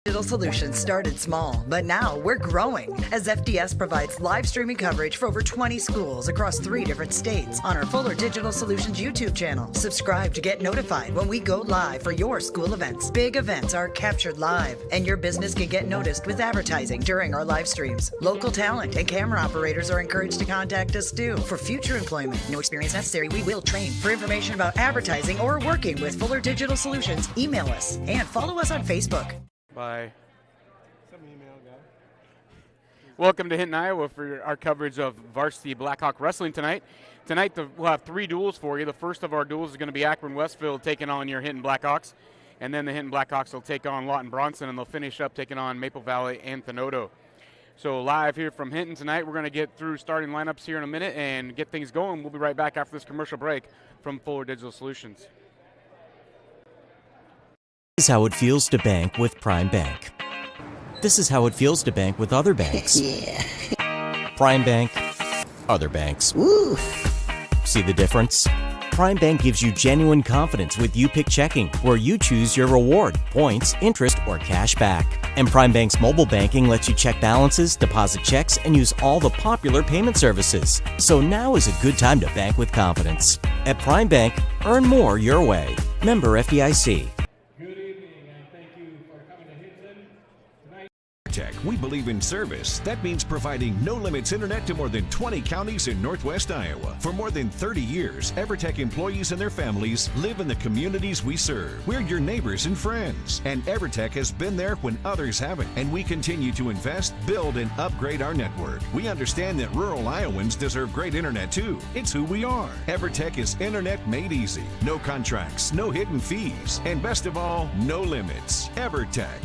Digital Solutions started small, but now we're growing as FDS provides live streaming coverage for over 20 schools across 3 different states on our Fuller Digital Solutions YouTube channel. Subscribe to get notified when we go live for your school events. Big events are captured live, and your business can get noticed with advertising during our live streams. Local talent and camera operators are encouraged to contact us too for future employment. No experience necessary. We will train. For information about advertising or working with Fuller Digital Solutions, email us and follow us on Facebook. Bye. Welcome to Hinton, Iowa for our coverage of varsity Blackhawk wrestling tonight. Tonight we'll have 3 duels for you. The first of our duels is going to be Akron Westfield taking on your Hinton Blackhawks. And then the Hinton Blackhawks will take on Lawton Bronson, and they'll finish up taking on Maple Valley and Thenoto. So live here from Hinton tonight, we're going to get through starting lineups here in a minute and get things going. We'll be right back after this commercial break from Fuller Digital Solutions. This is how it feels to bank with Prime Bank. This is how it feels to bank with other banks. Yeah. Prime Bank, other banks. Woo. See the difference? Prime Bank gives you genuine confidence with You Pick Checking, where you choose your reward, points, interest, or cash back. And Prime Bank's mobile banking lets you check balances, deposit checks, and use all the popular payment services. So now is a good time to bank with confidence. At Prime Bank, earn more your way. Member FDIC. We believe in service. That means providing no-limits internet to more than 20 counties in Northwest Iowa. For more than 30 years, EverTech employees and their families live in the communities we serve. We're your neighbors and friends. And EverTech has been there when others haven't. And we continue to invest, build, and upgrade our network. We understand that rural Iowans deserve great internet too. It's who we are. EverTech is internet made easy. No contracts, no hidden fees, and best of all, no limits. EverTech.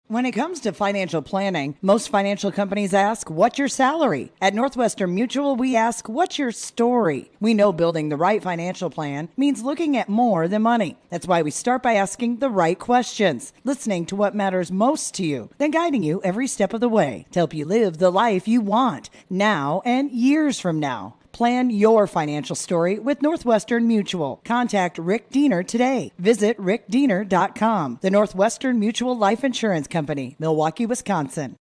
When it comes to financial planning, most financial companies ask, what's your salary? At Northwestern Mutual, we ask, what's your story? We know building the right financial plan means looking at more than money. That's why we start by asking the right questions, listening to what matters most to you, then guiding you every step of the way to help you live the life you want now and years from now. Plan your financial story with Northwestern Mutual. Contact Rick Diener today. Visit rickdiener.com. The Northwestern Mutual Life Insurance Company, Milwaukee, Wisconsin.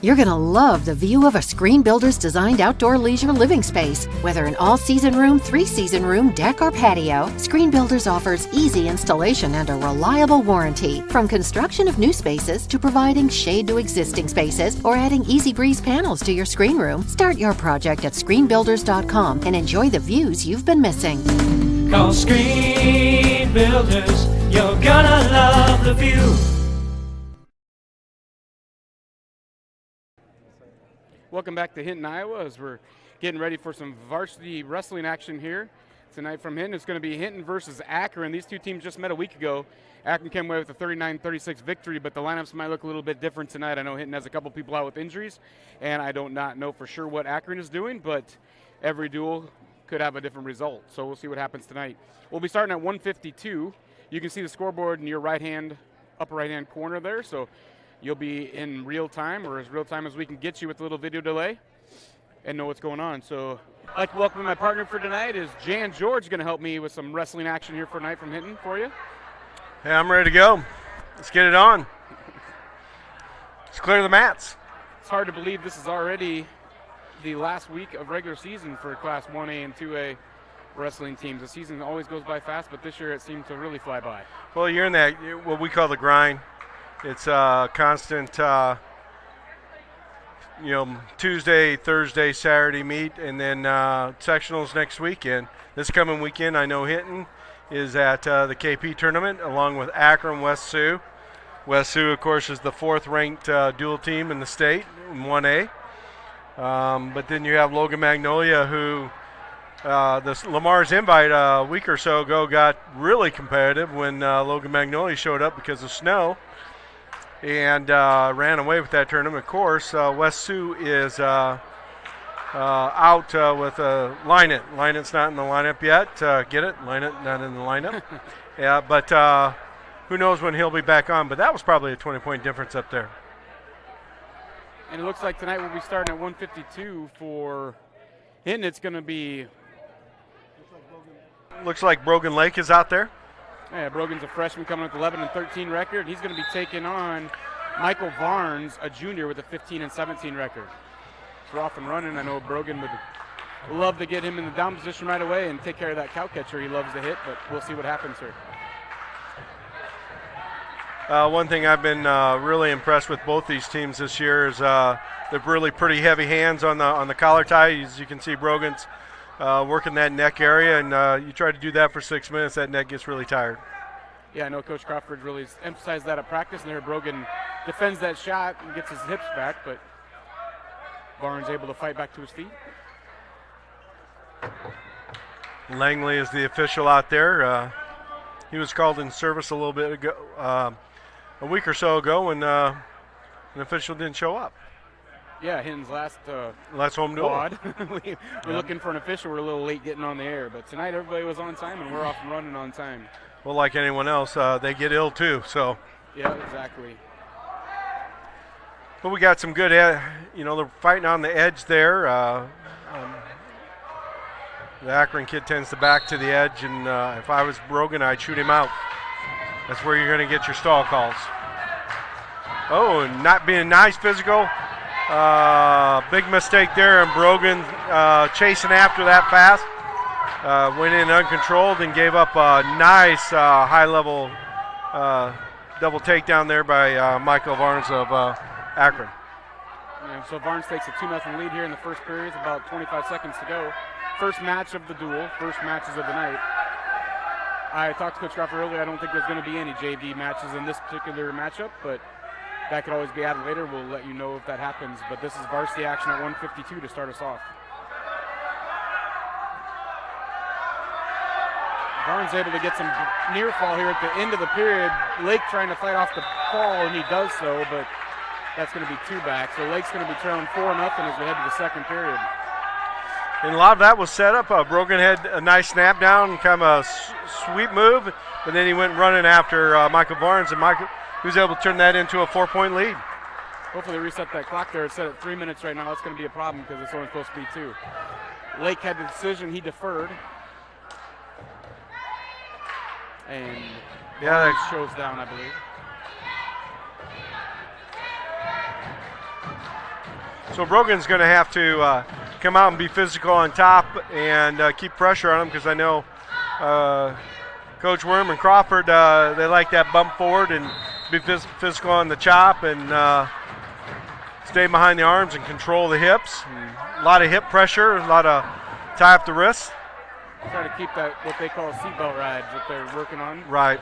You're going to love the view of a Screen Builder's designed outdoor leisure living space. Whether an all-season room, 3-season room, deck, or patio, Screen Builders offers easy installation and a reliable warranty. From construction of new spaces to providing shade to existing spaces or adding Easy Breeze panels to your screen room, start your project at screenbuilders.com and enjoy the views you've been missing. Call Screen Builders, you're gonna love the view. Welcome back to Hinton, Iowa, as we're getting ready for some varsity wrestling action here tonight from Hinton. It's going to be Hinton versus Akron. These two teams just met a week ago. Akron came away with a 39-36 victory, but the lineups might look a little bit different tonight. I know Hinton has a couple people out with injuries, and I do not know for sure what Akron is doing, but every duel could have a different result. So we'll see what happens tonight. We'll be starting at 1:52. You can see the scoreboard in your upper right-hand corner there. So you'll be in real time, or as real time as we can get you with a little video delay, and know what's going on. So I'd like to welcome my partner for tonight is Jan George, going to help me with some wrestling action here for tonight from Hinton for you. Hey, I'm ready to go. Let's get it on. Let's clear the mats. It's hard to believe this is already the last week of regular season for Class 1A and 2A wrestling teams. The season always goes by fast, but this year it seemed to really fly by. Well, you're in that, what we call the grind. It's a constant, Tuesday, Thursday, Saturday meet, and then sectionals next weekend. This coming weekend, I know Hinton is at the KP tournament along with Akron West Sioux. West Sioux, of course, is the 4th-ranked dual team in the state in 1A. But then you have Logan Magnolia, who the Lamar's Invite a week or so ago got really competitive when Logan Magnolia showed up because of snow and ran away with that tournament. Of course, West Sioux is out with Lynett. Lynett's not in the lineup yet. Get it? Lynett not in the lineup. Yeah, but who knows when he'll be back on. But that was probably a 20-point difference up there. And it looks like tonight we'll be starting at 152 for Hinton. It's going to be. Looks like Brogan Lake is out there. Yeah, Brogan's a freshman coming with 11-13 record. He's going to be taking on Michael Varnes, a junior with a 15-17 record. So we're off and running. I know Brogan would love to get him in the down position right away and take care of that cow catcher he loves to hit, but we'll see what happens here. One thing I've been really impressed with both these teams this year is they're really pretty heavy hands on the collar tie. As you can see, Brogan's working that neck area, and you try to do that for 6 minutes, that neck gets really tired. Yeah, I know Coach Crawford really emphasized that at practice, and there Brogan defends that shot and gets his hips back, but Barnes able to fight back to his feet. Langley is the official out there. He was called in service a little bit ago, a week or so ago, when an official didn't show up. Yeah, Hinton's last home quad. We're looking for an official. We're a little late getting on the air, but tonight everybody was on time, and we're off and running on time. Well, like anyone else, they get ill too. So. Yeah, exactly. But we got some good, they're fighting on the edge there. The Akron kid tends to back to the edge, and if I was Brogan, I'd shoot him out. That's where you're going to get your stall calls. Oh, and not being nice physical. Big mistake there, and Brogan chasing after that pass. Went in uncontrolled and gave up a nice high-level double takedown there by Michael Varnes of Akron. Yeah, so Varnes takes a 2-0 lead here in the first period. It's about 25 seconds to go. First match of the duel, first matches of the night. I talked to Coach Crawford earlier. I don't think there's going to be any JV matches in this particular matchup, but that could always be added later. We'll let you know if that happens. But this is varsity action at 152 to start us off. Varnes able to get some near fall here at the end of the period. Lake trying to fight off the fall, and he does so, but that's going to be 2 back. So Lake's going to be trailing 4-0 as we head to the second period. And a lot of that was set up. Brogan had a nice snap down, kind of a sweep move, but then he went running after Michael Varnes, and Michael was able to turn that into a 4-point lead. Hopefully they reset that clock there. It's set at 3 minutes right now. That's going to be a problem because it's only supposed to be 2. Lake had the decision. He deferred. And that shows down, I believe. So Brogan's going to have to come out and be physical on top and keep pressure on him, because I know Coach Worm and Crawford, they like that bump forward and be physical on the chop and stay behind the arms and control the hips. And a lot of hip pressure, a lot of tie up the wrists. Try to keep that what they call seatbelt rides that they're working on. Right.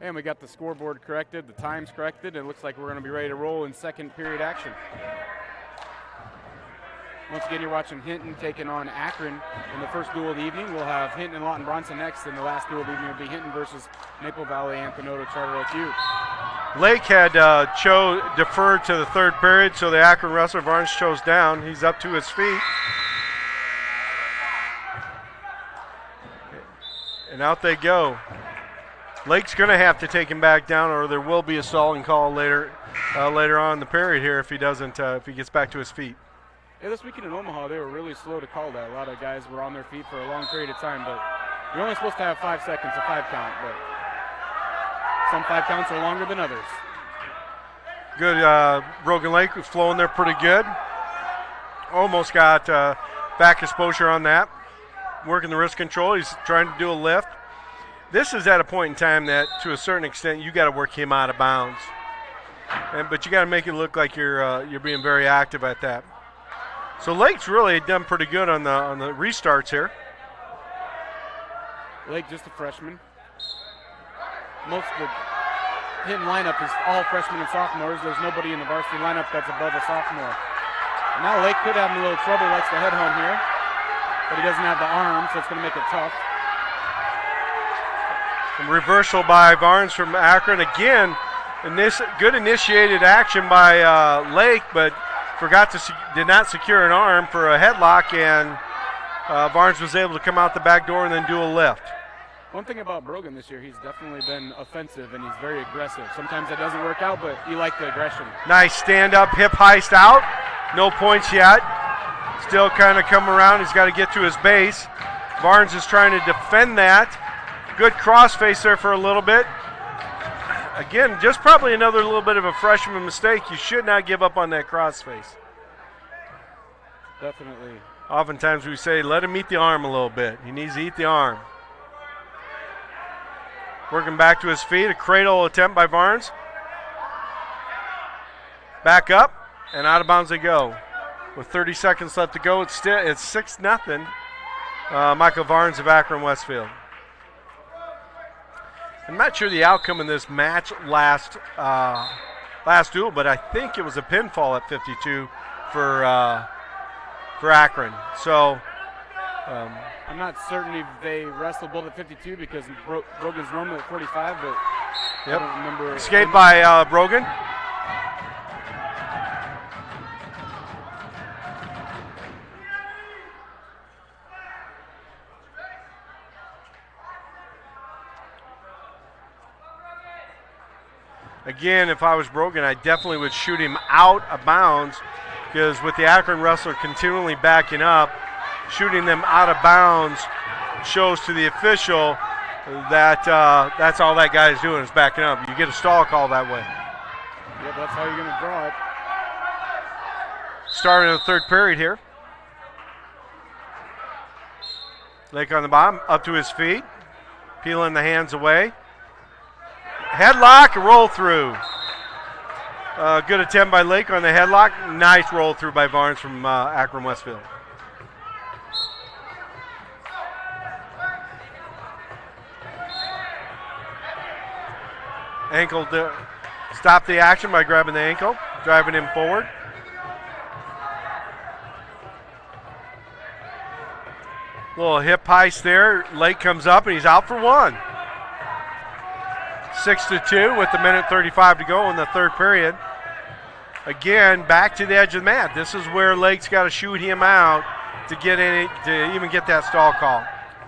And we got the scoreboard corrected, the times corrected. It looks like we're going to be ready to roll in second period action. Once again, you're watching Hinton taking on Akron in the first duel of the evening. We'll have Hinton and Lawton Bronson next, and the last duel of the evening will be Hinton versus Maple Valley Ampanoto Charter OQ. Lake had deferred to the third period, so the Akron wrestler Varnes chose down. He's up to his feet. And out they go. Lake's going to have to take him back down, or there will be a stalling call later on in the period here if he doesn't, if he gets back to his feet. Yeah, this weekend in Omaha, they were really slow to call that. A lot of guys were on their feet for a long period of time, but you're only supposed to have 5 seconds, a 5 count, but some 5 counts are longer than others. Good. Brogan Lake was flowing there pretty good. Almost got back exposure on that. Working the wrist control. He's trying to do a lift. This is at a point in time that, to a certain extent, you got to work him out of bounds. But you got to make it look like you're being very active at that. So Lake's really done pretty good on the restarts here. Lake just a freshman. Most of the Hinton lineup is all freshmen and sophomores. There's nobody in the varsity lineup that's above a sophomore. And now Lake could have a little trouble. Likes to head home here, but he doesn't have the arm, so it's going to make it tough. Some reversal by Varnes from Akron. Again, And this good initiated action by Lake, but did not secure an arm for a headlock, and Barnes was able to come out the back door and then do a lift. One thing about Brogan this year, he's definitely been offensive and he's very aggressive. Sometimes that doesn't work out, but you like the aggression. Nice stand-up hip heist out. No points yet. Still kind of come around. He's got to get to his base. Barnes is trying to defend that. Good crossface there for a little bit. Again, just probably another little bit of a freshman mistake. You should not give up on that crossface. Definitely. Oftentimes we say, let him eat the arm a little bit. He needs to eat the arm. Working back to his feet, a cradle attempt by Barnes. Back up, and out of bounds they go. With 30 seconds left to go, it's 6-0. Michael Barnes of Akron Westfield. I'm not sure the outcome in this match last duel, but I think it was a pinfall at 52 for Akron. So I'm not certain if they wrestled both at 52 because Brogan's normally at 45, but I don't remember. Escape by Brogan. Again, if I was Brogan, I definitely would shoot him out of bounds, because with the Akron wrestler continually backing up, shooting them out of bounds shows to the official that that's all that guy is doing is backing up. You get a stall call that way. Yeah, that's how you're going to draw it. Starting the third period here. Lake on the bottom, up to his feet, peeling the hands away. Headlock, roll through. Good attempt by Lake on the headlock. Nice roll through by Barnes from Akron Westfield. Ankle stop the action by grabbing the ankle, driving him forward. Little hip heist there. Lake comes up and he's out for one. 6-2 with 1:35 to go in the third period. Again, back to the edge of the mat. This is where Lake's got to shoot him out to get in, to even get that stall call.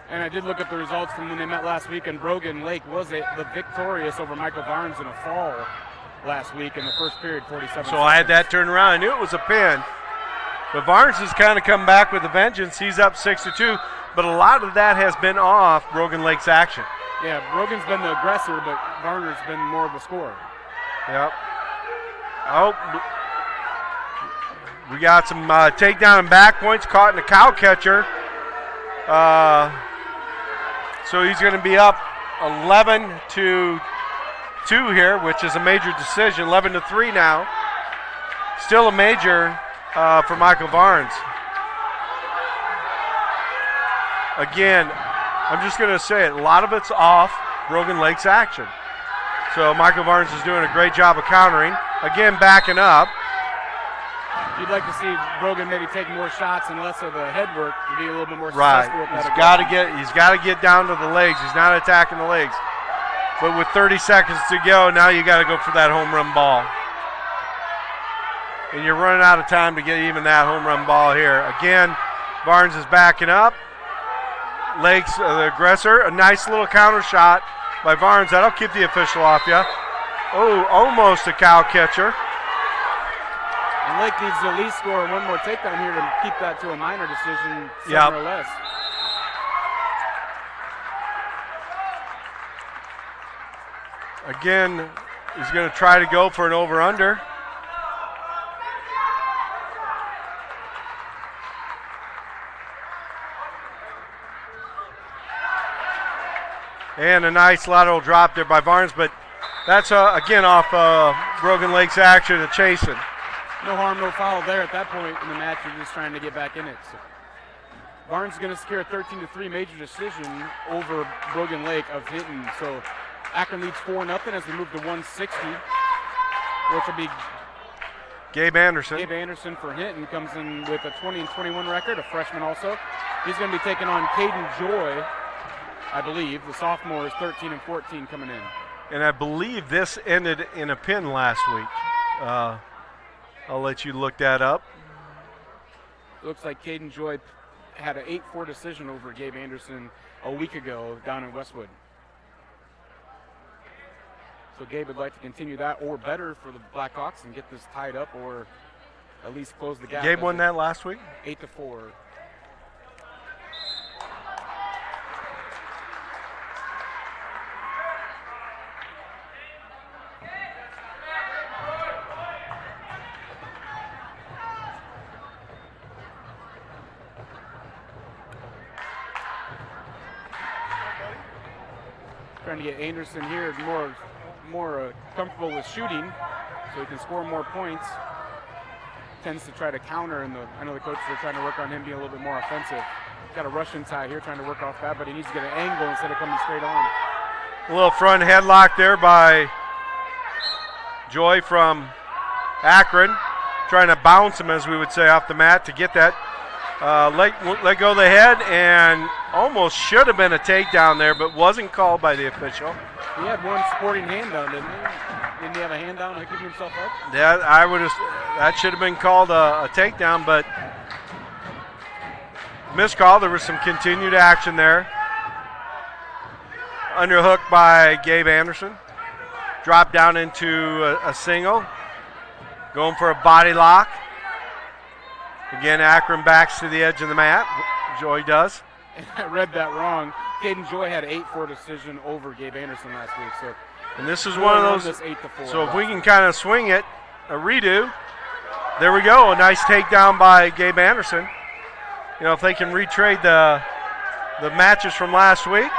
And I did look up the results from when they met last week, and Brogan Lake was the victorious over Michael Barnes in a fall last week in the first period, 47 So I had that turned around. I knew it was a pin. But Barnes has kind of come back with a vengeance. He's up 6-2, but a lot of that has been off Brogan Lake's action. Yeah, Brogan's been the aggressor, but Varner's been more of the scorer. Yep. Oh, we got some takedown and back points caught in the cow catcher. So he's going to be up 11-2 here, which is a major decision. 11-3 now. Still a major for Michael Barnes. Again, I'm just going to say it. A lot of it's off Brogan Lake's action. So Michael Barnes is doing a great job of countering. Again, backing up. You'd like to see Brogan maybe take more shots and less of the head work to be a little bit more successful with that. He's got to get down to the legs. He's not attacking the legs. But with 30 seconds to go, now you got to go for that home run ball. And you're running out of time to get even that home run ball here. Again, Barnes is backing up. Lake's the aggressor. A nice little counter shot by Barnes. That'll keep the official off you. Oh, almost a cow catcher. And Lake needs to at least score one more takedown here to keep that to a minor decision, 7 or less. Again, he's going to try to go for an over-under. And a nice lateral drop there by Barnes, but that's, again, off Brogan Lake's action of chasing. No harm, no foul there at that point in the match. You're just trying to get back in it. So Barnes is going to secure a 13-3 major decision over Brogan Lake of Hinton. So Akron leads 4-0 as we move to 160, which will be Gabe Anderson. Gabe Anderson for Hinton comes in with a 20-21 record, a freshman also. He's going to be taking on Caden Joy, I believe. The sophomore is 13-14 coming in. And I believe this ended in a pin last week. I'll let you look that up. Looks like Caden Joy had an 8-4 decision over Gabe Anderson a week ago down in Westwood. So Gabe would like to continue that or better for the Blackhawks and get this tied up or at least close the gap. Gabe won that last week? 8-4. Trying to get Anderson here more comfortable with shooting so he can score more points. Tends to try to counter, and I know the coaches are trying to work on him being a little bit more offensive. Got a Russian tie here trying to work off that, but he needs to get an angle instead of coming straight on. A little front headlock there by Joy from Akron, trying to bounce him, as we would say, off the mat to get that. Let go of the head, and almost should have been a takedown there, but wasn't called by the official. He had one sporting hand down, didn't he? Didn't he have a hand down to keep himself up? Yeah, that should have been called a takedown, but missed call. There was some continued action there. Underhook by Gabe Anderson. Dropped down into a single. Going for a body lock. Again, Akron backs to the edge of the mat. Joy does. I read that wrong. Caden Joy had an 8-4 decision over Gabe Anderson last week. And this is one of those. This 8-4. So if we can kind of swing it, a redo. There we go. A nice takedown by Gabe Anderson. You know, if they can retrade the matches from last week.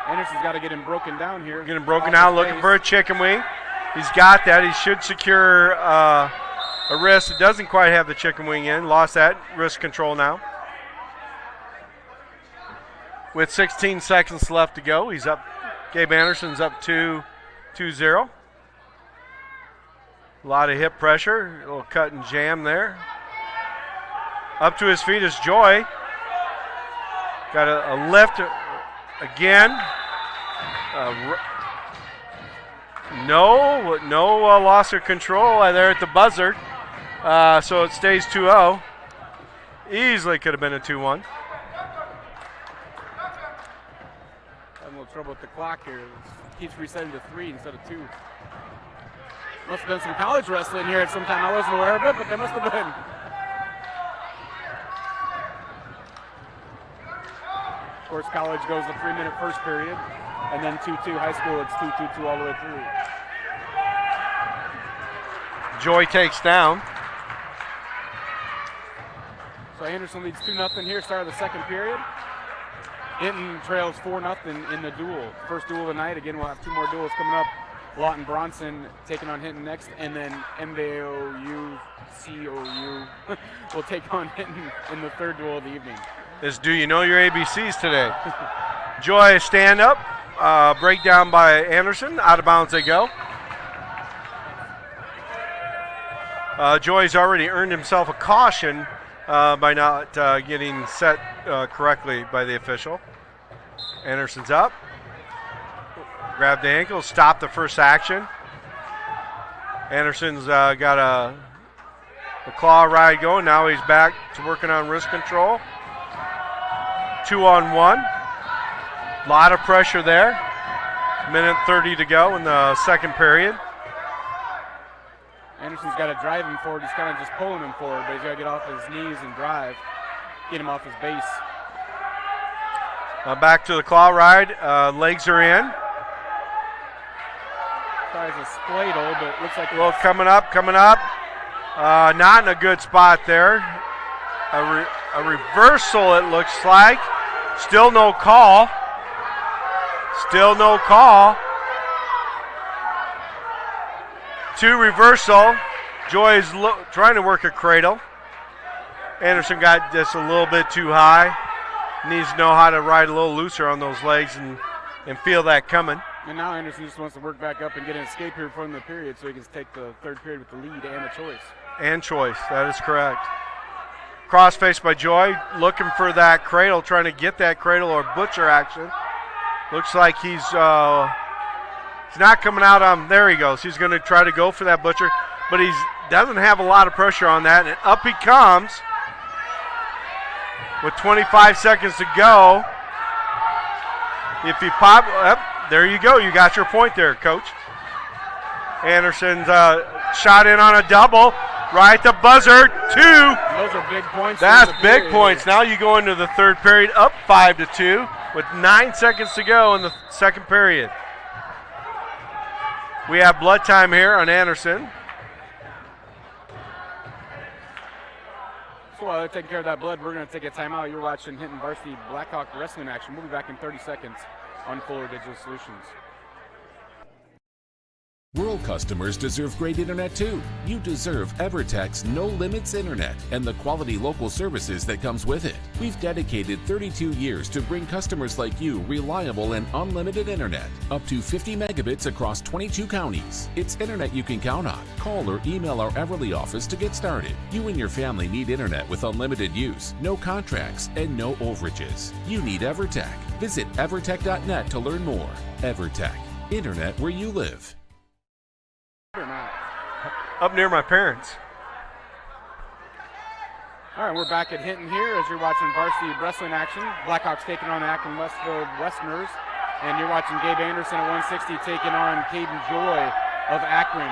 Anderson's got to get him broken down here. Getting broken out, looking for a chicken wing. He's got that. He should secure a wrist. It doesn't quite have the chicken wing in. Lost that. Wrist control now. With 16 seconds left to go, he's up. Gabe Anderson's up 2-0. A lot of hip pressure. A little cut and jam there. Up to his feet is Joy. Got a lift again. No loss of control there at the buzzer. So it stays 2-0. Easily could have been a 2-1. Having a little trouble with the clock here. It keeps resetting to 3 instead of 2. Must have been some college wrestling here at some time. I wasn't aware of it, but there must have been. Of course, college goes the 3-minute first period, and then 2-2. High school, it's 2-2-2 all the way through. Joy takes down. So Anderson leads 2-0 here, start of the second period. Hinton trails 4-0 in the duel. First duel of the night. Again, we'll have 2 more duels coming up. Lawton Bronson taking on Hinton next, and then MVAOCU will take on Hinton in the third duel of the evening. This do you know your ABCs today? Joy stand up, breakdown by Anderson, out of bounds they go. Joy's already earned himself a caution by not getting set correctly by the official. Anderson's up. Grab the ankle, stop the first action. Anderson's got a claw ride going. Now he's back to working on wrist control. 2-on-1. A lot of pressure there. Minute 30 to go in the second period. Anderson's got to drive him forward. He's kind of just pulling him forward, but he's got to get off his knees and drive, get him off his base. Back to the claw ride. Legs are in. Tries a spladle, but looks like well, coming up. Not in a good spot there. A reversal, it looks like. Still no call. Two reversal. Joy is trying to work a cradle. Anderson got just a little bit too high. Needs to know how to ride a little looser on those legs and feel that coming. And now Anderson just wants to work back up and get an escape here from the period so he can take the third period with the lead and the choice. And choice, that is correct. Cross face by Joy, looking for that cradle, trying to get that cradle or butcher action. Looks like he's not coming out on, there he goes. He's going to try to go for that butcher, but he doesn't have a lot of pressure on that, and up he comes with 25 seconds to go. If he pop, there you go. You got your point there, Coach. Anderson's shot in on a double. Right at the buzzer, 2. Those are big points. That's big points. Now you go into the third period up 5-2 with 9 seconds to go in the second period. We have blood time here on Anderson. So while they're taking care of that blood, we're going to take a timeout. You're watching Hinton Varsity Blackhawk Wrestling action. We'll be back in 30 seconds on Fuller Digital Solutions. Rural customers deserve great internet too. You deserve EverTech's No Limits Internet and the quality local services that comes with it. We've dedicated 32 years to bring customers like you reliable and unlimited internet, up to 50 megabits across 22 counties. It's internet you can count on. Call or email our Everly office to get started. You and your family need internet with unlimited use, no contracts, and no overages. You need EverTech. Visit evertech.net to learn more. EverTech, internet where you live. Or not. Up near my parents. All right, we're back at Hinton here as you're watching varsity wrestling action. Blackhawks taking on the Akron Westfield Westerners. And you're watching Gabe Anderson at 160 taking on Caden Joy of Akron.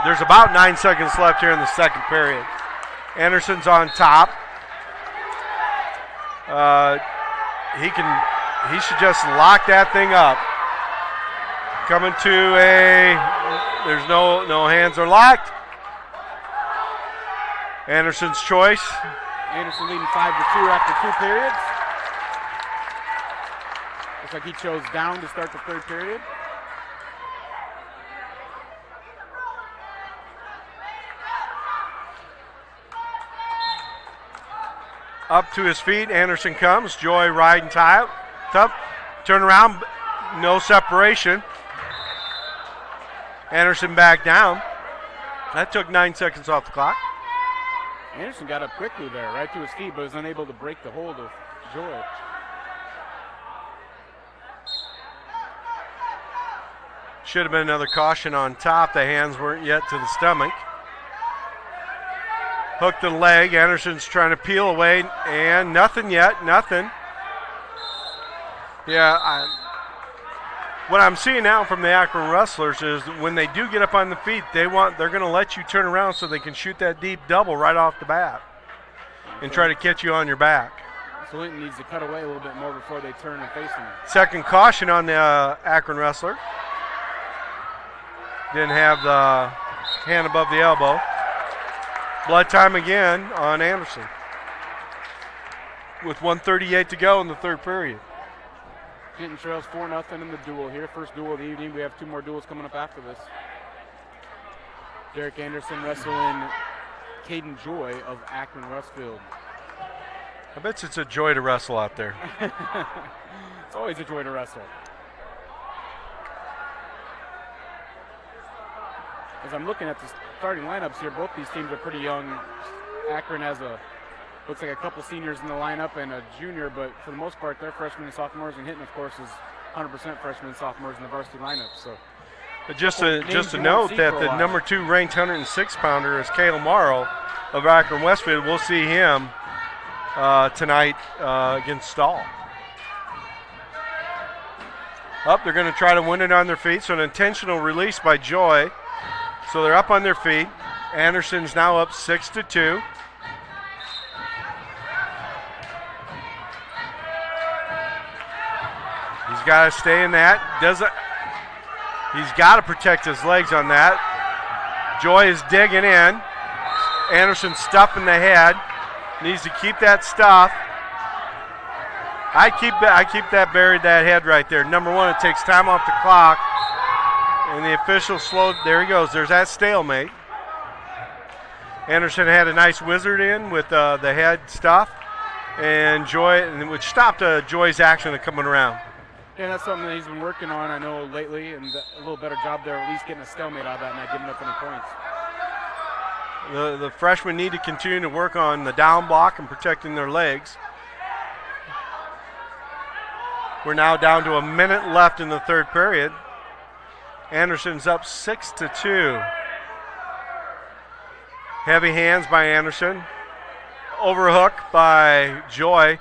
There's about 9 seconds left here in the second period. Anderson's on top. He should just lock that thing up. Coming to there's no hands are locked. Anderson's choice. Anderson leading 5-2 after 2 periods. Looks like he chose down to start the third period. Up to his feet, Anderson comes. Joy riding tough. Turn around, no separation. Anderson back down. That took 9 seconds off the clock. Anderson got up quickly there, right to his feet, but was unable to break the hold of Joy. Should have been another caution on top. The hands weren't yet to the stomach. Hooked the leg. Anderson's trying to peel away, and nothing yet. Nothing. Yeah, what I'm seeing now from the Akron wrestlers is when they do get up on the feet, they're going to let you turn around so they can shoot that deep double right off the bat and try to catch you on your back. So Linton needs to cut away a little bit more before they turn and face him. Second caution on the Akron wrestler. Didn't have the hand above the elbow. Blood time again on Anderson with 1:38 to go in the third period. Hinton trails 4-0 in the duel here. First duel of the evening. We have 2 more duels coming up after this. Derek Anderson wrestling Caden Joy of Akron Westfield. I bet it's a joy to wrestle out there. It's always a joy to wrestle. As I'm looking at the starting lineups here, both these teams are pretty young. Akron has looks like a couple seniors in the lineup and a junior, but for the most part, they're freshmen and sophomores, and Hinton, of course, is 100% freshmen and sophomores in the varsity lineup. So, but just to note that the number 2 ranked 106-pounder is Kayla Morrow of Akron Westfield. We'll see him tonight against Stahl. They're going to try to win it on their feet, so an intentional release by Joy. So they're up on their feet. Anderson's now up 6-2. He's got to stay in that. He's got to protect his legs on that. Joy is digging in. Anderson stuffing the head. Needs to keep that stuff. I keep that buried, that head right there. Number 1, it takes time off the clock. And the official slowed. There he goes. There's that stalemate. Anderson had a nice wizard in with the head stuff. And Joy, which stopped Joy's action of coming around. Yeah, that's something that he's been working on, I know, lately, and a little better job there, at least getting a stalemate out of that and not giving up any points. The freshmen need to continue to work on the down block and protecting their legs. We're now down to a minute left in the third period. Anderson's up 6-2. Heavy hands by Anderson. Overhook by Joy.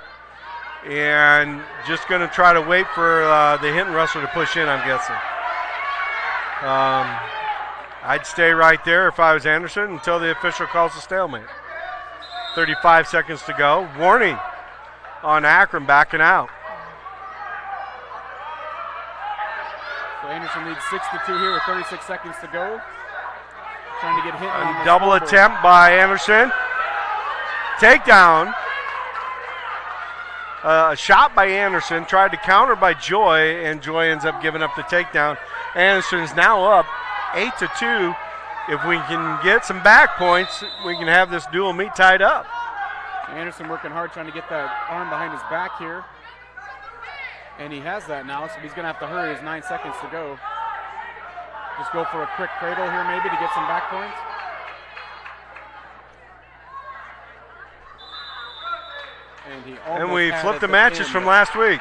And just going to try to wait for the Hinton wrestler to push in, I'm guessing. I'd stay right there if I was Anderson until the official calls a stalemate. 35 seconds to go. Warning on Akron backing out. So Anderson leads 6-2 here with 36 seconds to go. Trying to get hit on the double scoreboard. Attempt by Anderson. Takedown. A shot by Anderson, tried to counter by Joy, and Joy ends up giving up the takedown. Anderson is now up 8-2. If we can get some back points, we can have this dual meet tied up. Anderson working hard trying to get that arm behind his back here. And he has that now, so he's going to have to hurry. His 9 seconds to go. Just go for a quick cradle here maybe to get some back points. And we flipped the matches from last week.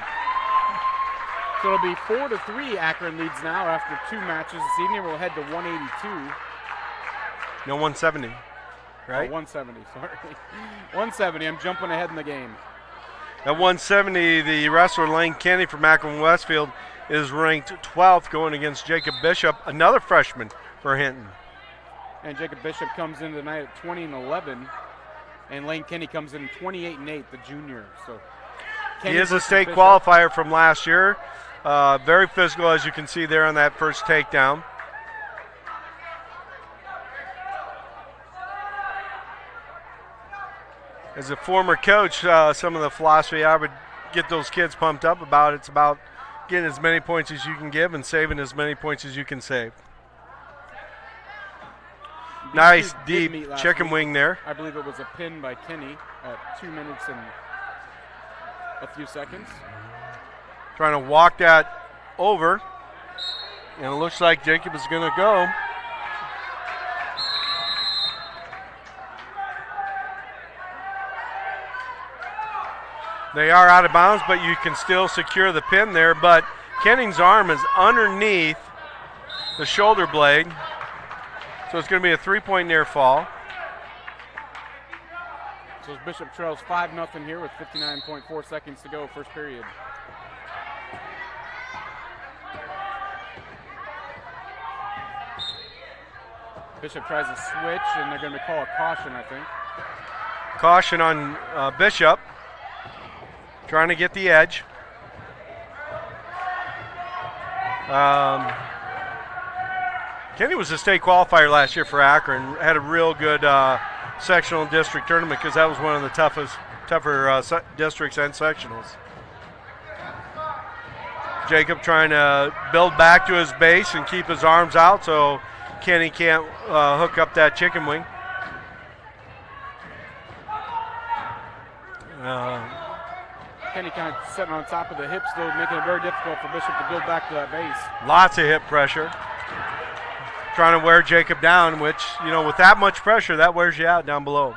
So it'll be 4-3 Akron leads now after 2 matches this evening. We'll head to 182. No, 170, right? 170, sorry. 170, I'm jumping ahead in the game. At 170, the wrestler Lane Kenny from Akron Westfield is ranked 12th, going against Jacob Bishop, another freshman for Hinton. And Jacob Bishop comes in tonight at 20-11. And Lane Kenny comes in 28-8, the junior. So Kenny he is a state Bishop. qualifier from last year. Very physical, as you can see there on that first takedown. As a former coach, some of the philosophy I would get those kids pumped up about, it's about getting as many points as you can give and saving as many points as you can save. Nice deep chicken wing there. I believe it was a pin by Kenny at 2 minutes and a few seconds. Trying to walk that over. And it looks like Jacob is going to go. They are out of bounds, but you can still secure the pin there. But Kenning's arm is underneath the shoulder blade. So it's going to be a 3-point near fall. So Bishop trails 5-0 here with 59.4 seconds to go, first period. Bishop tries to switch, and they're going to call a caution, I think. Caution on Bishop. Trying to get the edge. Kenny was a state qualifier last year for Akron. Had a real good sectional district tournament because that was one of the tougher districts and sectionals. Jacob trying to build back to his base and keep his arms out so Kenny can't hook up that chicken wing. Kenny kind of sitting on top of the hips, though, making it very difficult for Bishop to build back to that base. Lots of hip pressure. Trying to wear Jacob down, which, you know, with that much pressure, that wears you out down below.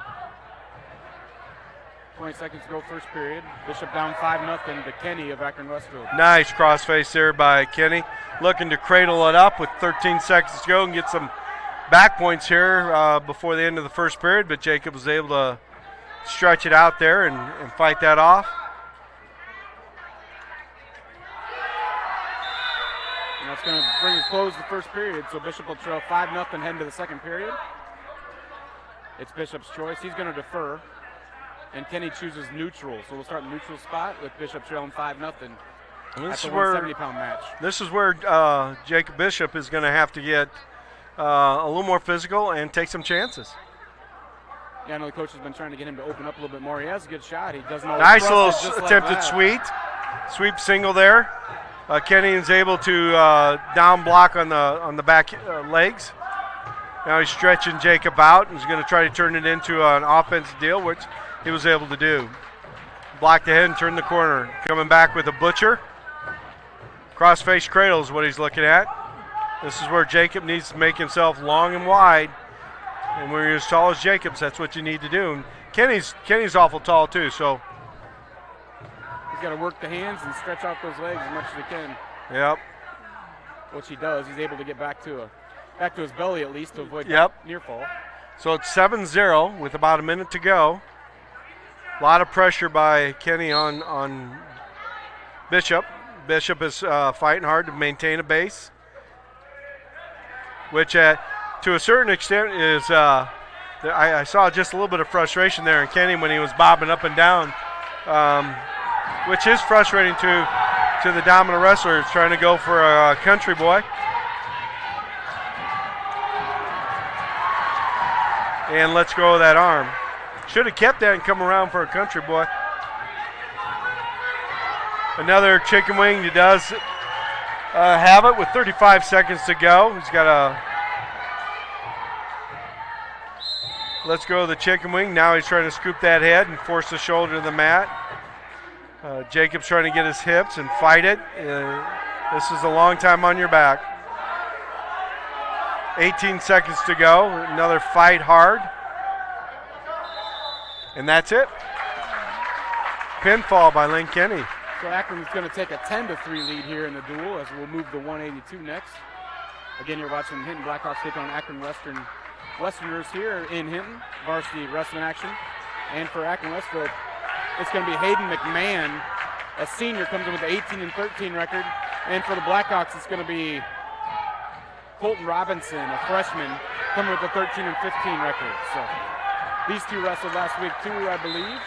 20 seconds to go, first period. Bishop down 5-0 to Kenny of Akron Westfield. Nice crossface there by Kenny. Looking to cradle it up with 13 seconds to go and get some back points here before the end of the first period, but Jacob was able to stretch it out there and fight that off. And that's going to bring it close the first period, so Bishop will trail 5-0 heading into the second period. It's Bishop's choice. He's going to defer, and Kenny chooses neutral. So we'll start in the neutral spot with Bishop trailing 5-0 at the 170-pound match. This is where Jacob Bishop is going to have to get a little more physical and take some chances. Yeah, I know the coach has been trying to get him to open up a little bit more. He has a good shot. He doesn't know. Nice little attempted sweep single there. Kenny is able to down block on the back legs. Now he's stretching Jacob out and he's going to try to turn it into an offensive deal, which he was able to do. Blocked the head and turned the corner. Coming back with a butcher. Cross-face cradle is what he's looking at. This is where Jacob needs to make himself long and wide And when you're as tall as Jacobs, that's what you need to do. And Kenny's awful tall too, so. He's got to work the hands and stretch out those legs as much as he can. Yep. Which he does. He's able to get back to his belly at least to avoid near fall. So it's 7-0 with about a minute to go. A lot of pressure by Kenny on Bishop. Bishop is fighting hard to maintain a base, which to a certain extent is I saw just a little bit of frustration there in Kenny when he was bobbing up and down, which is frustrating to the dominant wrestler trying to go for a country boy. And let's go with that arm. Should have kept that and come around for a country boy. Another chicken wing. He does have it with 35 seconds to go. He's got a. Let's go with the chicken wing. Now he's trying to scoop that head and force the shoulder to the mat. Jacob's trying to get his hips and fight it. This is a long time on your back. 18 seconds to go. Another fight hard. And that's it. Pinfall by Lynn Kenny. So Akron's going to take a 10-3 lead here in the duel as we'll move to 182 next. Again, you're watching Hinton Blackhawks take on Akron Westerners here in Hinton. Varsity wrestling action. And for Akron Westfield, it's going to be Hayden McMahon, a senior, comes in with an 18-13 record. And for the Blackhawks, it's going to be Colton Robinson, a freshman, coming with a 13-15 record. So these two wrestled last week too, I believe.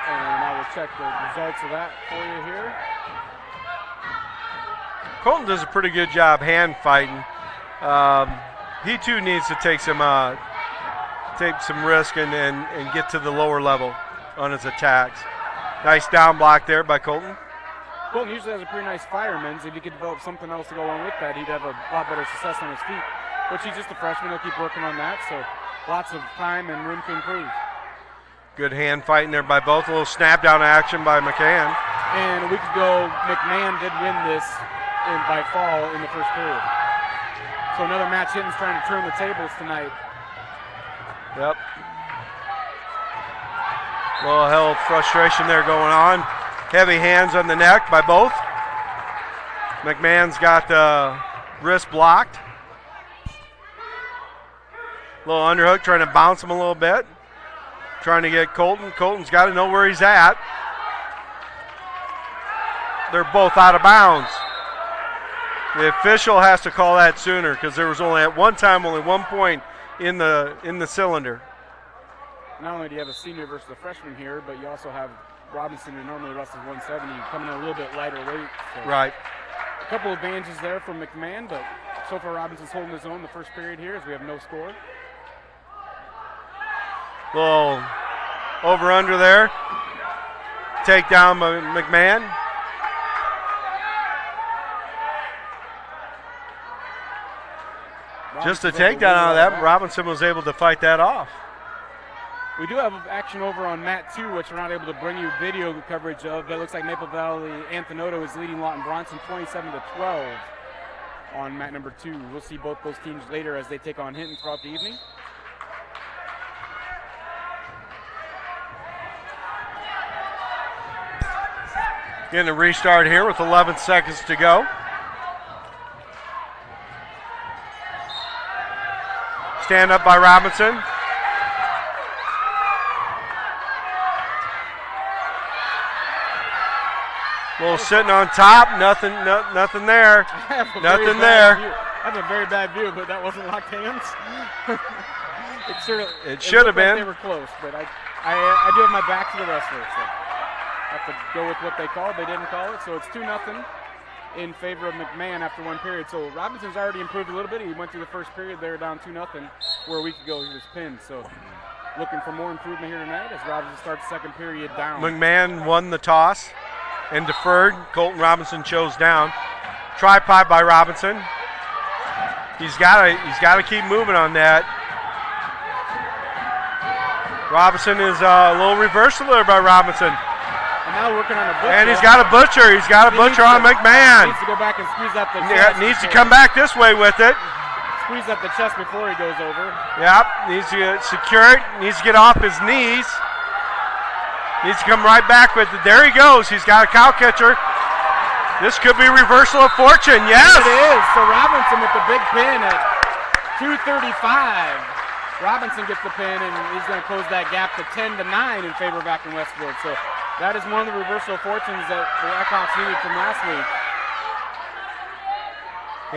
And I will check the results of that for you here. Colton does a pretty good job hand fighting. He too needs to take some risk and get to the lower level on his attacks. Nice down block there by Colton. Colton usually has a pretty nice fireman, so if he could develop something else to go along with that, he'd have a lot better success on his feet. But he's just a freshman, he'll keep working on that, so lots of time and room to improve. Good hand fighting there by both. A little snap down action by McCann. And a week ago, McMahon did win this by fall in the first period. So another match Hinton's trying to turn the tables tonight. Yep. A little hell of frustration there going on. Heavy hands on the neck by both. McMahon's got the wrist blocked. Little underhook trying to bounce him a little bit. Trying to get Colton. Colton's got to know where he's at. They're both out of bounds. The official has to call that sooner because there was only at one time only 1 point in the cylinder. Not only do you have a senior versus a freshman here, but you also have Robinson, who normally wrestles 170, coming in a little bit lighter weight. So right. A couple advantages there from McMahon, but so far Robinson's holding his own the first period here as we have no score. Little over under there. Takedown by McMahon. Just a takedown out of that. Robinson was able to fight that off. We do have action over on mat 2, which we're not able to bring you video coverage of, but it looks like Maple Valley Anthonota is leading Lawton Bronson 27-12 on mat number 2. We'll see both those teams later as they take on Hinton throughout the evening. Getting a restart here with 11 seconds to go. Stand up by Robinson. Little sitting on top, nothing there. Nothing there. I have a very bad view, but that wasn't locked hands. It should have been. Like they were close, but I do have my back to the wrestler, so I have to go with what they called. They didn't call it, so it's 2-0 in favor of McMahon after one period. So Robinson's already improved a little bit. He went through the first period there down 2-0, where a week ago he was pinned. So looking for more improvement here tonight as Robinson starts the second period down. McMahon won the toss and deferred. Colton Robinson chose down. Tripod by Robinson. He's got to keep moving on that. Robinson is a little reversal there by Robinson. And now working on a butcher. And he's got a butcher. On McMahon. Needs to go back and squeeze out the needs to come back this way with it. squeeze at the chest before he goes over. Yep, needs to secure it, needs to get off his knees. Needs to come right back with it. There he goes. He's got a cow catcher. This could be reversal of fortune. Yes. It is. So Robinson with the big pin at 2:35. Robinson gets the pin, and he's going to close that gap to 10-9 in favor of Akron Westfield. So that is one of the reversal of fortunes that the Blackhawks needed from last week.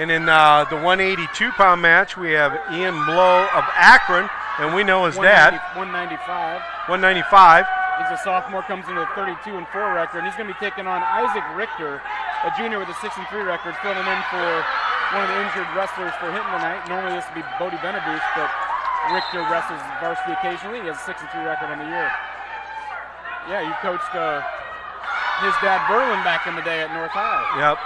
And in the 182-pound match, we have Ian Blow of Akron, and we know his dad. 195. 195. He's a sophomore, comes in with a 32-4 record, and he's going to be taking on Isaac Richter, a junior with a 6-3 record, filling in for one of the injured wrestlers for Hinton tonight. Normally this would be Bodie Benabouche, but Richter wrestles varsity occasionally. He has a 6-3 record on the year. Yeah, you coached his dad Berlin back in the day at North High. Yep.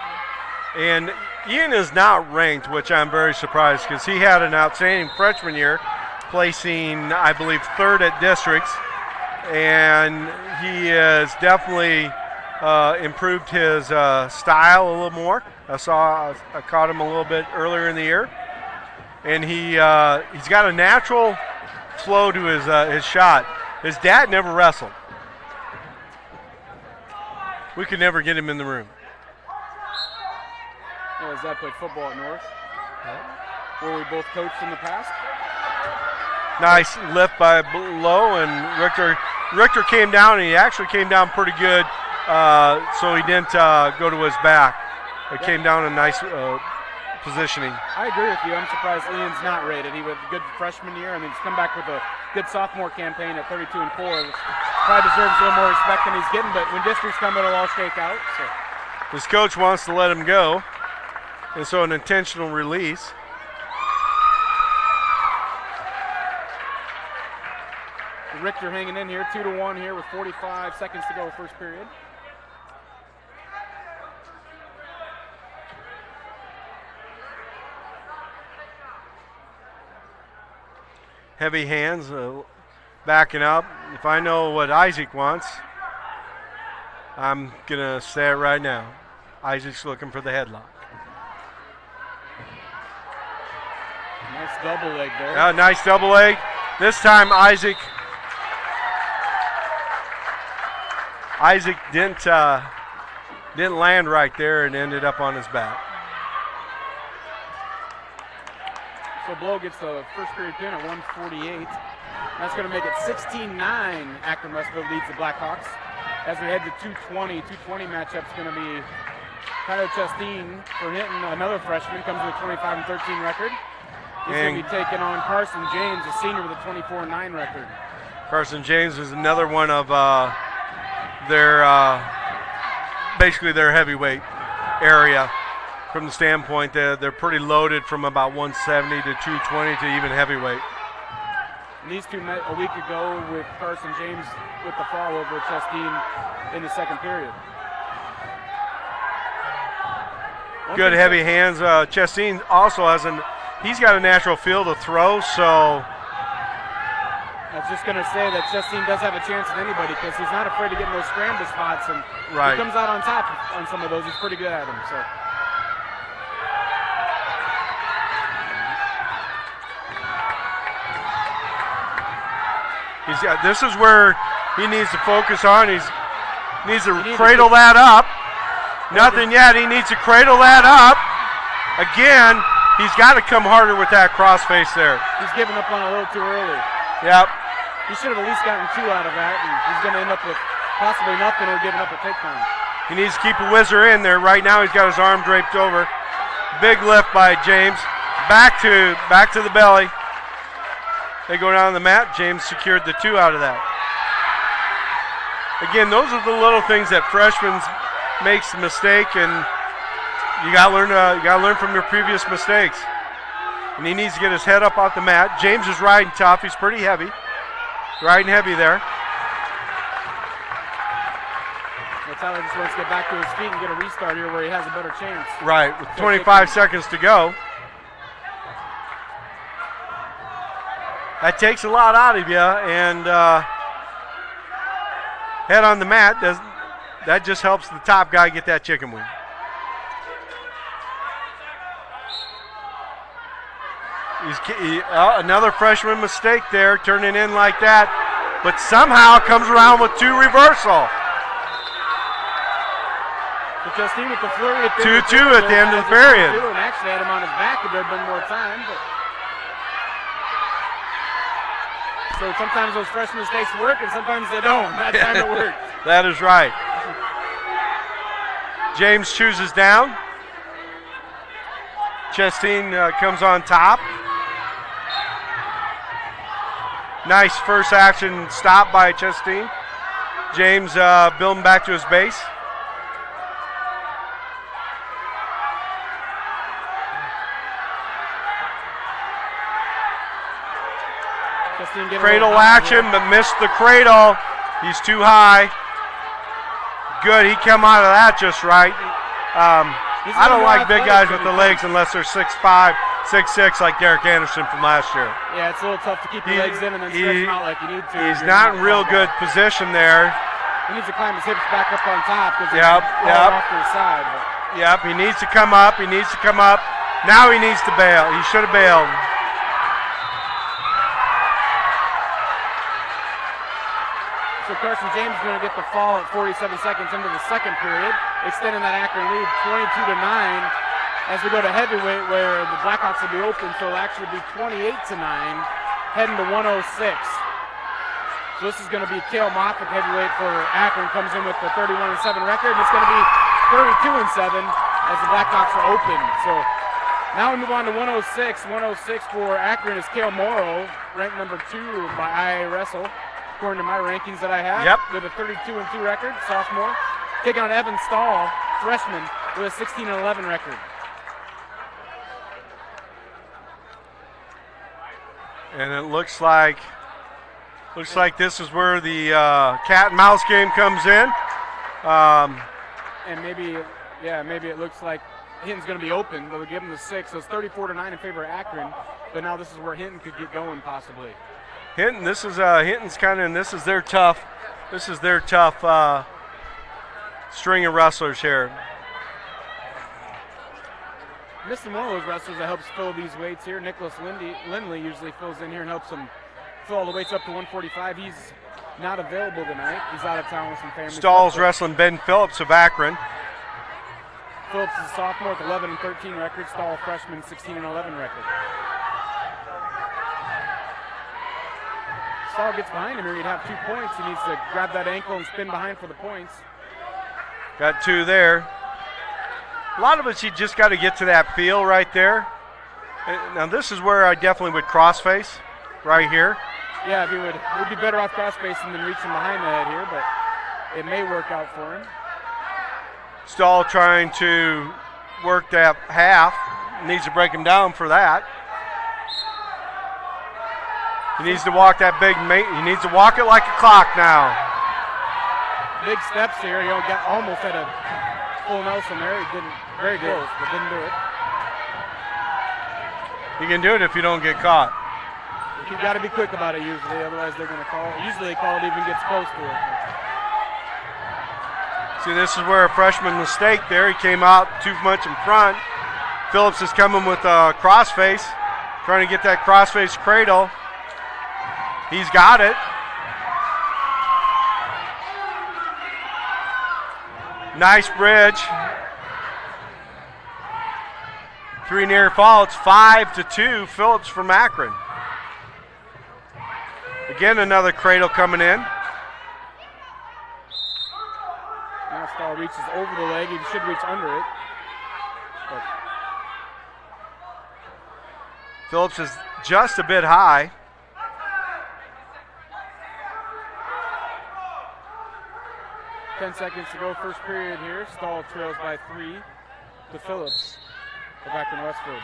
And Ian is not ranked, which I'm very surprised because he had an outstanding freshman year, placing, I believe, 3rd at districts. And he has definitely improved his style a little more. I caught him a little bit earlier in the year, and he's got a natural flow to his shot. His dad never wrestled. We could never get him in the room. Yeah, his dad played football at North, where we both coached in the past. Nice lift by Low, and Richter came down, and he actually came down pretty good, so he didn't go to his back. It came down in nice positioning. I agree with you. I'm surprised Ian's not rated. He had a good freshman year, and he's come back with a good sophomore campaign at 32-4. Probably deserves a little more respect than he's getting, but when districts come, it'll all shake out. So. His coach wants to let him go, and so an intentional release. Richter hanging in here, 2-1 here with 45 seconds to go first period. Heavy hands, backing up. If I know what Isaac wants, I'm going to say it right now. Isaac's looking for the headlock. Nice double leg there. Yeah, nice double leg. This time Isaac didn't land right there and ended up on his back. So Blow gets the first period pin at 1:48. That's going to make it 16-9. Akron Westfield leads the Blackhawks. As we head to 2:20 matchup's going to be Tyler Chasteen for Hinton, another freshman, comes with a 25-13 record. He's going to be taking on Carson James, a senior with a 24-9 record. Carson James is another one of basically their heavyweight area from the standpoint that they're pretty loaded from about 170 to 220 to even heavyweight. And these two met a week ago with Carson James with the fall over Chasteen in the second period. Good heavy hands. Chasteen also he's got a natural feel to throw, so. I was just going to say that Chasteen does have a chance at anybody because he's not afraid to get in those scramble spots, and right. He comes out on top on some of those. He's pretty good at them. So. This is where he needs to focus on. He needs to cradle that up. Nothing yet. He needs to cradle that up. Again, he's got to come harder with that crossface there. He's giving up on it a little too early. Yep. He should have at least gotten 2 out of that, and he's going to end up with possibly nothing or giving up a takedown. He needs to keep a whizzer in there. Right now he's got his arm draped over. Big lift by James. Back to the belly. They go down the mat. James secured the 2 out of that. Again, those are the little things that freshmen makes a mistake, and you got to learn from your previous mistakes. And he needs to get his head up off the mat. James is riding tough. He's pretty heavy. Riding heavy there. Well, Tyler just wants to get back to his feet and get a restart here where he has a better chance. Right, with 25 seconds to go. That takes a lot out of you, and head on the mat, that just helps the top guy get that chicken wing. Another freshman mistake there, turning in like that, but somehow comes around with 2 reversal. Justine with the flurry at 2-2 at the end of the period. And actually had him on his back if there had been more time. But so sometimes those freshman mistakes work and sometimes they don't. That time it worked. That is right. James chooses down. Justine comes on top. Nice first action stop by Justine. James building back to his base. Cradle action, but missed the cradle. He's too high. Good, he come out of that just right. I don't like big guys with the legs unless they're 6'5", 6'6", like Derek Anderson from last year. Yeah, it's a little tough to keep your legs in and then stretch them out like you need to. He's not in real good position there. He needs to climb his hips back up on top because he's off to the side. But. Yep, he needs to come up. He needs to come up. Now he needs to bail. He should have bailed. So Carson James is going to get the fall at 47 seconds into the second period, extending that Akron lead 22-9 as we go to heavyweight where the Blackhawks will be open, so it'll actually be 28-9 heading to 106. So this is going to be Cale Moffitt heavyweight for Akron, comes in with the 31-7 record, and it's going to be 32-7 as the Blackhawks are open. So now we move on to 106. 106 for Akron is Kayla Morrow, ranked number 2 by IAWrestling. According to my rankings that I have, with a 32-2 record, sophomore, taking on Evan Stahl, freshman, with a 16-11 record. And it looks like this is where the cat and mouse game comes in. And maybe it looks like Hinton's going to be open. They'll give him the 6, so it's 34-9 in favor of Akron. But now this is where Hinton could get going possibly. Hinton, this is Hinton's kind of, and this is their tough string of wrestlers here. Missing one of those wrestlers that helps fill these weights here. Nicholas Lindley usually fills in here and helps him fill all the weights up to 145. He's not available tonight. He's out of town with some family. Stahl's wrestling Ben Phillips of Akron. Phillips is a sophomore with 11-13 record. Stahl freshman, 16-11 record. Stahl gets behind him here, he'd have 2 points. He needs to grab that ankle and spin behind for the points. Got 2 there. A lot of us, you just got to get to that feel right there. Now this is where I definitely would crossface, right here. Yeah, we'd be better off crossfacing than reaching behind the head here, but it may work out for him. Stahl trying to work that half. Needs to break him down for that. He needs to walk that big mate. He needs to walk it like a clock now. Big steps here. He got almost at a full Nelson there. He didn't, very close, but didn't do it. You can do it if you don't get caught. You've got to be quick about it usually, otherwise they're going to call it. Usually they call it even gets close to it. See, this is where a freshman mistake there. He came out too much in front. Phillips is coming with a crossface, trying to get that crossface cradle. He's got it. Nice bridge. 3 near fall. It's 5-2. Phillips from Akron. Again, another cradle coming in. Now Stahl reaches over the leg. He should reach under it. But Phillips is just a bit high. Ten seconds to go, first period here. Stahl trails by 3 to Phillips of Akron Westford.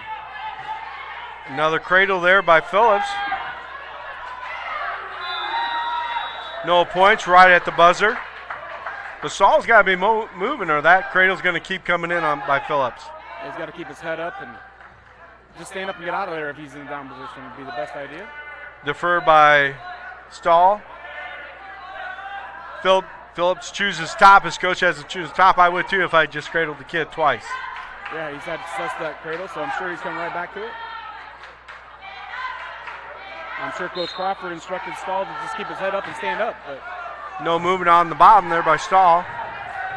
Another cradle there by Phillips. No points right at the buzzer. But Stahl's got to be moving or that cradle's going to keep coming in by Phillips. He's got to keep his head up and just stand up and get out of there if he's in down position would be the best idea. Defer by Stahl. Phillips chooses top. His coach has to choose top. I would too if I just cradled the kid twice. Yeah, he's had to suss that cradle, so I'm sure he's coming right back to it. I'm sure Coach Crawford instructed Stahl to just keep his head up and stand up. But no movement on the bottom there by Stahl.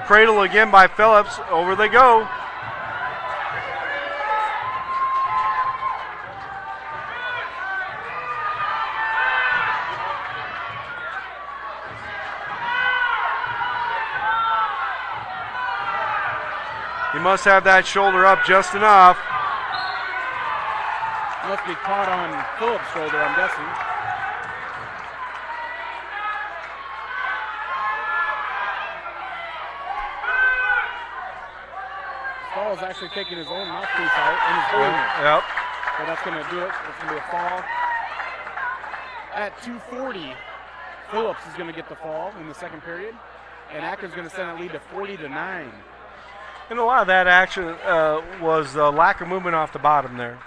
Cradle again by Phillips. Over they go. He must have that shoulder up just enough. Must be caught on Phillips' shoulder, I'm guessing. Stahl is actually taking his own mouthpiece out and he's doing it. Yep. So that's going to do it. It's going to be a fall. At 2:40, Phillips is going to get the fall in the second period, and Akron's going to send that lead to 40-9. And a lot of that action was the lack of movement off the bottom there.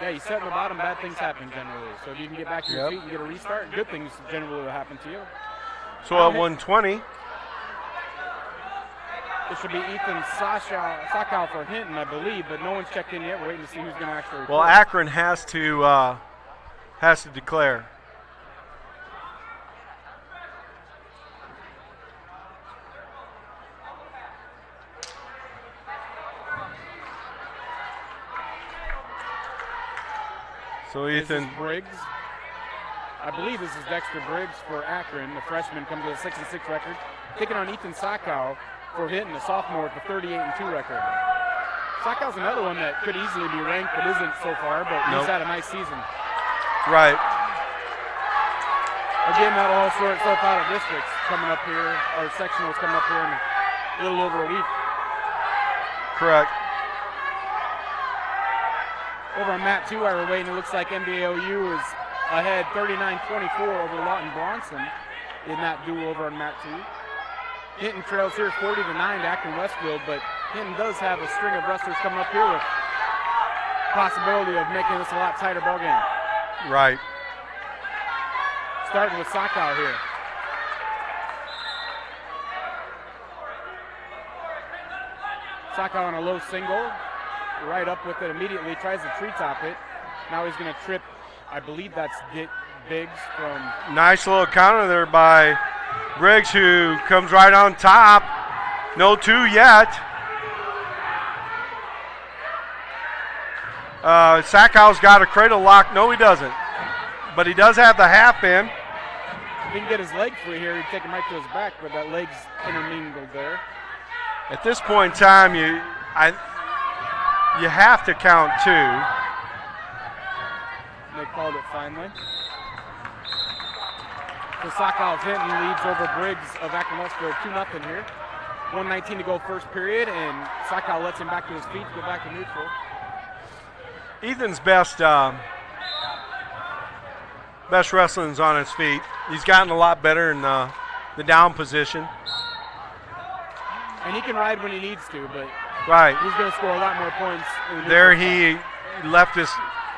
Yeah, you set in the bottom, bad things happen generally. So if you can get back to your feet and get a restart, good things generally will happen to you. So at 120. It should be Ethan Sakow for Hinton, I believe, but no one's checked in yet. We're waiting to see who's going to actually report. Well, Akron has to declare. So Ethan Briggs. I believe this is Dexter Briggs for Akron. The freshman comes with a 6-6 record. Taking on Ethan Sakow for Hinton, a sophomore with a 38-2 record. Sakow's another one that could easily be ranked, but isn't so far, but he's had a nice season. Right. Again, that'll all sort itself out of districts coming up here, or sectionals coming up here in a little over a week. Correct. Over on mat 2 while we're waiting, it looks like MVAOU is ahead 39-24 over Lawton Bronson in that duel over on mat 2. Hinton trails here 40-9 to Akron Westfield, but Hinton does have a string of wrestlers coming up here with possibility of making this a lot tighter ball game. Right. Starting with Sakow here. Sakow on a low single. Right up with it immediately, tries to tree top it. Now he's going to trip, I believe that's Biggs from... Nice little counter there by Briggs, who comes right on top. No 2 yet. Sakow's got a cradle lock. No, he doesn't. But he does have the half in. If he can get his leg free here, he'd take him right to his back, but that leg's intermingled there. At this point in time, you have to count 2. They called it finally. So Sakow of Hinton leads over Briggs of Akron Westfield 2-0 here. 1:19 to go first period, and Sakow lets him back to his feet to go back to neutral. Ethan's best wrestling's on his feet. He's gotten a lot better in the down position. And he can ride when he needs to, but right. He's going to score a lot more points. There he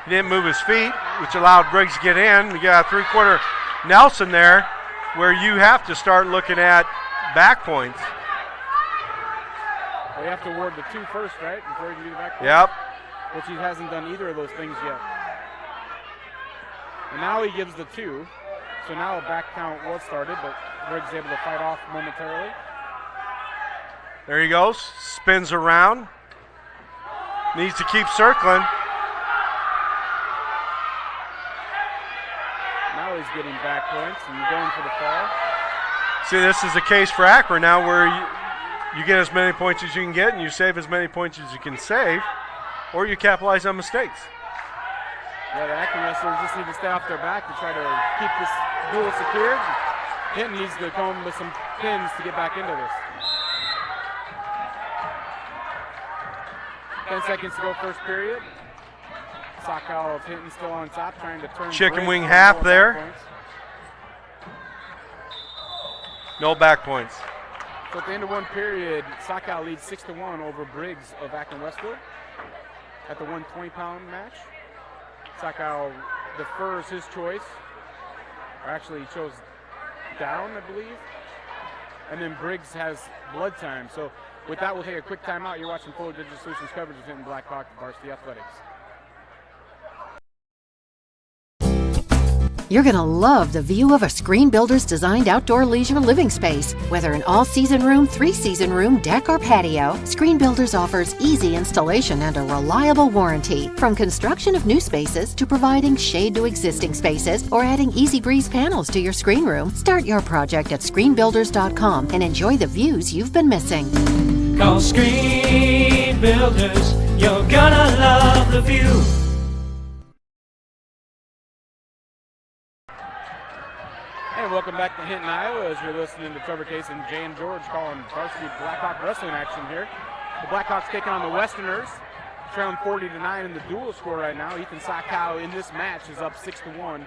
didn't move his feet, which allowed Briggs to get in. You got a 3/4 Nelson there, where you have to start looking at back points. Well, you have to award the 2 first, right, before you can do the back points? Yep. Which he hasn't done either of those things yet. And now he gives the 2. So now a back count was started, but Briggs able to fight off momentarily. There he goes, spins around. Needs to keep circling. Now he's getting back points and going for the fall. See, this is a case for Akron now where you get as many points as you can get and you save as many points as you can save, or you capitalize on mistakes. Yeah, the Akron wrestlers just need to stay off their back to try to keep this duel secured. Hinton needs to come with some pins to get back into this. 10 seconds to go first period. Sakow of Hinton still on top, trying to turn. Chicken wing half there. No back points. So at the end of one period, Sakow leads 6-1 over Briggs of Akron Westfield at the 120-pound match. Sakow defers his choice, or actually he chose down, I believe. And then Briggs has blood time. So with that, we'll take a quick timeout. You're watching Full Digital Solutions coverage of Hinton Blackhawk Varsity Athletics. You're going to love the view of a Screen Builder's designed outdoor leisure living space. Whether an all-season room, 3-season room, deck, or patio, Screen Builders offers easy installation and a reliable warranty. From construction of new spaces to providing shade to existing spaces or adding Easy Breeze panels to your screen room, start your project at screenbuilders.com and enjoy the views you've been missing. Call Screen Builders, you're gonna love the view. And welcome back to Hinton, Iowa, as you're listening to Trevor Case and Jay and George calling varsity Blackhawk wrestling action here. The Blackhawks taking on the Westerners, trailing 40-9 in the dual score right now. Ethan Sakow in this match is up 6-1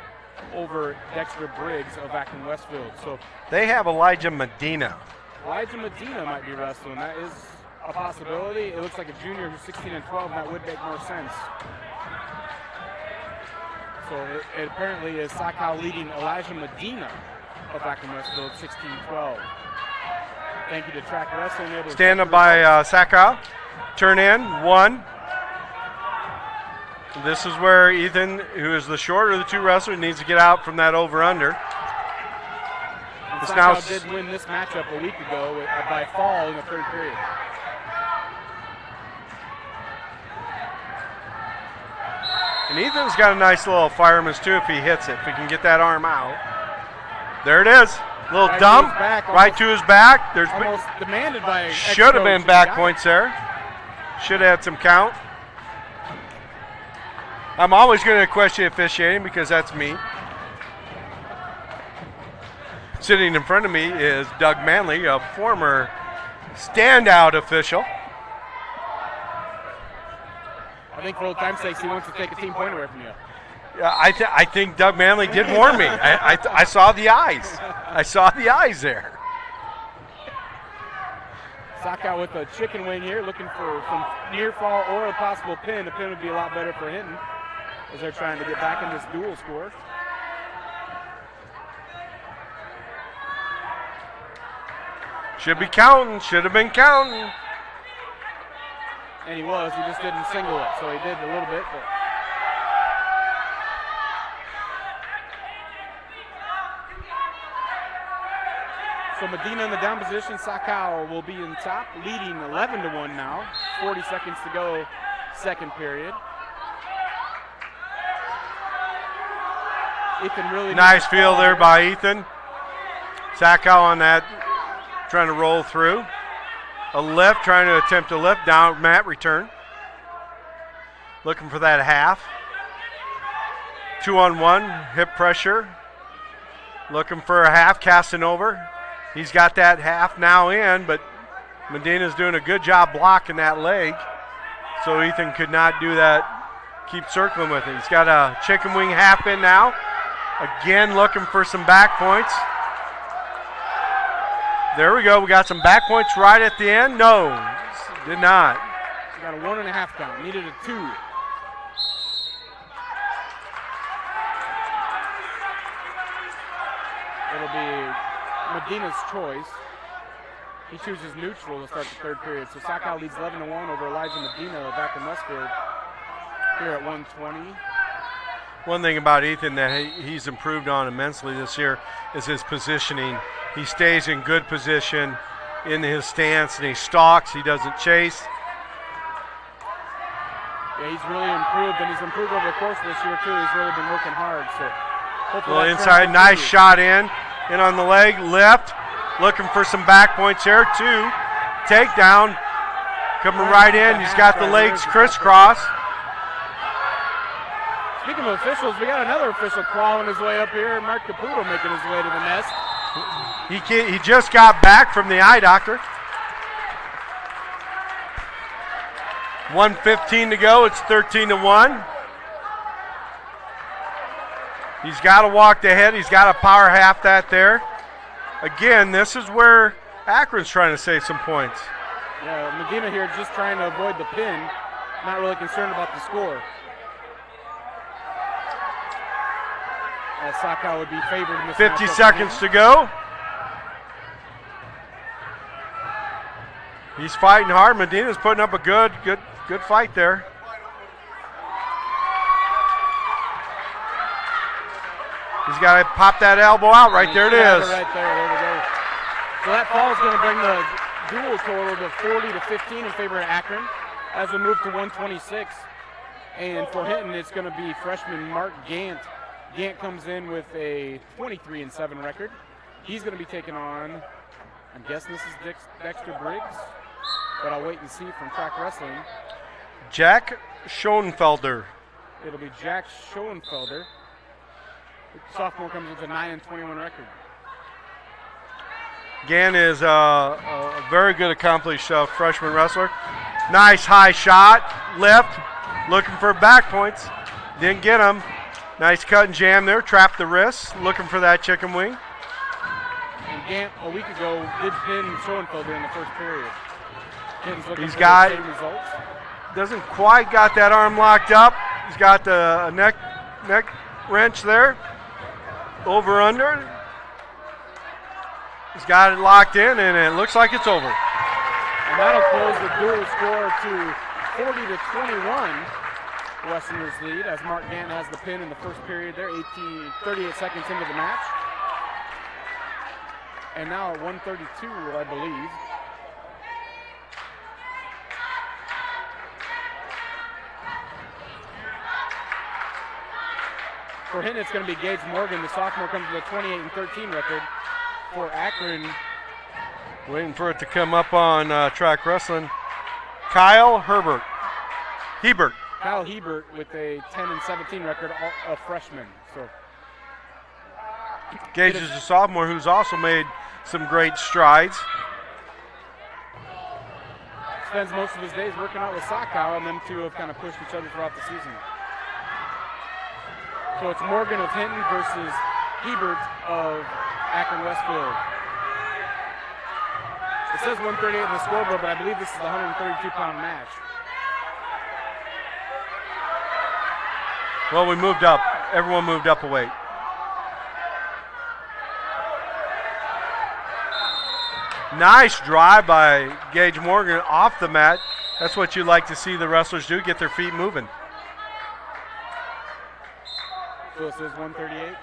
over Dexter Briggs of Akron Westfield. So They have Elijah Medina. Elijah Medina might be wrestling. That is a possibility. It looks like a junior who's 16 and 12, and that would make more sense. So it apparently is Sakow leading Elijah Medina of Akron Westfield 16-12. Thank you to Track Wrestling. Stand up by Sakow. Turn in, 1. This is where Ethan, who is the shorter of the two wrestlers, needs to get out from that over-under. Sakow did win this matchup a week ago by fall in the third period. And Ethan's got a nice little fireman's too if he hits it, if he can get that arm out. There it is. A little Right dump, to his back, right to his back. There's almost demanded by should have been back points there. Should have had some count. I'm always going to question officiating because that's me. Sitting in front of me is Doug Manley, a former standout official. I think for old time's sake, he wants to take a team point away from you. I think Doug Manley did warn me. I saw the eyes. I saw the eyes there. Sakow with a chicken wing here, looking for some near fall or a possible pin. A pin would be a lot better for Hinton as they're trying to get back in this dual score. Should be counting. Should have been counting. And he was. He just didn't single it, so he did a little bit. But so Medina in the down position. Sakow will be in top, leading 11-1 now. 40 seconds to go, second period. Ethan really nice feel there by Ethan. Sakow on that, trying to roll through. A lift, trying to attempt a lift down. Mat return. Looking for that half. 2-on-1, hip pressure. Looking for a half, casting over. He's got that half now in, but Medina's doing a good job blocking that leg. So Ethan could not do that. Keep circling with it. He's got a chicken wing half in now. Again, looking for some back points. There we go. We got some back points right at the end. No, did not. We got a 1.5 count. Needed a 2. It'll be Medina's choice. He chooses neutral to start the third period. So Sakow leads 11-1 over Elijah Medina of Akron Westfield here at 1:20. One thing about Ethan that he's improved on immensely this year is his positioning. He stays in good position in his stance and he stalks, he doesn't chase. Yeah, he's really improved, and he's improved over the course of this year too. He's really been working hard. So hopefully well, inside, nice shot in on the leg, left, looking for some back points here, 2. Takedown, coming right in, he's got the legs crisscross. Speaking of officials, we got another official clawing his way up here. Mark Caputo making his way to the nest. He just got back from the eye doctor. 1:15 to go. It's 13-1. He's got to walk the head. He's got to power half that there. Again, this is where Akron's trying to save some points. Yeah, Medina here just trying to avoid the pin. Not really concerned about the score. Sakow would be favored in this 50 seconds to go. He's fighting hard. Medina's putting up a good fight there. He's got to pop that elbow out. Right there it is. Right there we go. So that fall is going to bring the dual total to 40 to 15 in favor of Akron as we move to 126. And for Hinton, it's going to be freshman Mark Gant. Gant comes in with a 23-7 record. He's going to be taking on, I'm guessing this is Dexter Briggs, but I'll wait and see from track wrestling. Jack Schoenfelder. It'll be Jack Schoenfelder. Sophomore comes with a 9-21 record. Gann is a very good accomplished freshman wrestler. Nice high shot, lift, looking for back points. Didn't get him. Nice cut and jam there, trapped the wrist, looking for that chicken wing. And Gant a week ago did pin Schoenfelder in the first period. He's got, doesn't quite got that arm locked up. He's got the neck wrench there. Over under. He's got it locked in, and it looks like it's over. And that'll close the dual score to 40 to 21. Westerners lead as Mark Gant has the pin in the first period there, 38 seconds into the match. And now at 132, I believe. For Hinton, it's going to be Gage Morgan. The sophomore comes with a 28-13 record. For Akron, waiting for it to come up on track wrestling. Kyle Hebert. Kyle Hebert with a 10-17 record, a freshman. So Gage is a sophomore who's also made some great strides. Spends most of his days working out with Kyle, and them two have kind of pushed each other throughout the season. So it's Morgan of Hinton versus Hebert of Akron Westfield. It says 138 in the scoreboard, but I believe this is the 132-pound match. Well, we moved up. Everyone moved up a weight. Nice drive by Gage Morgan off the mat. That's what you like to see the wrestlers do, get their feet moving. So it says 138.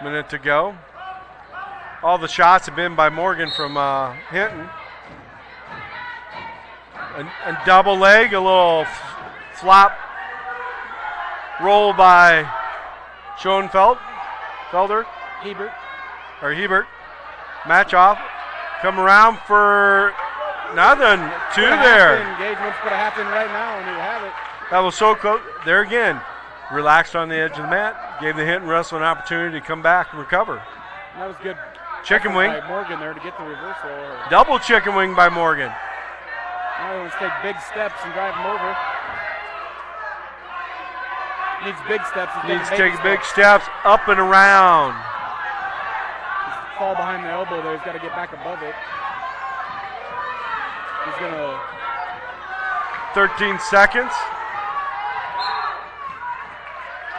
Minute to go. All the shots have been by Morgan from Hinton. And double leg, a little flop roll by Schoenfelder. Hebert. Match off. Come around for nothing. Two there. Gage wants to put a half in right now, and he'll have it. That was so close. There again. Relaxed on the edge of the mat. Gave the Hinton wrestler an opportunity to come back and recover. That was good. Chicken wing. By Morgan there to get the reversal. Double chicken wing by Morgan. Now he wants to take big steps and drive him over. Needs big steps. Needs to take big steps up and around. Fall behind the elbow there. He's got to get back above it. He's going to... 13 seconds.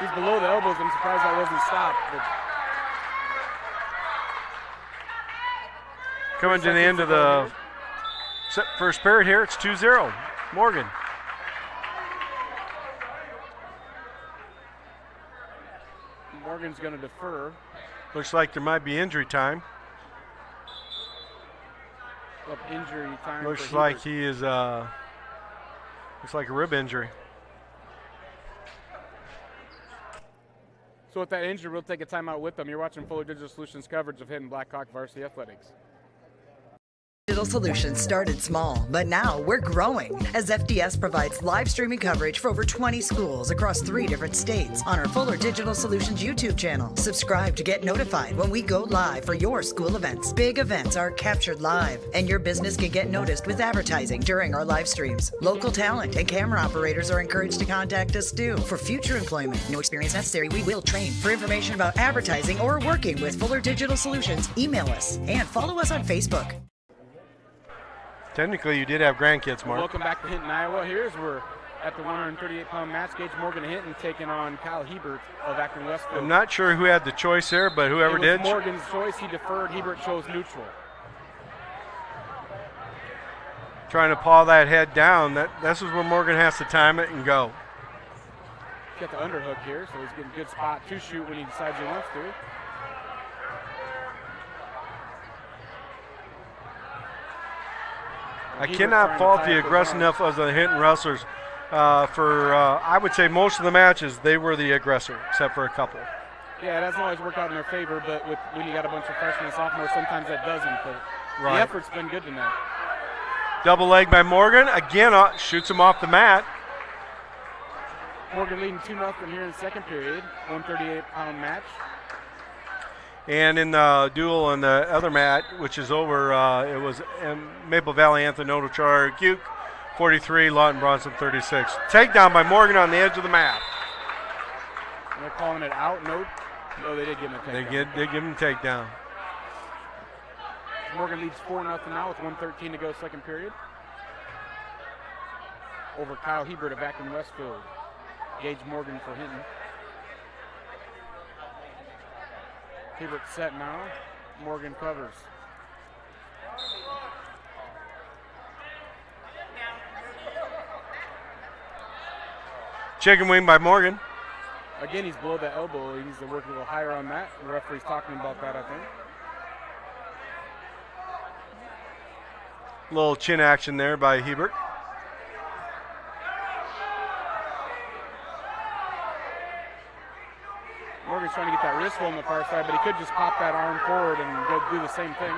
He's below the elbows. I'm surprised that wasn't stopped. But coming to the end of the first period here, it's 2-0. Morgan. Morgan's going to defer. Looks like there might be injury time. Injury time. Looks like he is. Looks like a rib injury. So with that injury, we'll take a timeout with them. You're watching Fuller Digital Solutions coverage of Hinton Blackhawk Varsity Athletics. Digital Solutions started small, but now we're growing as FDS provides live streaming coverage for over 20 schools across 3 different states on our Fuller Digital Solutions YouTube channel. Subscribe to get notified when we go live for your school events. Big events are captured live, and your business can get noticed with advertising during our live streams. Local talent and camera operators are encouraged to contact us too. For future employment, no experience necessary, we will train. For information about advertising or working with Fuller Digital Solutions, email us and follow us on Facebook. Technically, you did have grandkids, Mark. Welcome back to Hinton, Iowa. Here's we're at the 138-pound match. Gage Morgan of Hinton taking on Kyle Hebert of Akron Westfield. I'm not sure who had the choice there, but whoever it was did. Morgan's choice. He deferred. Hebert chose neutral. trying to paw that head down. This is where Morgan has to time it and go. Got the underhook here, so he's getting a good spot to shoot when he decides he wants to. I cannot fault the aggressiveness of the Hinton wrestlers. I would say most of the matches, they were the aggressor, except for a couple. Yeah, it hasn't always worked out in their favor, but when you got a bunch of freshmen and sophomores, sometimes that doesn't. But the effort's been good tonight. Double leg by Morgan. Again, shoots him off the mat. Morgan leading 2-0 here in the second period. 138-pound match. And in the duel on the other mat, which is over, it was Maple Valley MVAOCU 43, Lawton Bronson 36. Takedown by Morgan on the edge of the mat. And they're calling it out. No, they did give him a takedown. They give him a takedown. Morgan leads 4-0 now with 1:13 to go second period. Over Kyle Hebert of Akron Westfield. Gage Morgan for Hinton. Hebert set now. Morgan covers. Chicken wing by Morgan. Again, he's below the elbow. He needs to work a little higher on that. The referee's talking about that, I think. Little chin action there by Hebert. Morgan's trying to get that wrist roll on the far side, but he could just pop that arm forward and go do the same thing.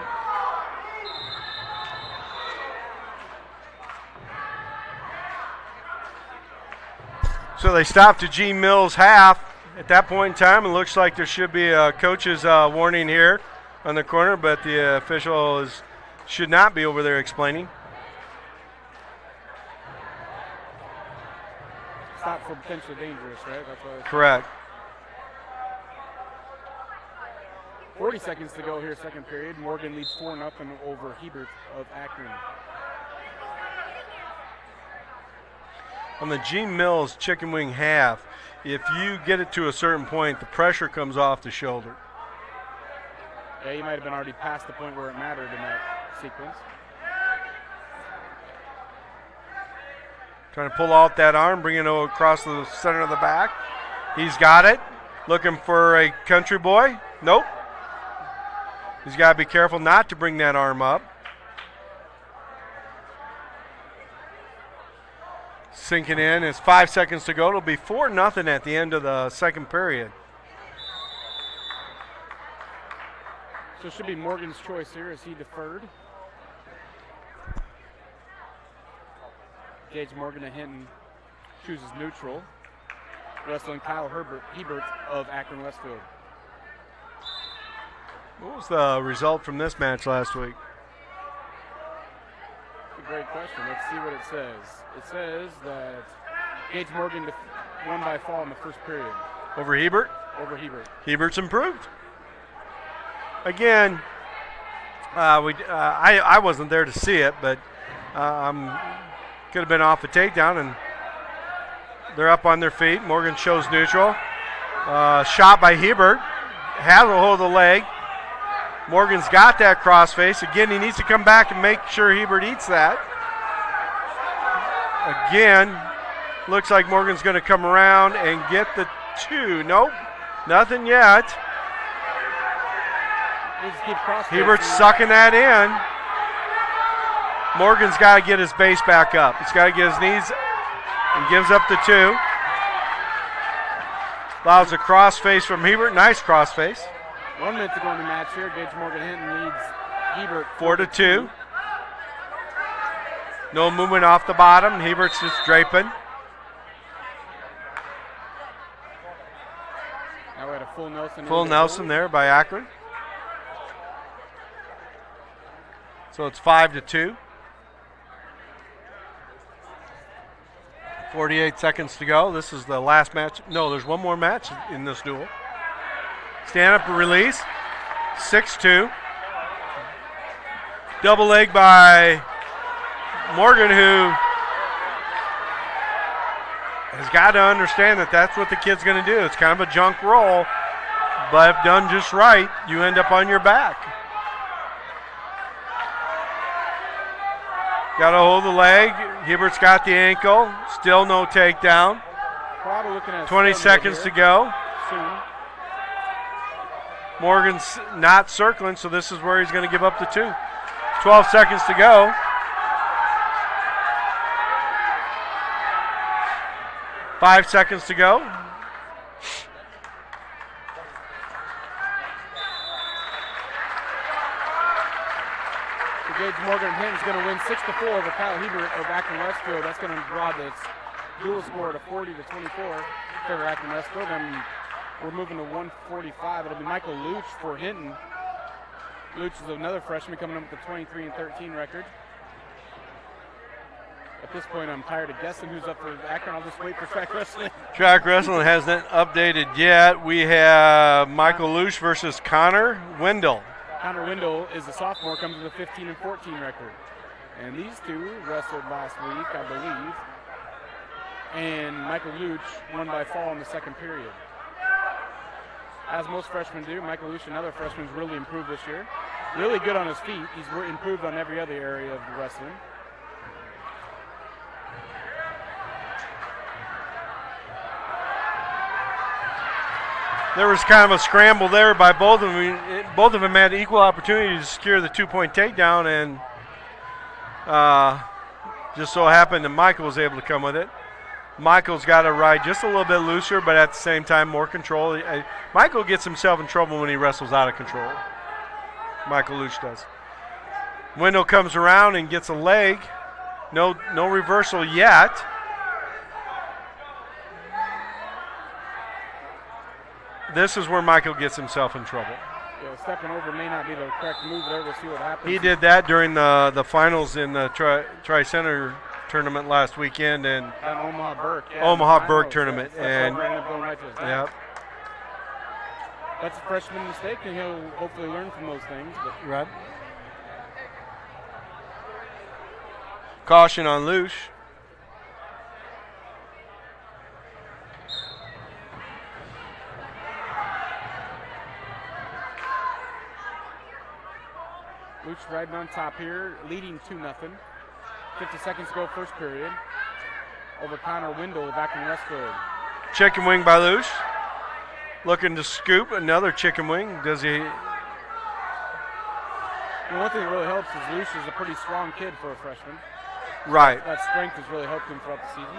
So they stopped to G. Mills half. At that point in time, it looks like there should be a coach's warning here on the corner, but the official should not be over there explaining. Stop for potentially dangerous, right? That's what Correct. 40 seconds to go here, second period. Morgan leads 4-0 over Hebert of Akron. On the G. Mills chicken wing half, if you get it to a certain point, the pressure comes off the shoulder. Yeah, you might have been already past the point where it mattered in that sequence. Trying to pull out that arm, bring it across the center of the back. He's got it. Looking for a country boy. Nope. He's got to be careful not to bring that arm up. Sinking in. It's 5 seconds to go. It'll be 4-0 at the end of the second period. So it should be Morgan's choice here as he deferred. Gage Morgan of Hinton chooses neutral. Wrestling Kyle Hebert of Akron Westfield. What was the result from this match last week? That's a great question. Let's see what it says. It says that Gage Morgan won by fall in the first period. Over Hebert? Over Hebert. Hebert's improved. Again, I wasn't there to see it, but could have been off the takedown, and they're up on their feet. Morgan shows neutral. Shot by Hebert. Has a hold of the leg. Morgan's got that crossface. Again, he needs to come back and make sure Hebert eats that. Again, looks like Morgan's going to come around and get the two. Nope, nothing yet. Hebert's sucking that in. Morgan's got to get his base back up. He's got to get his knees and gives up the two. Allows a crossface from Hebert. Nice crossface. 1 minute to go in the match here. Gage Morgan Hinton leads Hebert 4-2. No movement off the bottom. Hebert's just draping. Now we had a full Nelson. Full Nelson there by Akron. So it's 5-2. 48 seconds to go. This is the last match. No, there's one more match in this duel. Stand up and release. 6-2. Double leg by Morgan, who has got to understand that that's what the kid's going to do. It's kind of a junk roll, but if done just right, you end up on your back. Got to hold the leg. Hebert's got the ankle. Still no takedown. Probably looking at 20 seconds to go. Soon. Morgan's not circling, so this is where he's going to give up the 2. 12 seconds to go. 5 seconds to go. Gage Morgan Hinton's going to win 6-4 over Kyle Hebert of Akron Westfield. That's going to draw this dual score to 40-24 for Akron Westfield. And we're moving to 145. It'll be Michael Luch for Hinton. Luch is another freshman coming up with a 23-13 record. At this point, I'm tired of guessing who's up for Akron. I'll just wait for track wrestling. Track wrestling hasn't updated yet. We have Michael Luch versus Connor Wendell. Connor Wendell is a sophomore, comes with a 15-14 record. And these two wrestled last week, I believe. And Michael Luch won by fall in the second period. As most freshmen do, Michael Luch, another freshman, has really improved this year. Really good on his feet. He's improved on every other area of the wrestling. There was kind of a scramble there by both of them. Both of them had equal opportunity to secure the 2-point takedown, and just so happened that Michael was able to come with it. Michael's got to ride just a little bit looser, but at the same time more control. Michael gets himself in trouble when he wrestles out of control. Michael Luch does. Wendell comes around and gets a leg. No reversal yet. This is where Michael gets himself in trouble. Yeah, stepping over may not be the correct move there. We'll see what happens. He did that during the finals in the Tri-Center tournament last weekend and Omaha Burke. Yeah, Omaha Burke tournament. And right to his back. Yep. That's a freshman mistake, and he'll hopefully learn from those things. But. Right. Caution on Luch. Luch riding on top here, leading 2-0. 50 seconds to go, first period. Over Connor Wendell of Akron Westfield. Chicken wing by Luch. Looking to scoop another chicken wing. Does he? Well, one thing that really helps is Luch is a pretty strong kid for a freshman. Right. That strength has really helped him throughout the season.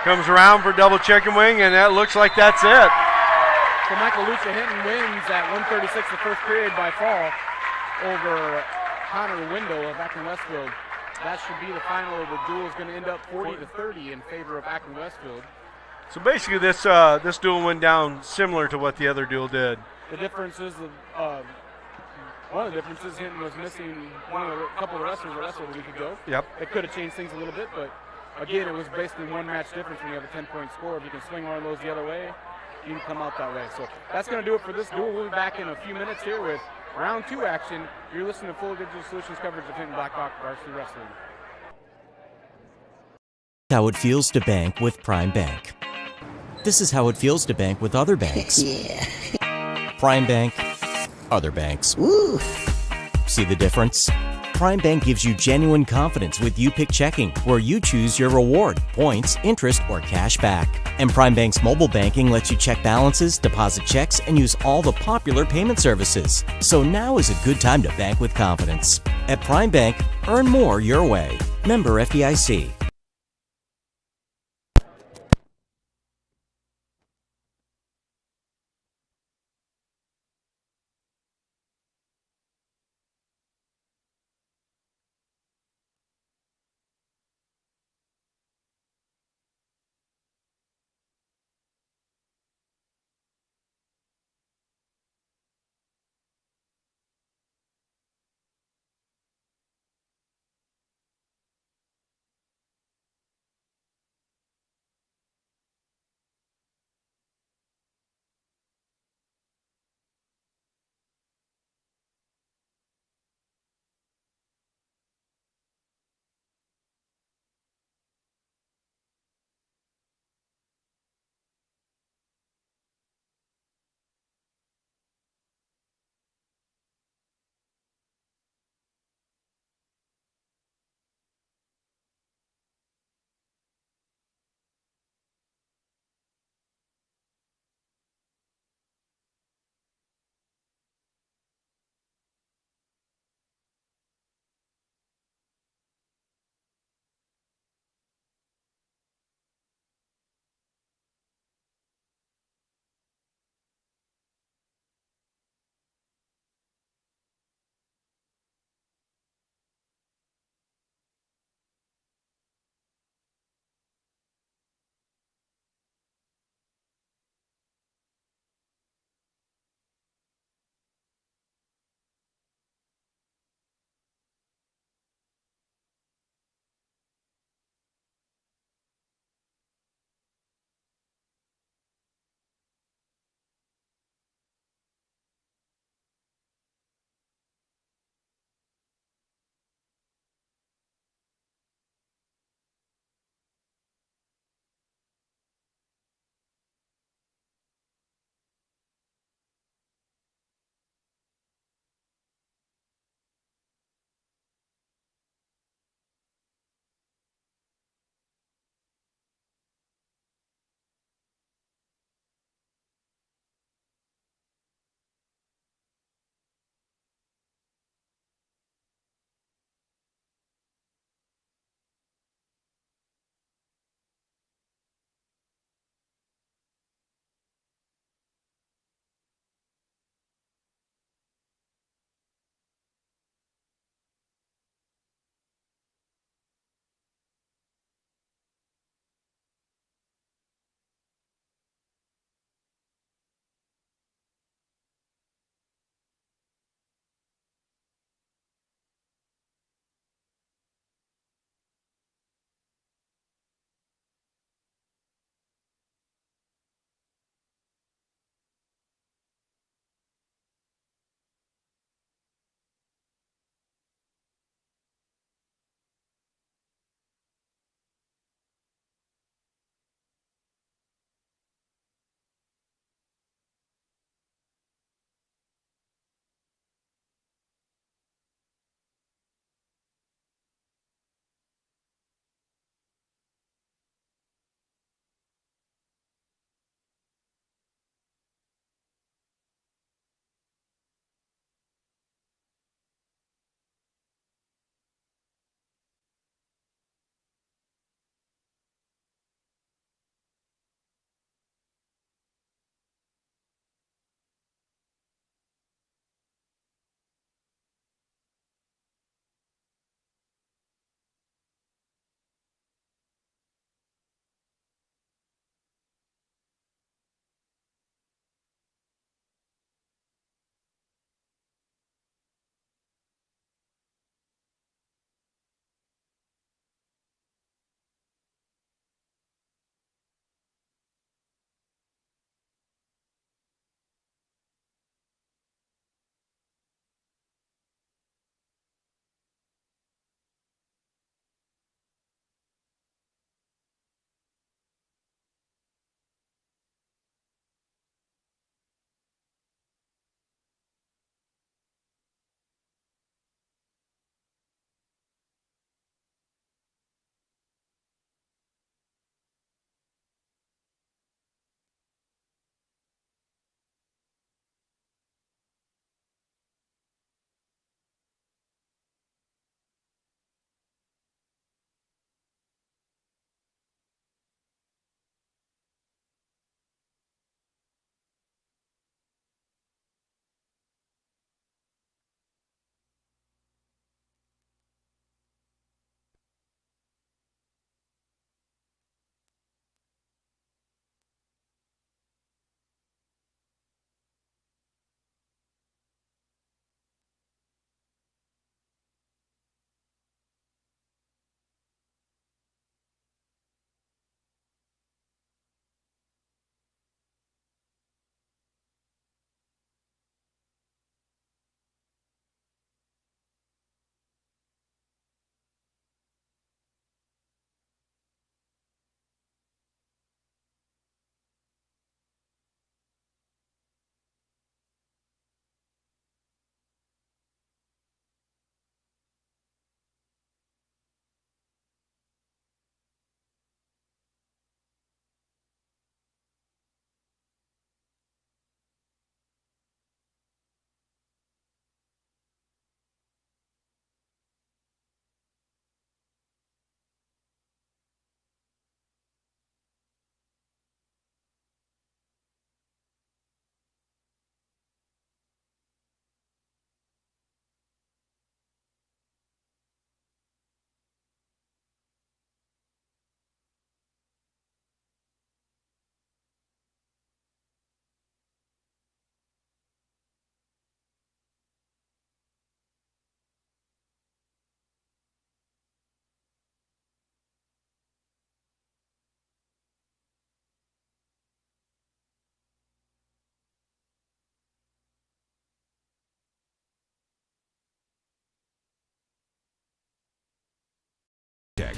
Comes around for double chicken wing, and that looks like that's it. So Michael Luch of Hinton wins at 1:36 the first period by fall over Connor Wendell of Akron Westfield. That should be the final. The duel is going to end up 40-30 in favor of Akron Westfield. So basically, this duel went down similar to what the other duel did. The difference is one of the differences, Hinton was missing a couple of wrestlers that wrestled a week ago. Yep. It could have changed things a little bit, but again, it was basically one match difference when you have a 10-point score. If you can swing one of those the other way, you can come out that way. So that's going to do it for this duel. We'll be back in a few minutes here with round 2 action. You're listening to Full Digital Solutions coverage of Hinton Blackhawk Varsity Wrestling. How it feels to bank with Prime Bank. This is how it feels to bank with other banks. Yeah. Prime Bank, other banks. Woo. See the difference? Prime Bank gives you genuine confidence with You Pick Checking, where you choose your reward, points, interest, or cash back. And Prime Bank's mobile banking lets you check balances, deposit checks, and use all the popular payment services. So now is a good time to bank with confidence. At Prime Bank, earn more your way. Member FDIC.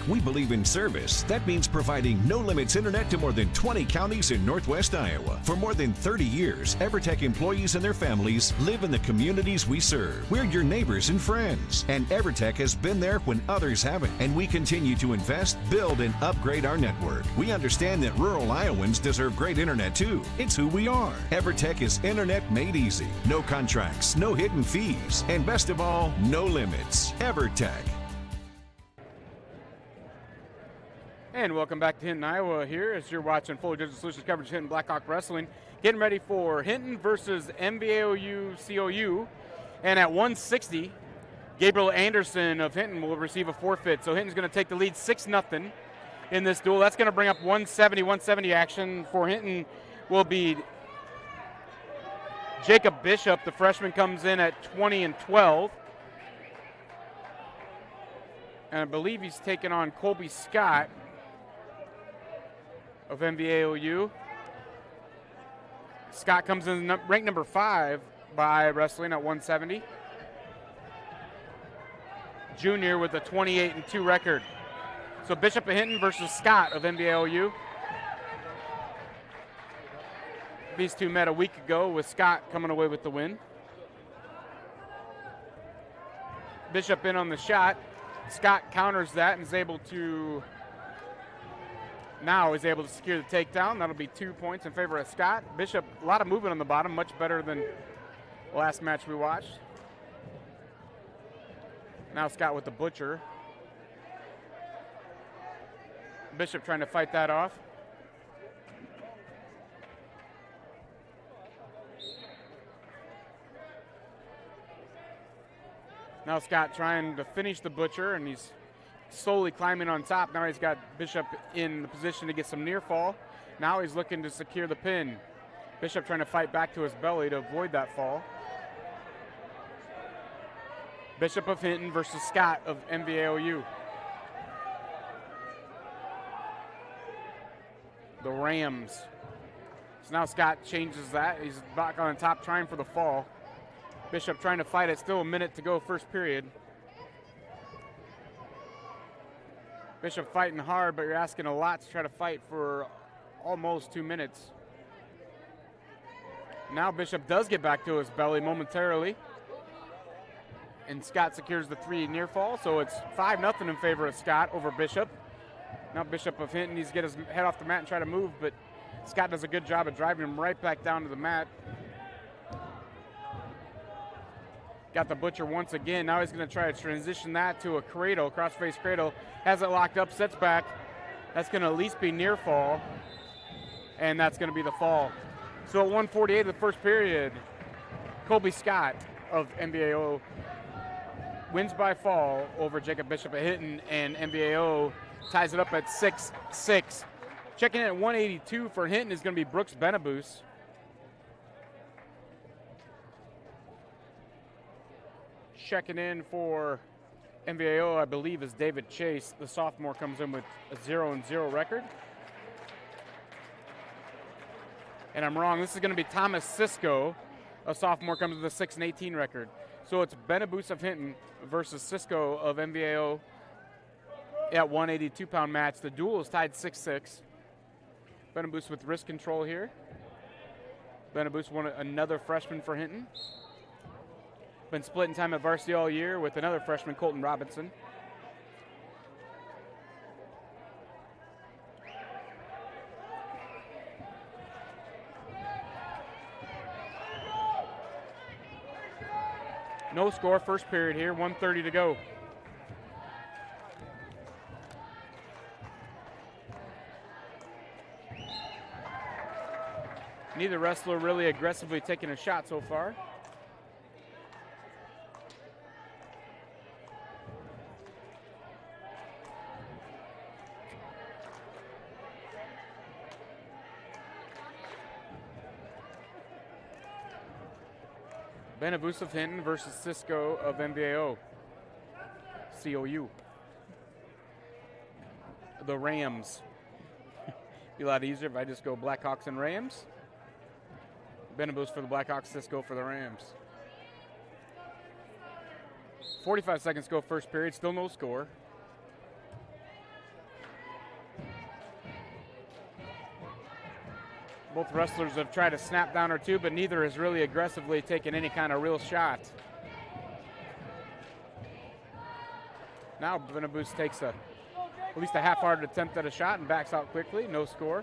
We believe in service. That means providing no-limits internet to more than 20 counties in Northwest Iowa. For more than 30 years, EverTech employees and their families live in the communities we serve. We're your neighbors and friends. And EverTech has been there when others haven't. And we continue to invest, build, and upgrade our network. We understand that rural Iowans deserve great internet too. It's who we are. EverTech is internet made easy. No contracts, no hidden fees. And best of all, no limits. EverTech. And welcome back to Hinton, Iowa here as you're watching Full Digital Solutions coverage of Hinton Blackhawk Wrestling. Getting ready for Hinton versus MVAOCU. And at 160, Gabriel Anderson of Hinton will receive a forfeit. So Hinton's going to take the lead 6-0 in this duel. That's going to bring up 170 action. For Hinton will be Jacob Bishop. The freshman comes in at 20-12. And I believe he's taking on Colby Scott of MVAOU. Scott comes in ranked number 5 by wrestling at 170. Junior with a 28-2 record. So Bishop of Hinton versus Scott of MVAOU. These two met a week ago with Scott coming away with the win. Bishop in on the shot. Scott counters that and is able to secure the takedown. That'll be 2 points in favor of Scott. Bishop, a lot of movement on the bottom, much better than the last match we watched. Now Scott with the butcher. Bishop trying to fight that off. Now Scott trying to finish the butcher, and he's slowly climbing on top. Now he's got Bishop in the position to get some near fall. Now he's looking to secure the pin. Bishop trying to fight back to his belly to avoid that fall. Bishop of Hinton versus Scott of MVAOU. The Rams. So now Scott changes that. He's back on top trying for the fall. Bishop trying to fight it. Still a minute to go, first period. Bishop fighting hard, but you're asking a lot to try to fight for almost 2 minutes. Now Bishop does get back to his belly momentarily. And Scott secures the 3 near fall, so it's 5-0 in favor of Scott over Bishop. Now Bishop of Hinton needs to get his head off the mat and try to move, but Scott does a good job of driving him right back down to the mat. Got the butcher once again. Now he's going to try to transition that to a cradle, cross-face cradle. Has it locked up, sets back. That's going to at least be near fall. And that's going to be the fall. So at 1:48 of the first period, Colby Scott of MVAO wins by fall over Jacob Bishop at Hinton, and MVAO ties it up at 6-6. Checking in at 182 for Hinton is going to be Brooks Benabus. Checking in for MVAO, I believe, is David Chase. The sophomore comes in with a 0-0 record. And I'm wrong. This is going to be Thomas Cisco. A sophomore comes with a 6-18 record. So it's Benabus of Hinton versus Cisco of MVAO at 182-pound match. The duel is tied 6-6. Benabus with wrist control here. Benabus another freshman for Hinton. Been splitting time at varsity all year with another freshman, Colton Robinson. No score, first period here, 1:30 to go. Neither wrestler really aggressively taking a shot so far. Benabus of Hinton versus Cisco of MVAO. COU. The Rams. Be a lot easier if I just go Blackhawks and Rams. Benabus for the Blackhawks, Cisco for the Rams. 45 seconds go first period, still no score. Both wrestlers have tried a snap down or two, but neither has really aggressively taken any kind of real shot. Now Benabus takes at least a half-hearted attempt at a shot and backs out quickly. No score.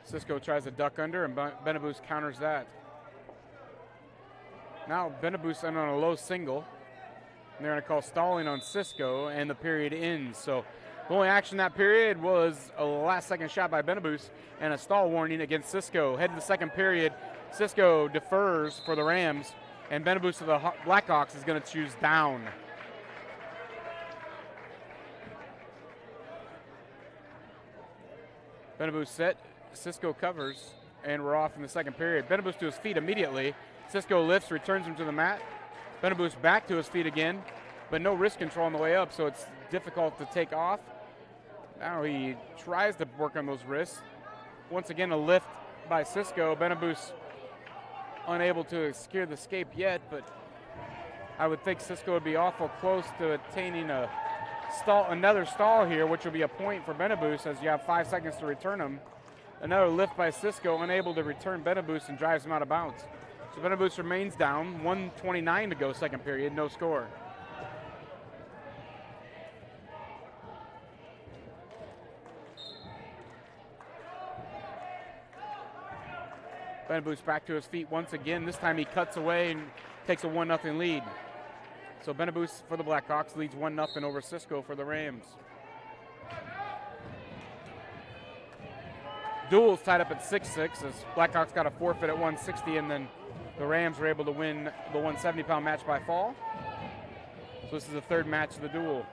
Cisco tries to duck under, and Benabus counters that. Now Benabus in on a low single. And they're going to call stalling on Cisco, and the period ends. So the only action that period was a last-second shot by Benabus and a stall warning against Cisco. Head to the second period, Cisco defers for the Rams, and Benabus of the Blackhawks is going to choose down. Benabus set. Cisco covers, and we're off in the second period. Benabus to his feet immediately. Cisco lifts, returns him to the mat. Benabus back to his feet again, but no wrist control on the way up, so it's difficult to take off. Now he tries to work on those wrists. Once again, a lift by Cisco. Benabus unable to secure the escape yet, but I would think Cisco would be awful close to attaining another stall here, which will be a point for Benabus as you have 5 seconds to return him. Another lift by Cisco, unable to return Benabus and drives him out of bounds. So Benabus remains down, 1:29 to go, second period, no score. Benabus back to his feet once again. This time he cuts away and takes a 1-0 lead. So Benabus for the Blackhawks leads 1-0 over Cisco for the Rams. Duels tied up at 6-6 as Blackhawks got a forfeit at 160, and then the Rams were able to win the 170-pound match by fall. So this is the third match of the duel.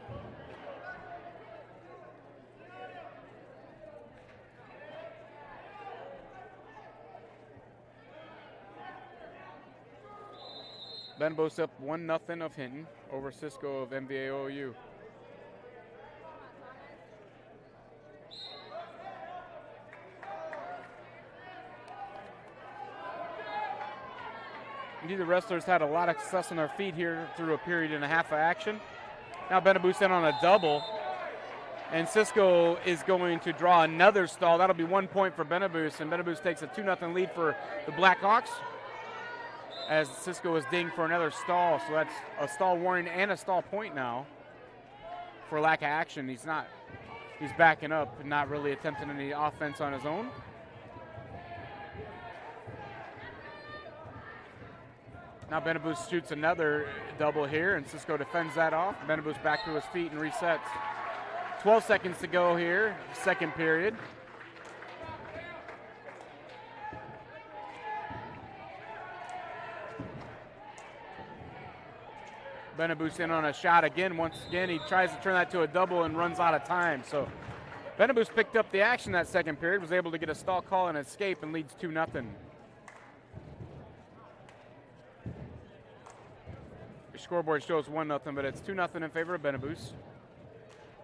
Benabus up 1-0 of Hinton over Cisco of MVAOCU. Neither wrestlers had a lot of success on their feet here through a period and a half of action. Now Benabus in on a double, and Cisco is going to draw another stall. That'll be 1 point for Benabus, and Benabus takes a 2-0 lead for the Blackhawks as Cisco is dinged for another stall. So that's a stall warning and a stall point now for lack of action. He's backing up and not really attempting any offense on his own. Now Benabus shoots another double here, and Cisco defends that off. Benabus back to his feet and resets. 12 seconds to go here, second period. Benabus in on a shot again. Once again, he tries to turn that to a double and runs out of time. So Benabus picked up the action that second period, was able to get a stall call and escape, and leads 2-0. Your scoreboard shows 1-0, but it's 2-0 in favor of Benabus.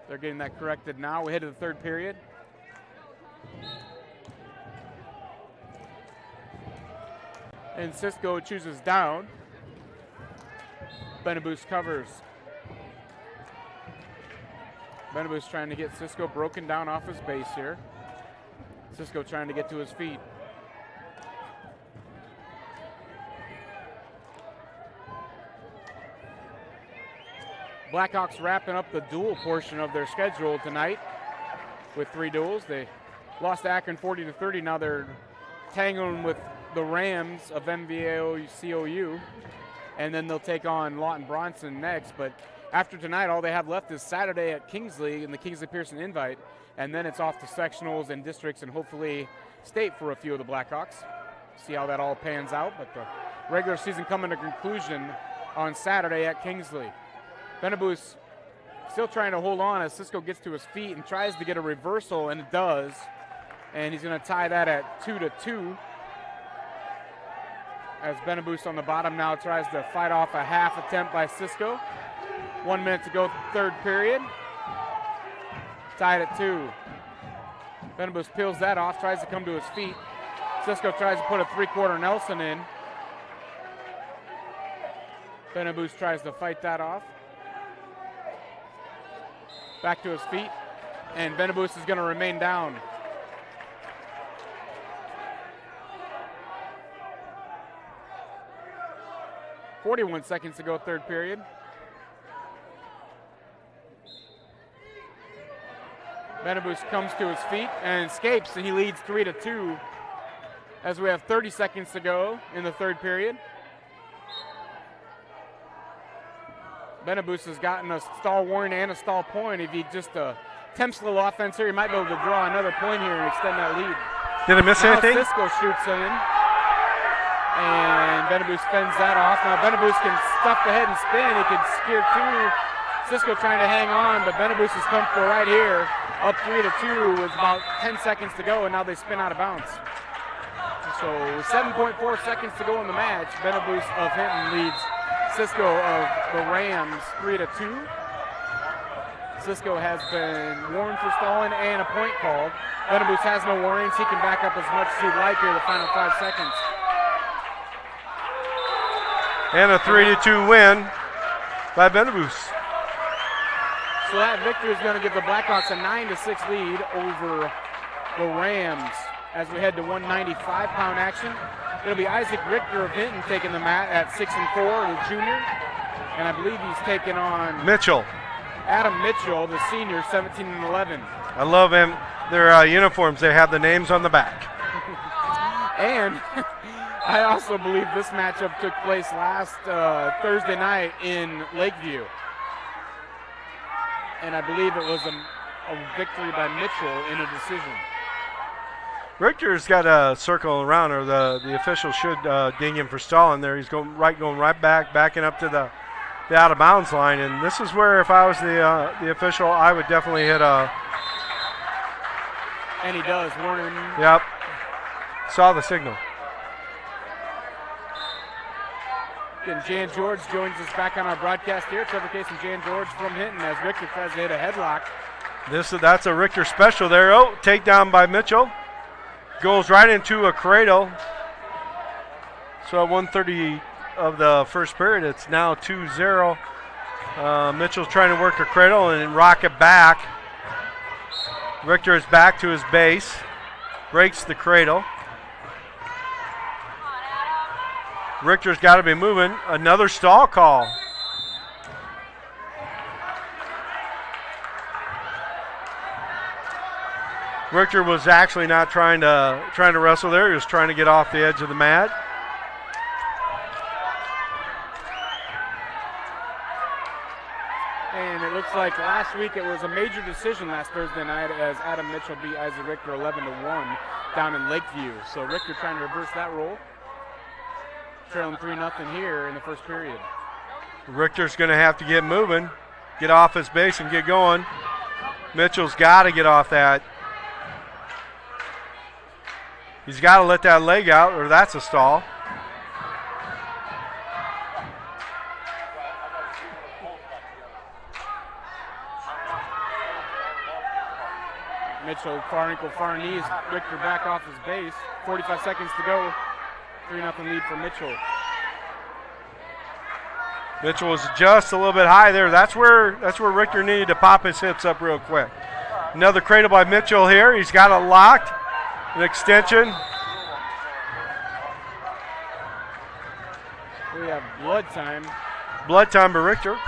They're getting that corrected now. We head to the third period. And Cisco chooses down. Benabus covers. Benabus trying to get Cisco broken down off his base here. Cisco trying to get to his feet. Blackhawks wrapping up the duel portion of their schedule tonight with 3 duels. They lost to Akron 40-30. Now they're tangling with the Rams of MVAOCU, and then they'll take on Lawton Bronson next. But after tonight, all they have left is Saturday at Kingsley in the Kingsley-Pearson Invite, and then it's off to sectionals and districts and hopefully state for a few of the Blackhawks. See how that all pans out, but the regular season coming to conclusion on Saturday at Kingsley. Benabus still trying to hold on as Cisco gets to his feet and tries to get a reversal, and it does. And he's going to tie that at 2-2. As Benabus on the bottom now tries to fight off a half attempt by Cisco. 1 minute to go, third period. Tied at 2. Benabus peels that off, tries to come to his feet. Cisco tries to put a 3-quarter Nelson in. Benabus tries to fight that off. Back to his feet, and Benabus is going to remain down. .41 seconds to go, third period. Benabus comes to his feet and escapes, and he leads 3-2 as we have 30 seconds to go in the third period. Benabus has gotten a stall warning and a stall point. If he just attempts a little offense here, he might be able to draw another point here and extend that lead. Did I miss anything? Cisco shoots in, and Benabus fends that off. Now Benabus can stuff the head and spin. He can steer two. Cisco trying to hang on, but Benabus is comfortable right here. Up 3-2 with about 10 seconds to go, and now they spin out of bounds. So 7.4 seconds to go in the match. Benabus of Hinton leads Cisco of the Rams 3-2. Cisco has been warned for stalling and a point called. Benabus has no warnings. He can back up as much as he'd like here the final 5 seconds. And a 3-2 win by Benabus. So that victory is going to give the Blackhawks a 9-6 lead over the Rams as we head to 195-pound action. It'll be Isaac Richter of Hinton taking the mat at 6-4, the junior. And I believe he's taking on Mitchell. Adam Mitchell, the senior, 17-11. I love him. Their uniforms, they have the names on the back. And I also believe this matchup took place last Thursday night in Lakeview. And I believe it was a victory by Mitchell in a decision. Richter's got a circle around, or the official should ding him for stalling there. He's going right back, backing up to the out of bounds line. And this is where, if I was the official, I would definitely hit a. And he does, warning. Yep. Saw the signal. And Jan George joins us back on our broadcast here. Trevor Case and Jan George from Hinton as Richter tries to hit a headlock. That's a Richter special there. Oh, takedown by Mitchell. Goes right into a cradle. So at 1:30 of the first period, it's now 2-0. Mitchell's trying to work a cradle and rock it back. Richter is back to his base. Breaks the cradle. Richter's got to be moving. Another stall call. Richter was actually not trying to wrestle there. He was trying to get off the edge of the mat. And it looks like last week it was a major decision last Thursday night as Adam Mitchell beat Isaac Richter 11-1 down in Lakeview. So Richter trying to reverse that role. Trailing 3-0 here in the first period. Richter's going to have to get moving, get off his base and get going. Mitchell's got to get off that. He's got to let that leg out, or that's a stall. Mitchell, far ankle, far knees. Richter back off his base. 45 seconds to go. 3-0 lead for Mitchell. Mitchell was just a little bit high there. That's where Richter needed to pop his hips up real quick. Another cradle by Mitchell here. He's got it locked. An extension. We have blood time. Blood time by Richter.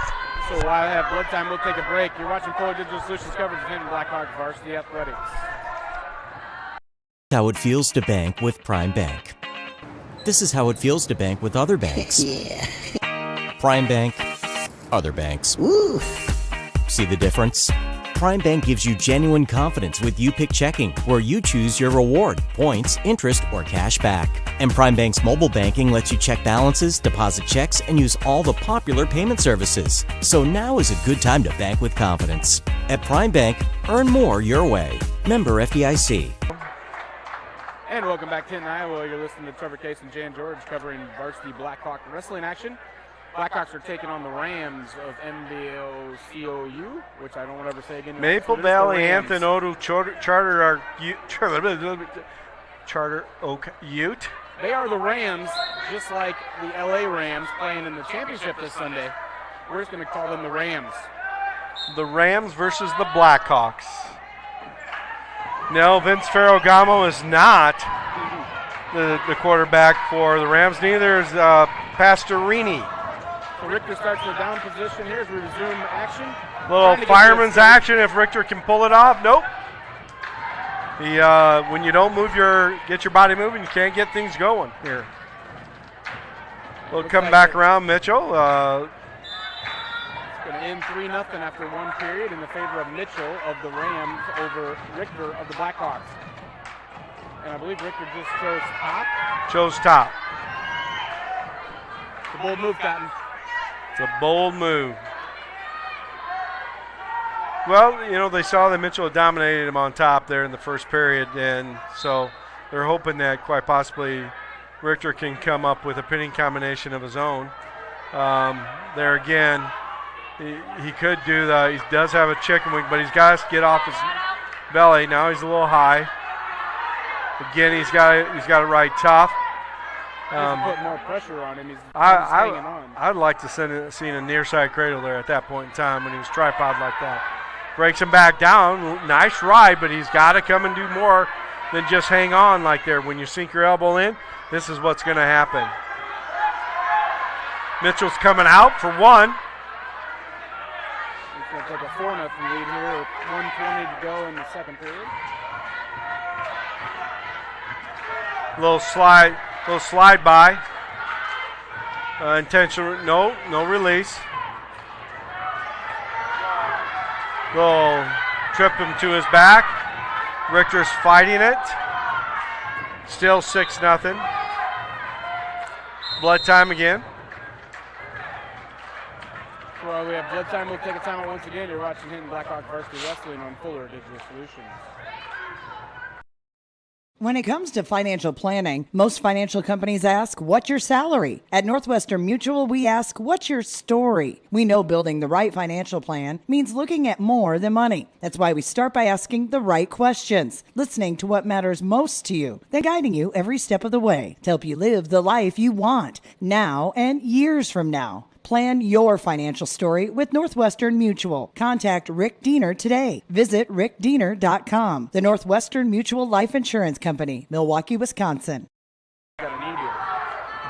So while I have blood time, we'll take a break. You're watching Fuller Digital Solutions coverage of Hinton Blackhawks Varsity Athletics. How it feels to bank with Prime Bank. This is how it feels to bank with other banks. Yeah. Prime Bank, other banks. Woo. See the difference? Prime Bank gives you genuine confidence with You Pick Checking, where you choose your reward, points, interest, or cash back. And Prime Bank's mobile banking lets you check balances, deposit checks, and use all the popular payment services. So now is a good time to bank with confidence. At Prime Bank, earn more your way. Member FDIC. And welcome back to Hinton, Iowa. You're listening to Trevor Case and Jan George covering varsity Blackhawk wrestling action. Blackhawks are taking on the Rams of MVAOCU, which I don't want to ever say again. Maple Valley Hampton Odu Charter Oak Ute. They are the Rams. just like the LA Rams playing in the championship this Sunday. We're just going to call them the Rams. The Rams versus the Blackhawks. No, Vince Ferragamo is not the quarterback for the Rams. Neither is Pastorini. So Richter starts the down position here as we resume action. Little fireman's action if Richter can pull it off. Nope. When you don't get your body moving, you can't get things going here. We'll come back around. Mitchell. It's going to end 3-0 after one period in the favor of Mitchell of the Rams over Richter of the Blackhawks. And I believe Richter just chose top. Chose top. It's a bold move, Cotton. It's a bold move. Well, they saw that Mitchell dominated him on top there in the first period, and so they're hoping that quite possibly Richter can come up with a pinning combination of his own. There again, he could do he does have a chicken wing, but he's got to get off his belly. Now he's a little high. Again, he's got it right tough. Put more pressure on him. He's hanging on. I'd like to see a near side cradle there at that point in time when he was tripod like that. Breaks him back down. Nice ride, but he's got to come and do more than just hang on like there. When you sink your elbow in, this is what's going to happen. Mitchell's coming out for one. He's going to take a 4-0 lead here with 1:20 to go in the second period. Little slide by. Intentional, no release. Little trip him to his back. Richter's fighting it. Still 6-0. Blood time again. Well, we have blood time. We'll take a timeout once again. You're watching Hinton Blackhawk Varsity Wrestling on Fuller Digital Solutions. When it comes to financial planning, most financial companies ask, what's your salary? At Northwestern Mutual, we ask, what's your story? We know building the right financial plan means looking at more than money. That's why we start by asking the right questions, listening to what matters most to you, then guiding you every step of the way to help you live the life you want, now and years from now. Plan your financial story with Northwestern Mutual. Contact Rick Diener today. Visit rickdiener.com. The Northwestern Mutual Life Insurance Company, Milwaukee, Wisconsin. Got an idiot.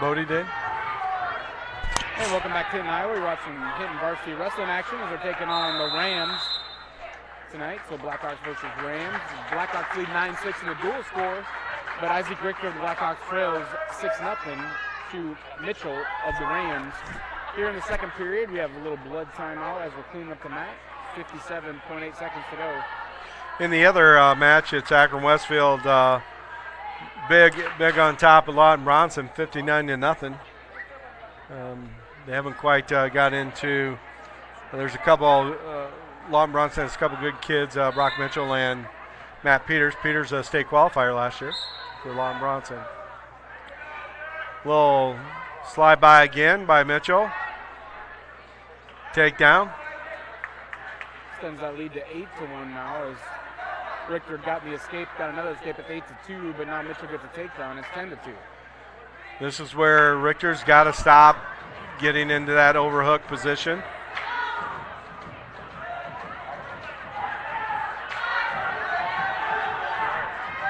Bodie did. Hey, welcome back to Hinton, Iowa. You're watching Hinton Varsity Wrestling action as they're taking on the Rams tonight. So Blackhawks versus Rams. Blackhawks lead 9-6 in the dual score, but Isaac Richter of the Blackhawks trails 6-0 to Mitchell of the Rams. Here in the second period, we have a little blood timeout as we're cleaning up the mat. 57.8 seconds to go. In the other match, it's Akron Westfield big on top of Lawton Bronson, 59-0. They haven't quite got into. There's a couple. Lawton Bronson has a couple good kids, Brock Mitchell and Matt Peters. Peters a state qualifier last year for Lawton Bronson. Little slide by again by Mitchell. Takedown. Extends that lead to 8-1 now as Richter got another escape at 8-2, but now Mitchell gets a takedown. It's 10-2. This is where Richter's got to stop getting into that overhook position.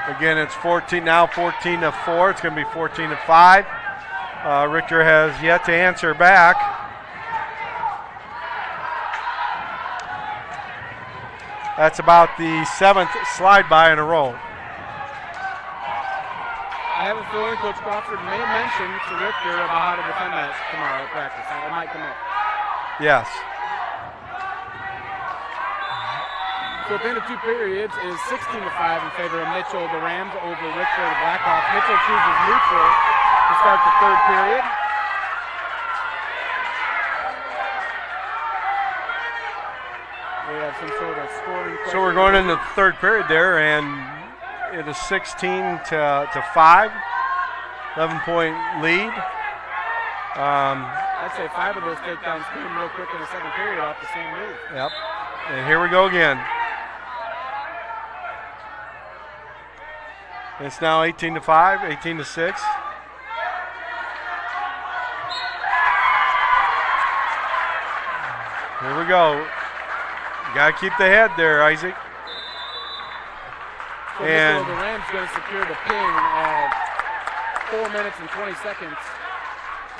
Again, it's 14-4. It's going to be 14-5. Richter has yet to answer back. That's about the 7th slide by in a row. I have a feeling Coach Crawford may mention to Richter about how to defend that tomorrow at practice. It might come up. Yes. So at the end of two periods is 16-5 in favor of Mitchell, the Rams, over Richter, the Blackhawks. Mitchell chooses neutral to start the third period. We have some sort of scoring. So we're going into the third period there, and it is 16-5, 11-point lead. I'd say 5 of those takedowns came real quick in the second period off the same move. Yep. And here we go again. It's now 18-5, 18-6. Here we go. You got to keep the head there, Isaac. So and the Rams going to secure the pin at 4 minutes and 20 seconds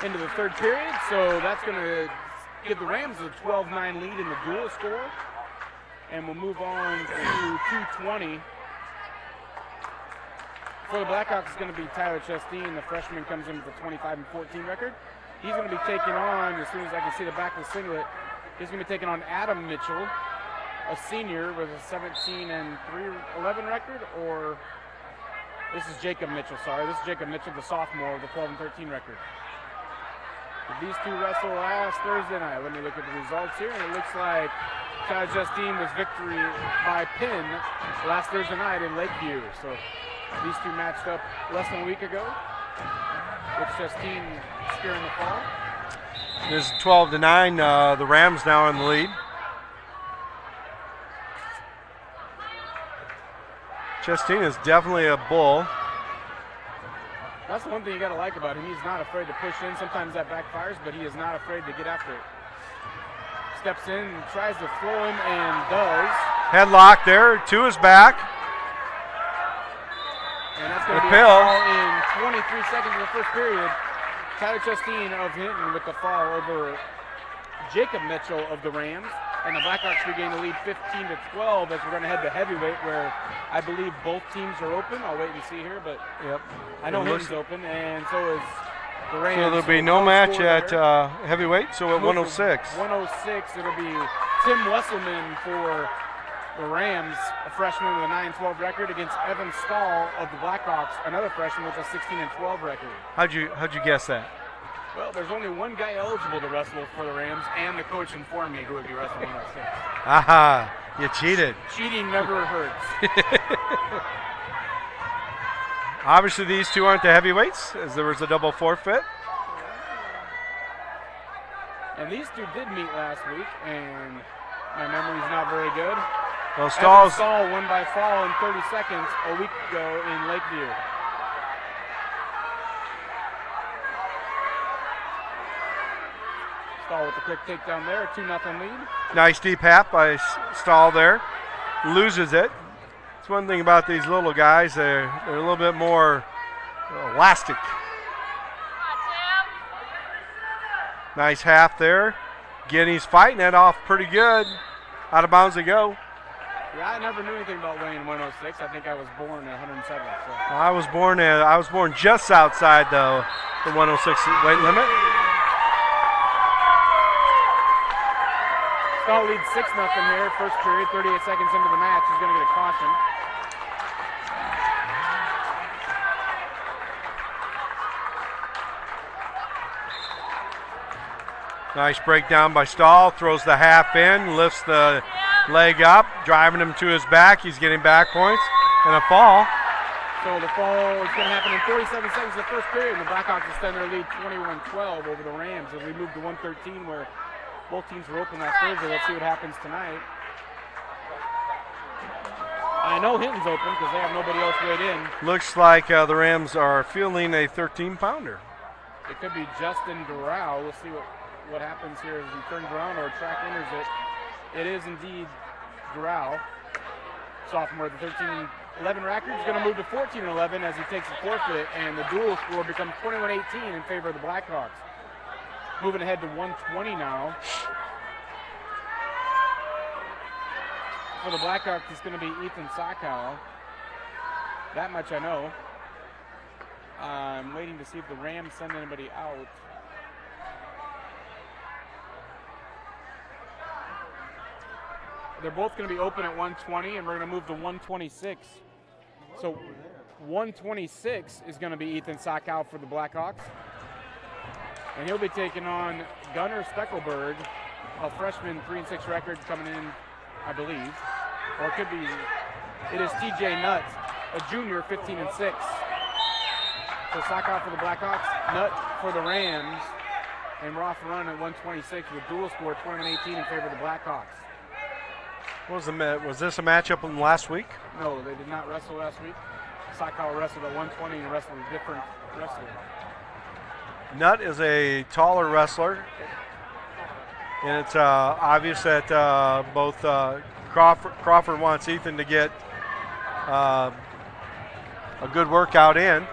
into the third period. So that's going to give the Rams a 12-9 lead in the dual score. And we'll move on to 2:20. For the Blackhawks, it's going to be Tyler Chasteen. The freshman comes in with a 25-14 record. He's going to be taking on, as soon as I can see the back of the singlet, he's going to be taking on Adam Mitchell, a senior with a 17-3-11 record, or this is Jacob Mitchell, sorry. This is Jacob Mitchell, the sophomore, with a 12-13 record. These two wrestled last Thursday night. Let me look at the results here, and it looks like Tyler Chasteen was victory by pin last Thursday night in Lakeview. So these two matched up less than a week ago, with Chasteen securing the fall. This is 12-9. The Rams now in the lead. Chasteen is definitely a bull. That's the one thing you got to like about him. He's not afraid to push in. Sometimes that backfires, but he is not afraid to get after it. Steps in and tries to throw him and does. Headlock there to his back. And that's going to be a fall in 23 seconds of the first period. Tyler Chasteen of Hinton with the fall over Jacob Mitchell of the Rams. And the Blackhawks regain the lead 15-12 as we're going to head to heavyweight, where I believe both teams are open. I'll wait and see here, but I know Hinton's open, and so is the Rams. So there'll be no match at heavyweight, so at 106. 106, it'll be Tim Wesselman for the Rams, a freshman with a 9-12 record, against Evan Stahl of the Blackhawks, another freshman with a 16-12 record. How'd you guess that? Well, there's only one guy eligible to wrestle for the Rams, and the coach informed me who would be wrestling 106. Aha, you cheated. Cheating never hurts. Obviously, these two aren't the heavyweights, as there was a double forfeit. And these two did meet last week, and my memory's not very good. Well, Stahl won by fall in 30 seconds a week ago in Lakeview. Stahl with the quick takedown there, 2-0 lead. Nice deep half by Stahl there. Loses it. It's one thing about these little guys, they're a little bit more elastic. Nice half there. Guinea's fighting that off pretty good. Out of bounds they go. Yeah, I never knew anything about weighing 106. I think I was born at 107. So. I was born just outside the 106 weight limit. Stahl leads 6-0 here, first period, 38 seconds into the match. He's going to get a caution. Nice breakdown by Stahl, throws the half in, lifts the leg up, driving him to his back. He's getting back points and a fall. So the fall is going to happen in 47 seconds of the first period, and the Blackhawks extend their lead 21-12 over the Rams as we move to 113, where both teams were open last Thursday. Let's see what happens tonight. I know Hinton's open because they have nobody else weighed in. Looks like the Rams are fielding a 13-pounder. It could be Justin Doral. We'll see what happens here as he turns around or track enters it. It is indeed Doral, sophomore at the 13-11 record. He's going to move to 14-11 as he takes a forfeit, and the dual score becomes 21-18 in favor of the Blackhawks. Moving ahead to 120 now. For the Blackhawks, it's going to be Ethan Sakow. That much I know. I'm waiting to see if the Rams send anybody out. They're both going to be open at 120, and we're going to move to 126. So 126 is going to be Ethan Sakow for the Blackhawks. And he'll be taking on Gunnar Steckelberg, a freshman 3-6 record coming in, I believe. Or it could be, it is TJ Nutt, a junior, 15-6. So Sakow for the Blackhawks, Nutt for the Rams, and we're off the run at 126 with dual score 21-18 in favor of the Blackhawks. Was this a matchup from last week? No, they did not wrestle last week. Sakow wrestled at 120 and wrestled a different wrestler. Nutt is a taller wrestler. And it's obvious that both Crawford wants Ethan to get a good workout in,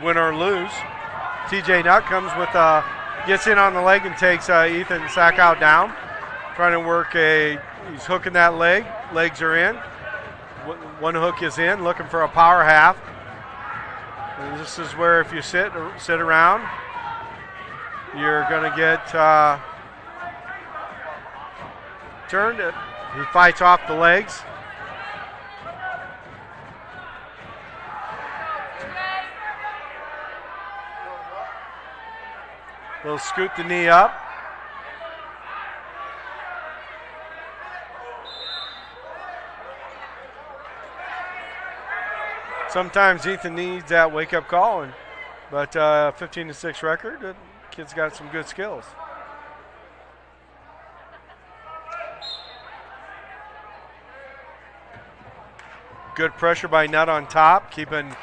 win or lose. TJ Nutt comes with gets in on the leg and takes Ethan Sackow down. Trying to work he's hooking that leg. Legs are in. One hook is in, looking for a power half. And this is where if you sit around, you're going to get turned. He fights off the legs. They'll scoot the knee up. Sometimes Ethan needs that wake-up call, but 15-6 record, the kid's got some good skills. Good pressure by Nutt on top, keeping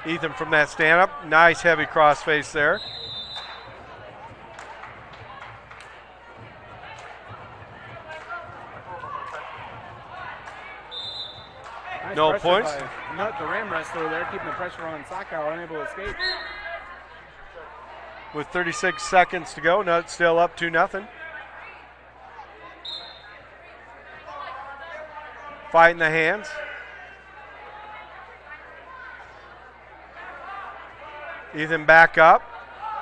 Ethan from that stand-up. Nice heavy cross-face there. Nice no points. Nutt, the Ram wrestler there, keeping the pressure on Sackow, unable to escape. With 36 seconds to go, Nutt still up 2-0. Fight in the hands. Ethan back up.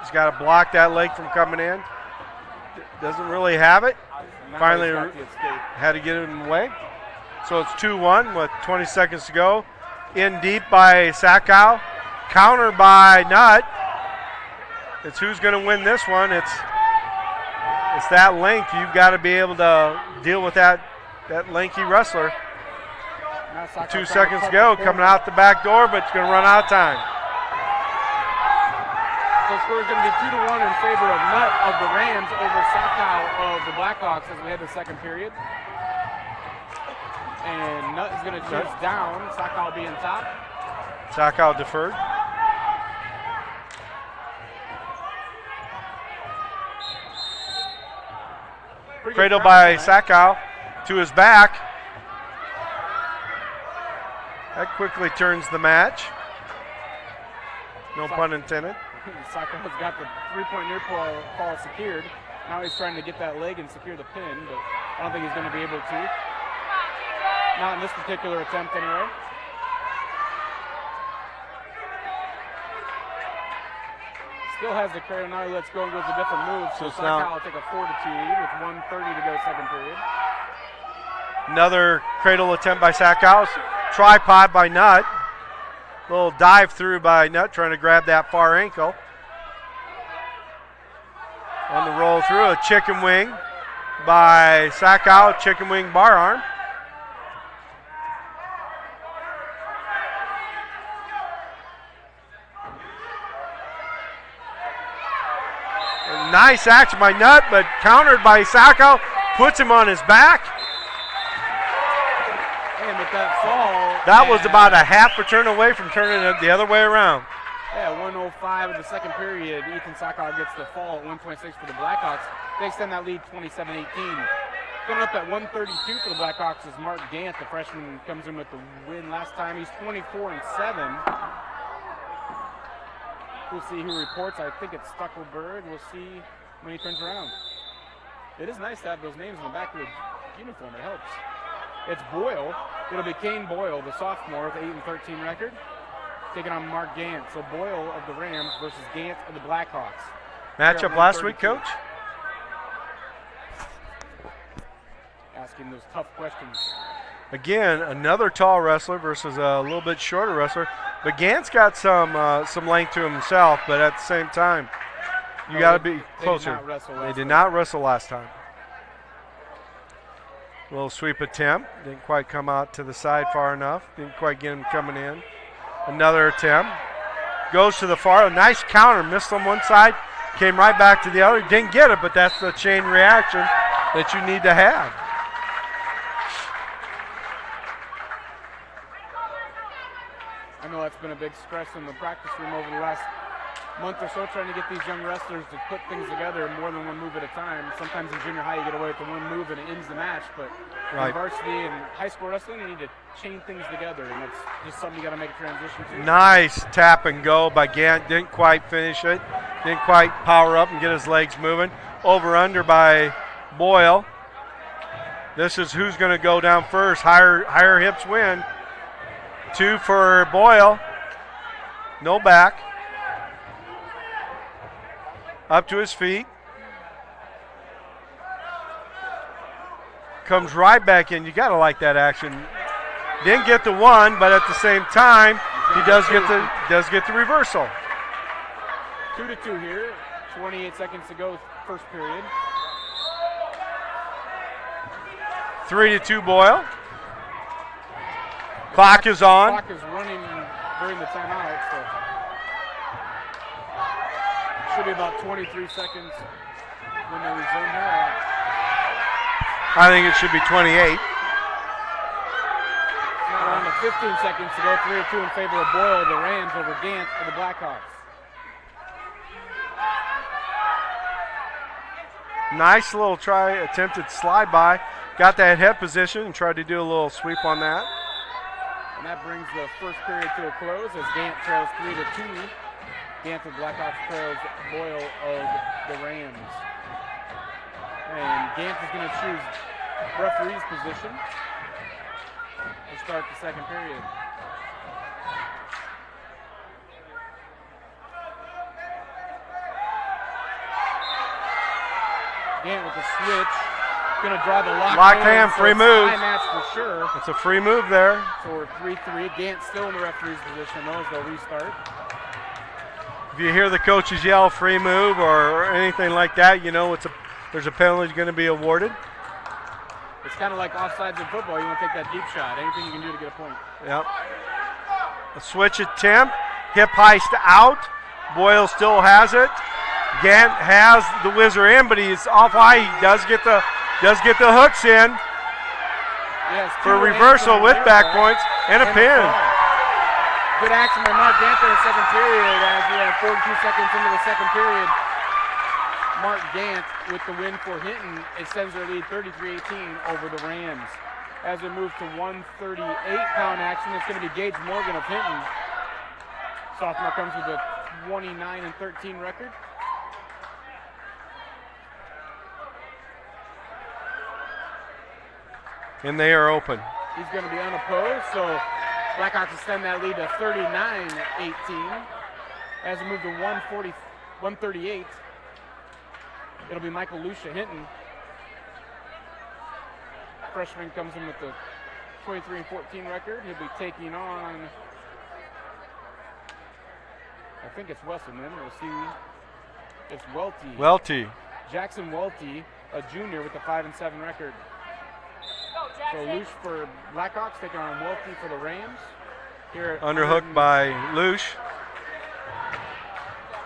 He's got to block that leg from coming in. Doesn't really have it. Finally had to get it in the way. So it's 2-1 with 20 seconds to go. In deep by Sackow. Counter by Nutt. It's who's going to win this one. It's that length. You've got to be able to deal with that lanky wrestler. 2 seconds to go. Coming out the back door, but it's going to run out of time. So the score is going to be 2-1 in favor of Nutt of the Rams over Sackow of the Blackhawks as we head to the second period. And Nutt is going to choose down. Sackow being top. Sackow deferred. Cradle by Sackow to his back. That quickly turns the match. No pun intended. Sackow's got the three-point near fall secured. Now he's trying to get that leg and secure the pin, but I don't think he's going to be able to. Not in this particular attempt anyway. Still has the cradle. Now he lets go and goes a different move. So Sackow will take a 4-2 lead with 1:30 to go second period. Another cradle attempt by Sackow. Tripod by Nutt. Little dive through by Nutt trying to grab that far ankle. On the roll through, a chicken wing by Sackow, chicken wing bar arm. Nice action by Nutt, but countered by Sackow, puts him on his back. And with that fall. That was about a half a turn away from turning it the other way around. Yeah, 1:05 in the second period. Ethan Sackow gets the fall at 1:26 for the Blackhawks. They extend that lead 27-18. Coming up at 1:32 for the Blackhawks is Mark Gant. The freshman comes in with the win last time. He's 24-7. We'll see who reports. I think it's Stuckelberg. We'll see when he turns around. It is nice to have those names in the back of the uniform. It helps. It's Boyle. It'll be Kane Boyle, the sophomore with an 8-13 record, taking on Mark Gant. So Boyle of the Rams versus Gant of the Blackhawks. Matchup last week, Coach? Asking those tough questions. Again, another tall wrestler versus a little bit shorter wrestler. But Gant's got some length to himself, but at the same time, you got to be closer. They did not wrestle last time. Little sweep attempt. Didn't quite come out to the side far enough. Didn't quite get him coming in. Another attempt. Goes to the far. Nice counter. Missed on one side. Came right back to the other. Didn't get it, but that's the chain reaction that you need to have. I know that's been a big stress in the practice room over the last month or so trying to get these young wrestlers to put things together more than one move at a time. Sometimes in junior high you get away with the one move and it ends the match, but in varsity and high school wrestling you need to chain things together, and that's just something you got to make a transition to. Nice tap and go by Gant. Didn't quite finish it. Didn't quite power up and get his legs moving. Over under by Boyle. This is who's going to go down first. Higher hips win. 2 for Boyle. No back. Up to his feet. Comes right back in. You got to like that action. Didn't get the one, but at the same time, he does get the reversal. 2-2 here. 28 seconds to go, first period. 3-2 Boyle. Clock is on. Clock is running during the timeout, so should be about 23 seconds when they resume here. I think it should be 28. Around the 15 seconds to go. 3-2 in favor of Boyle, the Rams over Gant for the Blackhawks. Nice little try, attempted slide by. Got that head position and tried to do a little sweep on that. And that brings the first period to a close as Gant trails 3-2. Gant of Blackhawks trails Boyle of the Rams. And Gant is going to choose referee's position to start the second period. Gant with the switch. Going to draw the lock hand, free move. High match for sure. It's a free move there. So we're 3-3. Gant still in the referee's position, though, as they'll restart. If you hear the coaches yell free move or anything like that, you know there's a penalty going to be awarded. It's kind of like offsides in football. You want to take that deep shot. Anything you can do to get a point. Yep. A switch attempt. Hip heist out. Boyle still has it. Gant has the whizzer in, but he's off high. He does get the hooks in for a reversal with back points and a pin. Good action by Mark Gant in the second period as we have 42 seconds into the second period. Mark Gant with the win for Hinton extends their lead 33-18 over the Rams. As we move to 138-pound action, it's going to be Gage Morgan of Hinton. Sophomore comes with a 29-13 record. And they are open. He's going to be unopposed, so Blackhawks extend that lead to 39-18. As we move to 138, it'll be Michael Lucia Hinton. Freshman comes in with the 23-14 record. He'll be taking on, I think it's Wesselman. We'll see. It's Welty. Welty. Jackson Welty, a junior with a 5-7 record. So Luce for Blackhawks taking on Welty for the Rams. Here underhooked by Luce.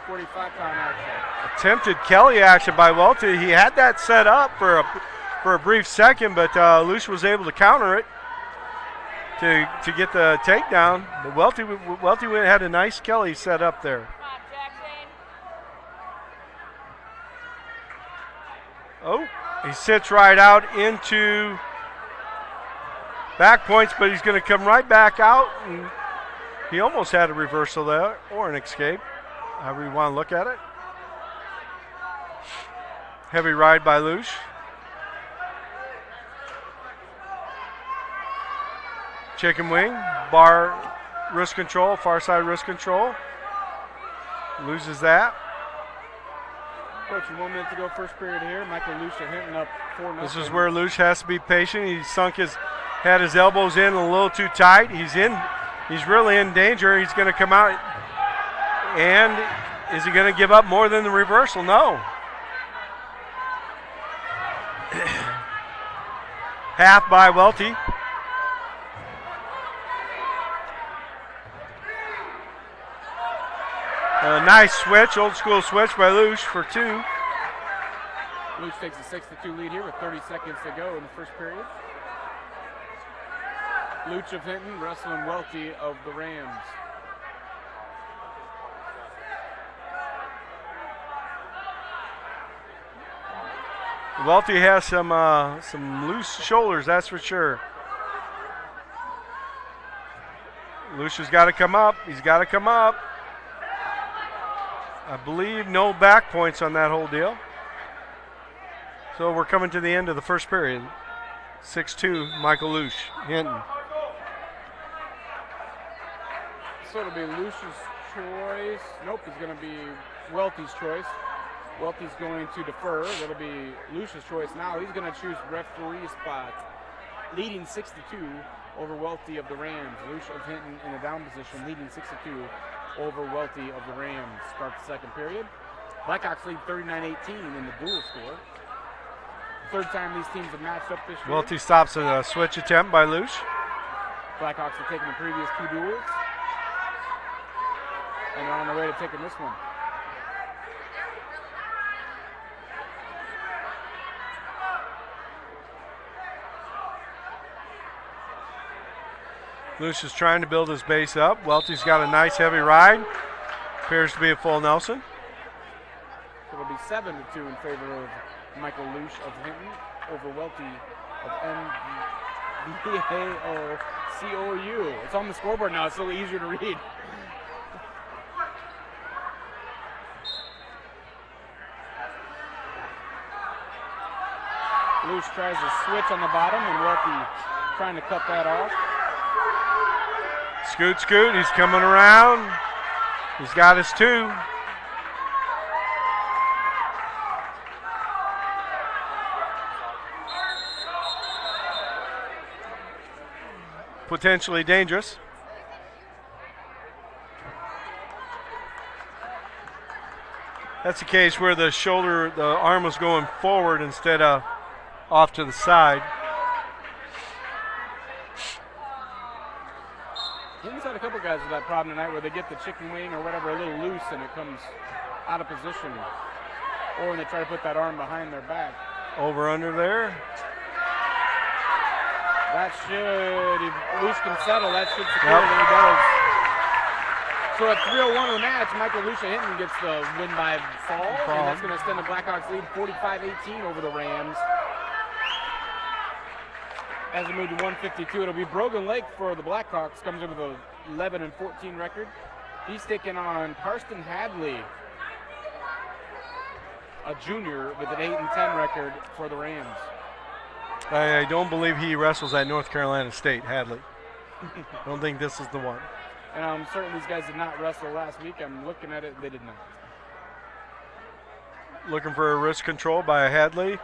45-pound action. Attempted Kelly action by Welty. He had that set up for a brief second, but Luce was able to counter it to get the takedown. But Welty had a nice Kelly set up there. Oh, he sits right out into back points, but he's going to come right back out, and he almost had a reversal there or an escape, however you want to look at it. Heavy ride by Luce. Chicken wing, bar wrist control, far side wrist control. Loses that. Approaching 1 minute to go, first period here. Michael Lucia Hinton up 4-0. This is where Luce has to be patient. He had his elbows in a little too tight. He's really in danger. He's going to come out, and is he going to give up more than the reversal? No. Half by Welty. A nice switch, old school switch by Luce for 2. Luce takes a 6-2 lead here with 30 seconds to go in the first period. Luce of Hinton wrestling Welty of the Rams. Welty has some loose shoulders, that's for sure. Lucia's got to come up. He's got to come up. I believe no back points on that whole deal. So we're coming to the end of the first period. 6-2, Michael Luce, Hinton. So it'll be Luce's choice. Nope, it's going to be Welty's choice. Welty's going to defer. That'll be Luce's choice now. He's going to choose referee spot, leading 6-2 over Welty of the Rams. Luce of Hinton in the down position, leading 6-2 over Welty of the Rams. Start the second period. Blackhawks lead 39-18 in the dual score. Third time these teams have matched up this year. Welty stops a switch attempt by Luce. Blackhawks have taken the previous two duels, and they're on their way to taking this one. Luce is trying to build his base up. Welty's got a nice heavy ride. Appears to be a full Nelson. So it'll be 7-2 in favor of Michael Luce of Hinton over Welty of MVAOCU. It's on the scoreboard now. It's a little easier to read. Luce tries to switch on the bottom, and Welty trying to cut that off. Scoot, scoot, he's coming around. He's got his two. Potentially dangerous. That's a case where the arm was going forward instead of off to the side. Hinton's had a couple guys with that problem tonight where they get the chicken wing or whatever a little loose and it comes out of position. Or when they try to put that arm behind their back. Over under there. That should, if Luce can settle, that should secure it, and he does. So at 3:01 of the match, Michael Luce of Hinton gets the win by fall, and that's going to extend the Blackhawks lead 45-18 over the Rams. As we move to 152, it'll be Brogan Lake for the Blackhawks, comes in with a 11-14 record. He's taking on Karsten Hadley, a junior with an 8-10 record for the Rams. I don't believe he wrestles at North Carolina State, Hadley. I don't think this is the one. And I'm certain these guys did not wrestle last week. I'm looking at it, they did not. Looking for a wrist control by Hadley.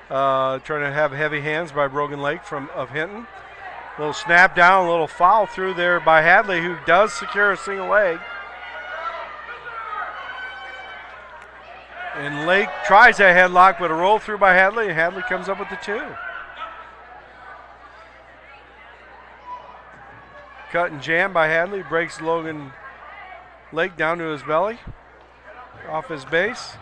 Trying to have heavy hands by Brogan Lake of Hinton. A little snap down, a little foul through there by Hadley, who does secure a single leg. And Lake tries that headlock, but a roll through by Hadley, and Hadley comes up with the two. Cut and jam by Hadley, breaks Logan Lake down to his belly, off his base.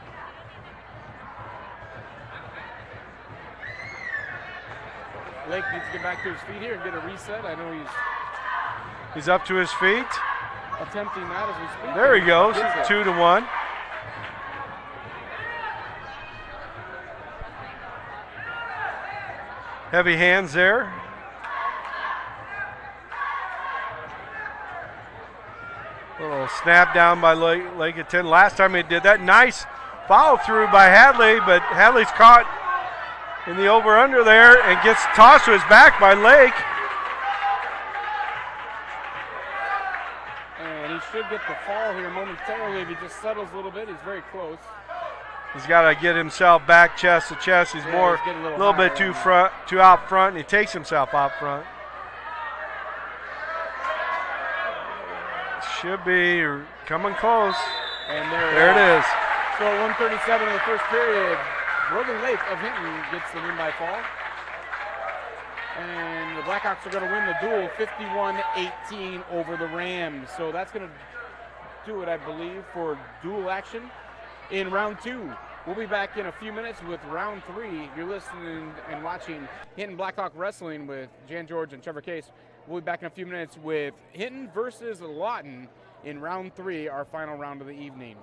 Lake needs to get back to his feet here and get a reset. I know he's up to his feet. Attempting that as we speak. There he goes, 2-1. Heavy hands there. Little snap down by Lake at 10. Last time he did that. Nice follow through by Hadley, but Hadley's caught in the over-under there and gets tossed to his back by Lake. And he should get the fall here momentarily if he just settles a little bit. He's very close. He's got to get himself back chest to chest. He's a little bit too out front, and he takes himself out front. Should be coming close. And there it is. So at 1:37 in the first period, Brogan Lake of Hinton gets the win by fall. And the Blackhawks are going to win the duel 51-18 over the Rams. So that's going to do it, I believe, for dual action in round two. We'll be back in a few minutes with round three. You're listening and watching Hinton Blackhawk Wrestling with Jan George and Trevor Case. We'll be back in a few minutes with Hinton versus Lawton in round three, our final round of the evening.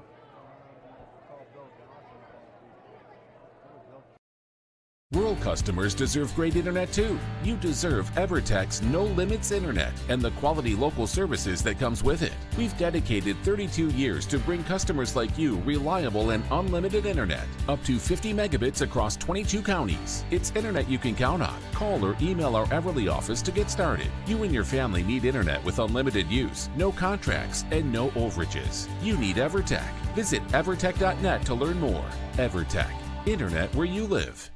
Rural customers deserve great internet too. You deserve EverTech's no limits internet and the quality local services that comes with it. We've dedicated 32 years to bring customers like you reliable and unlimited internet, up to 50 megabits across 22 counties. It's internet you can count on. Call or email our Everly office to get started. You and your family need internet with unlimited use, no contracts, and no overages. You need EverTech. Visit evertech.net to learn more. EverTech, internet where you live.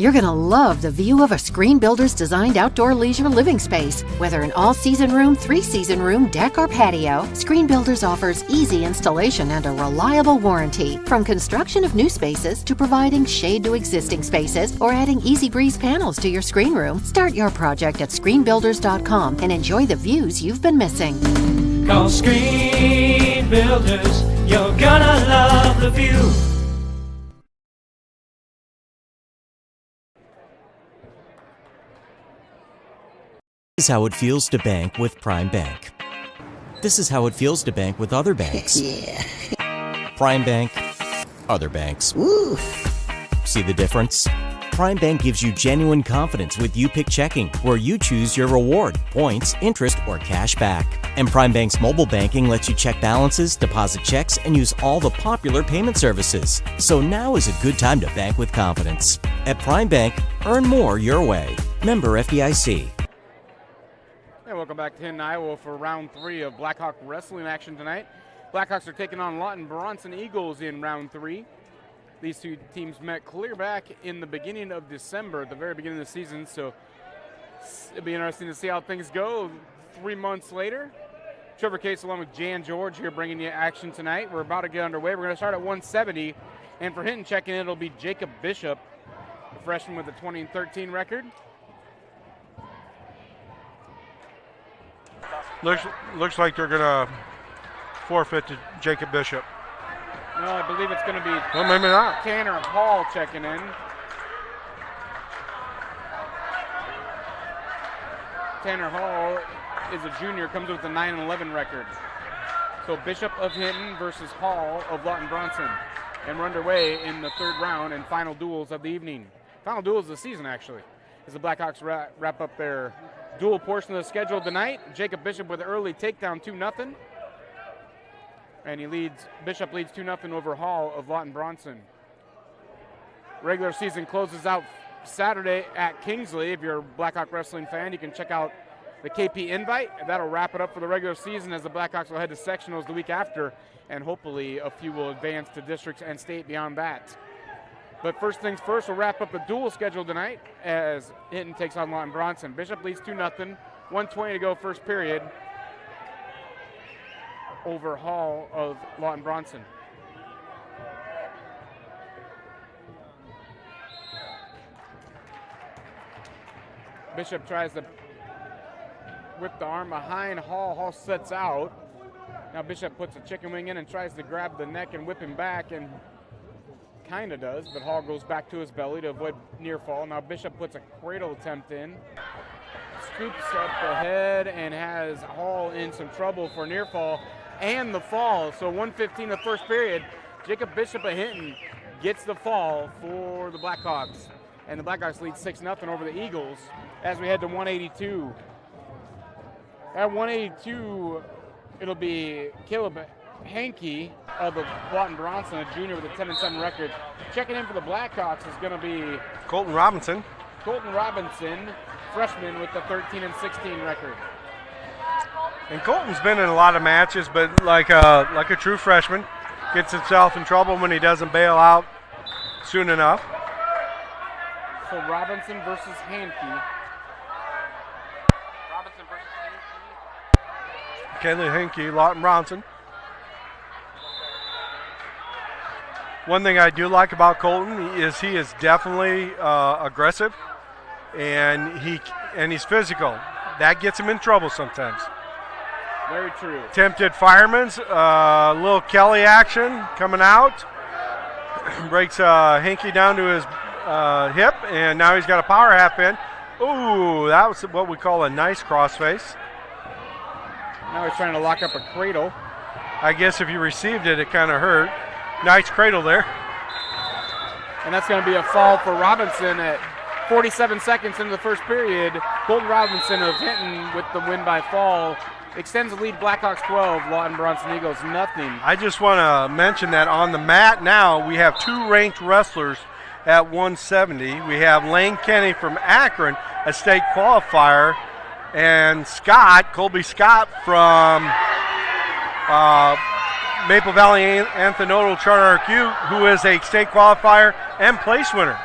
You're going to love the view of a Screen Builder's designed outdoor leisure living space. Whether an all-season room, three-season room, deck, or patio, Screen Builders offers easy installation and a reliable warranty. From construction of new spaces to providing shade to existing spaces or adding Easy Breeze panels to your screen room, start your project at screenbuilders.com and enjoy the views you've been missing. Call Screen Builders, you're gonna love the view. This is how it feels to bank with Prime Bank. This is how it feels to bank with other banks. Prime Bank, other banks. Ooh. See the difference? Prime Bank gives you genuine confidence with YouPick Checking, where you choose your reward, points, interest, or cash back. And Prime Bank's mobile banking lets you check balances, deposit checks, and use all the popular payment services. So now is a good time to bank with confidence. At Prime Bank, earn more your way. Member FDIC. Hey, welcome back to Hinton, Iowa for round 3 of Blackhawk wrestling action tonight. Blackhawks are taking on Lawton Bronson Eagles in round 3. These two teams met clear back in the beginning of December, at the very beginning of the season, so it'll be interesting to see how things go 3 months later. Trevor Case along with Jan George here bringing you action tonight. We're about to get underway. We're going to start at 170, and for Hinton checking in, it'll be Jacob Bishop, a freshman with a 20-13 record. Looks like they're going to forfeit to Jacob Bishop. No, I believe it's going to be well, maybe not. Tanner Hall checking in. Tanner Hall is a junior, comes with a 9-11 record. So Bishop of Hinton versus Hall of Lawton Bronson. And we're underway in the 3rd round and final duels of the evening. Final duels of the season, actually, as the Blackhawks wrap up their dual portion of the schedule tonight. Jacob Bishop with an early takedown, 2-0. And Bishop leads 2-0 over Hall of Lawton Bronson. Regular season closes out Saturday at Kingsley. If you're a Blackhawk wrestling fan, you can check out the KP invite. That'll wrap it up for the regular season, as the Blackhawks will head to sectionals the week after, and hopefully a few will advance to districts and state beyond that. But first things first, we'll wrap up the dual schedule tonight as Hinton takes on Lawton Bronson. Bishop leads 2-0, 1:20 to go first period over Hall of Lawton Bronson. Bishop tries to whip the arm behind Hall. Hall sets out. Now Bishop puts a chicken wing in and tries to grab the neck and whip him back, and kind of does, but Hall goes back to his belly to avoid near fall. Now Bishop puts a cradle attempt in, scoops up the head, and has Hall in some trouble for near fall and the fall. So 1:15 the first period. Jacob Bishop of Hinton gets the fall for the Blackhawks, and the Blackhawks lead 6-0 over the Eagles as we head to 182. At 182, it'll be Caleb Hanky of the Lawton Bronson, a junior with a 10-7 record. Checking in for the Blackhawks is going to be Colton Robinson. Colton Robinson, freshman with the 13-16 record. And Colton's been in a lot of matches, but like a true freshman, gets himself in trouble when he doesn't bail out soon enough. So Robinson versus Hanky. Robinson versus Hanky. Kayla Hanky, Lawton Bronson. One thing I do like about Colton is he is definitely aggressive, and he's physical. That gets him in trouble sometimes. Very true. Attempted fireman's, little Kelly action coming out. Breaks Hanky down to his hip, and now he's got a power half pin. Ooh, that was what we call a nice crossface. Now he's trying to lock up a cradle. I guess if you received it, it kind of hurt. Nice cradle there. And that's going to be a fall for Robinson at 47 seconds into the first period. Colton Robinson of Hinton with the win by fall. Extends the lead, Blackhawks 12, Lawton Bronson Eagles nothing. I just want to mention that on the mat now, we have 2 ranked wrestlers at 170. We have Lane Kenny from Akron, a state qualifier, and Colby Scott from Maple Valley Anthonodal Charter RQ, who is a state qualifier and place winner.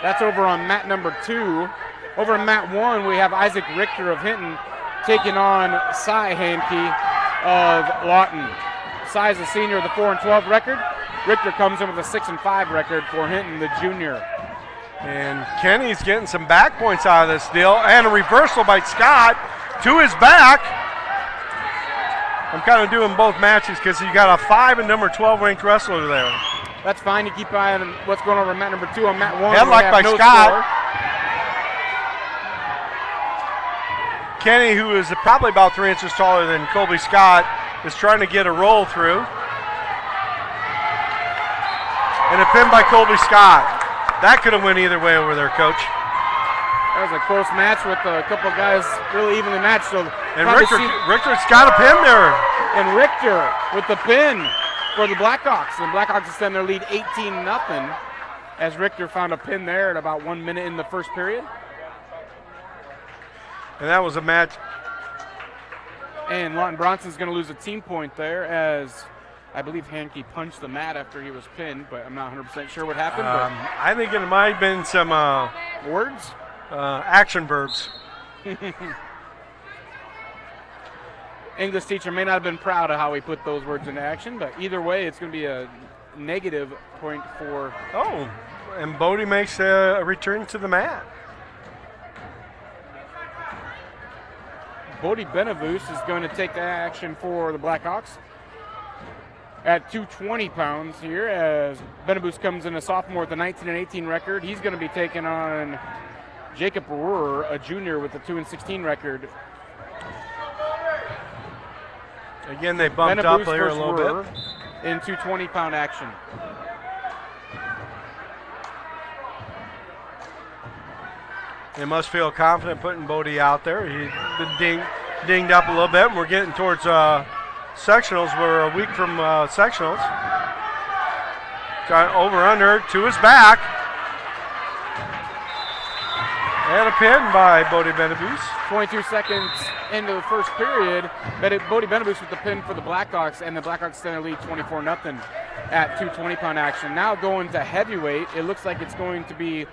That's over on mat number 2. Over on mat 1, we have Isaac Richter of Hinton taking on Cy Hanky of Lawton. Cy is a senior with a 4-12 record. Richter comes in with a 6-5 record for Hinton, the junior. And Kenny's getting some back points out of this deal, and a reversal by Scott to his back. I'm kind of doing both matches because you got a 5 and number 12 ranked wrestler there. That's fine. You keep an eye on what's going on with mat number 2 on mat 1. Headlock by Scott. Kenny, who is probably about 3 inches taller than Colby Scott, is trying to get a roll through. And a pin by Colby Scott. That could have went either way over there, Coach. That was a close match with a couple of guys really evenly matched. So and Richter's got a pin there. And Richter with the pin for the Blackhawks. And Blackhawks extend their lead 18-0 as Richter found a pin there at about 1 minute in the first period. And that was a match. And Lawton Bronson's going to lose a team point there as I believe Hanky punched the mat after he was pinned, but I'm not 100% sure what happened. I think it might have been some words? Action verbs. English teacher may not have been proud of how he put those words into action, but either way, it's going to be a negative point for... Oh, and Bodie makes a return to the mat. Bodie Benavus is going to take the action for the Blackhawks at 220 pounds here as Benavus comes in a sophomore with a 19-18 record. He's going to be taking on Jacob Rohr, a junior with a 2-16 record. Again, they bumped Benavus up here a little Rohr bit. In 220-pound action. They must feel confident putting Bodie out there. He's been dinged up a little bit, and we're getting towards sectionals. We're a week from sectionals. Got over under to his back. And a pin by Bodie Benavus. 22 seconds into the first period. Bodie Benavus with the pin for the Blackhawks, and the Blackhawks extend their lead 24-0 at 220-pound action. Now going to heavyweight, it looks like it's going to be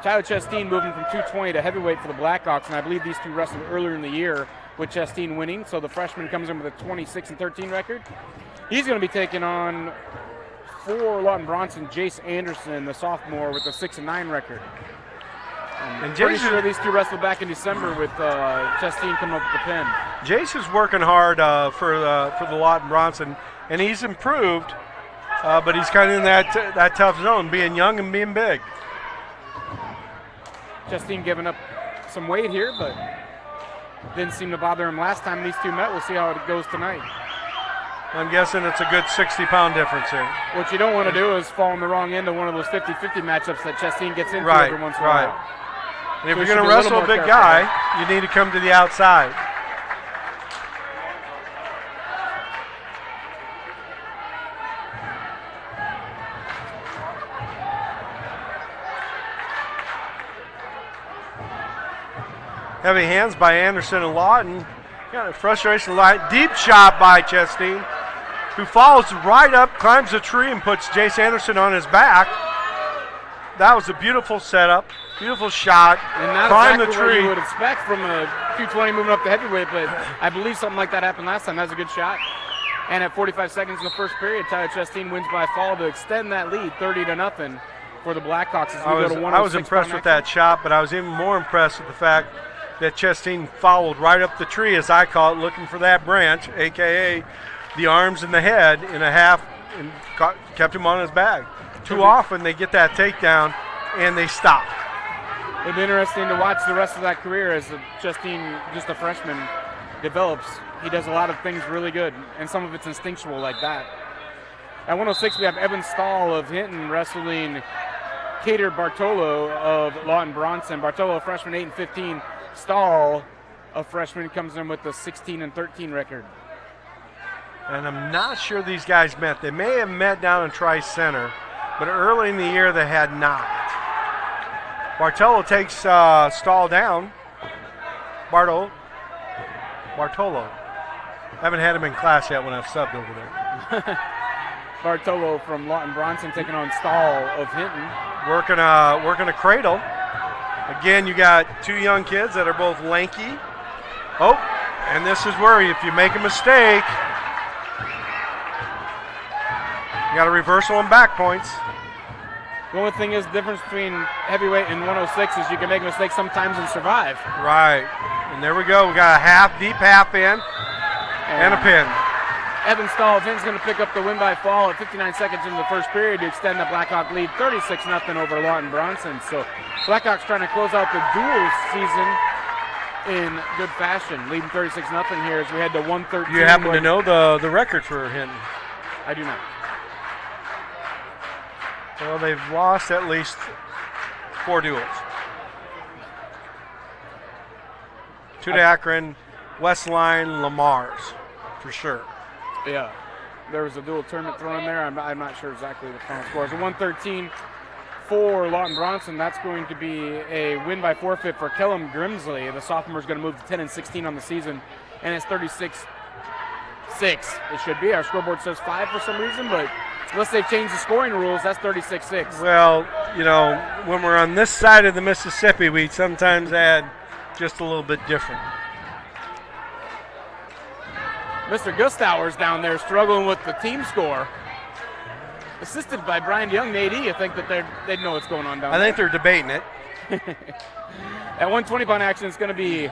Tyler Chasteen moving from 220 to heavyweight for the Blackhawks, and I believe these two wrestled earlier in the year with Chasteen winning, so the freshman comes in with a 26-13 record. He's going to be taking on for Lawton Bronson, Jace Anderson, the sophomore, with a 6-9 record. I'm pretty sure these two wrestled back in December with Chasteen coming up with the pin. Jace is working hard for the Lawton Bronson, and he's improved, but he's kind of in that tough zone, being young and being big. Chasteen giving up some weight here, but didn't seem to bother him last time these two met. We'll see how it goes tonight. I'm guessing it's a good 60-pound difference here. What you don't want to do is fall on the wrong end of one of those 50-50 matchups that Chasteen gets into right, every once in a while. And if you're going to wrestle a big guy, you need to come to the outside. Heavy hands by Anderson and Lawton. Got a frustration line. Deep shot by Chasteen, who follows right up, climbs the tree, and puts Jace Anderson on his back. That was a beautiful setup, beautiful shot. And not Climb exactly the tree. what you would expect from a 220 moving up to heavyweight, but I believe something like that happened last time. That was a good shot. And at 45 seconds in the first period, Tyler Chasteen wins by fall to extend that lead 30-0 for the Blackhawks. I was impressed with that shot, but I was even more impressed with the fact that Chasteen followed right up the tree, as I call it, looking for that branch, a.k.a. the arms and the head in a half, and kept him on his back. Too often they get that takedown and they stop. It'll be interesting to watch the rest of that career as Chasteen, just a freshman, develops. He does a lot of things really good, and some of it's instinctual like that. At 106, we have Evan Stahl of Hinton wrestling Cater Bartolo of Lawton Bronson. Bartolo, freshman, 8-15. Stahl, a freshman, comes in with a 16-13 record. And I'm not sure these guys met. They may have met down in Tri-Center, but early in the year they had not. Bartolo takes Stahl down. Bartolo. Haven't had him in class yet when I've subbed over there. Bartolo from Lawton Bronson taking on Stahl of Hinton. working a cradle. Again, you got two young kids that are both lanky. Oh, and this is where if you make a mistake, you got a reversal and back points. The only thing is, the difference between heavyweight and 106 is you can make a mistake sometimes and survive. Right. And there we go. We got a half, deep half in, and a pin. Evan Stahl of Hinton's going to pick up the win by fall at 59 seconds into the first period to extend the Blackhawk lead 36-0 over Lawton Bronson. So Blackhawks trying to close out the dual season in good fashion, leading 36-0 here as we head to 113. You happen to know the record for Hinton? I do not. Well, they've lost at least 4 duels. 2 to Akron, Westline, Lamar's, for sure. Yeah, there was a dual tournament thrown in there. I'm not sure exactly the final score. It's a 113 for Lawton Bronson. That's going to be a win by forfeit for Kellum Grimsley. The sophomore is going to move to 10-16 on the season, and it's 36-6. It should be. Our scoreboard says 5 for some reason, but unless they've changed the scoring rules, that's 36-6. Well, you know, when we're on this side of the Mississippi, we sometimes add just a little bit different. Mr. Gustauer's down there struggling with the team score. Assisted by Brian Young, Nate E. I think that they know what's going on down there. I think they're debating it. At 120-pound action, it's going to be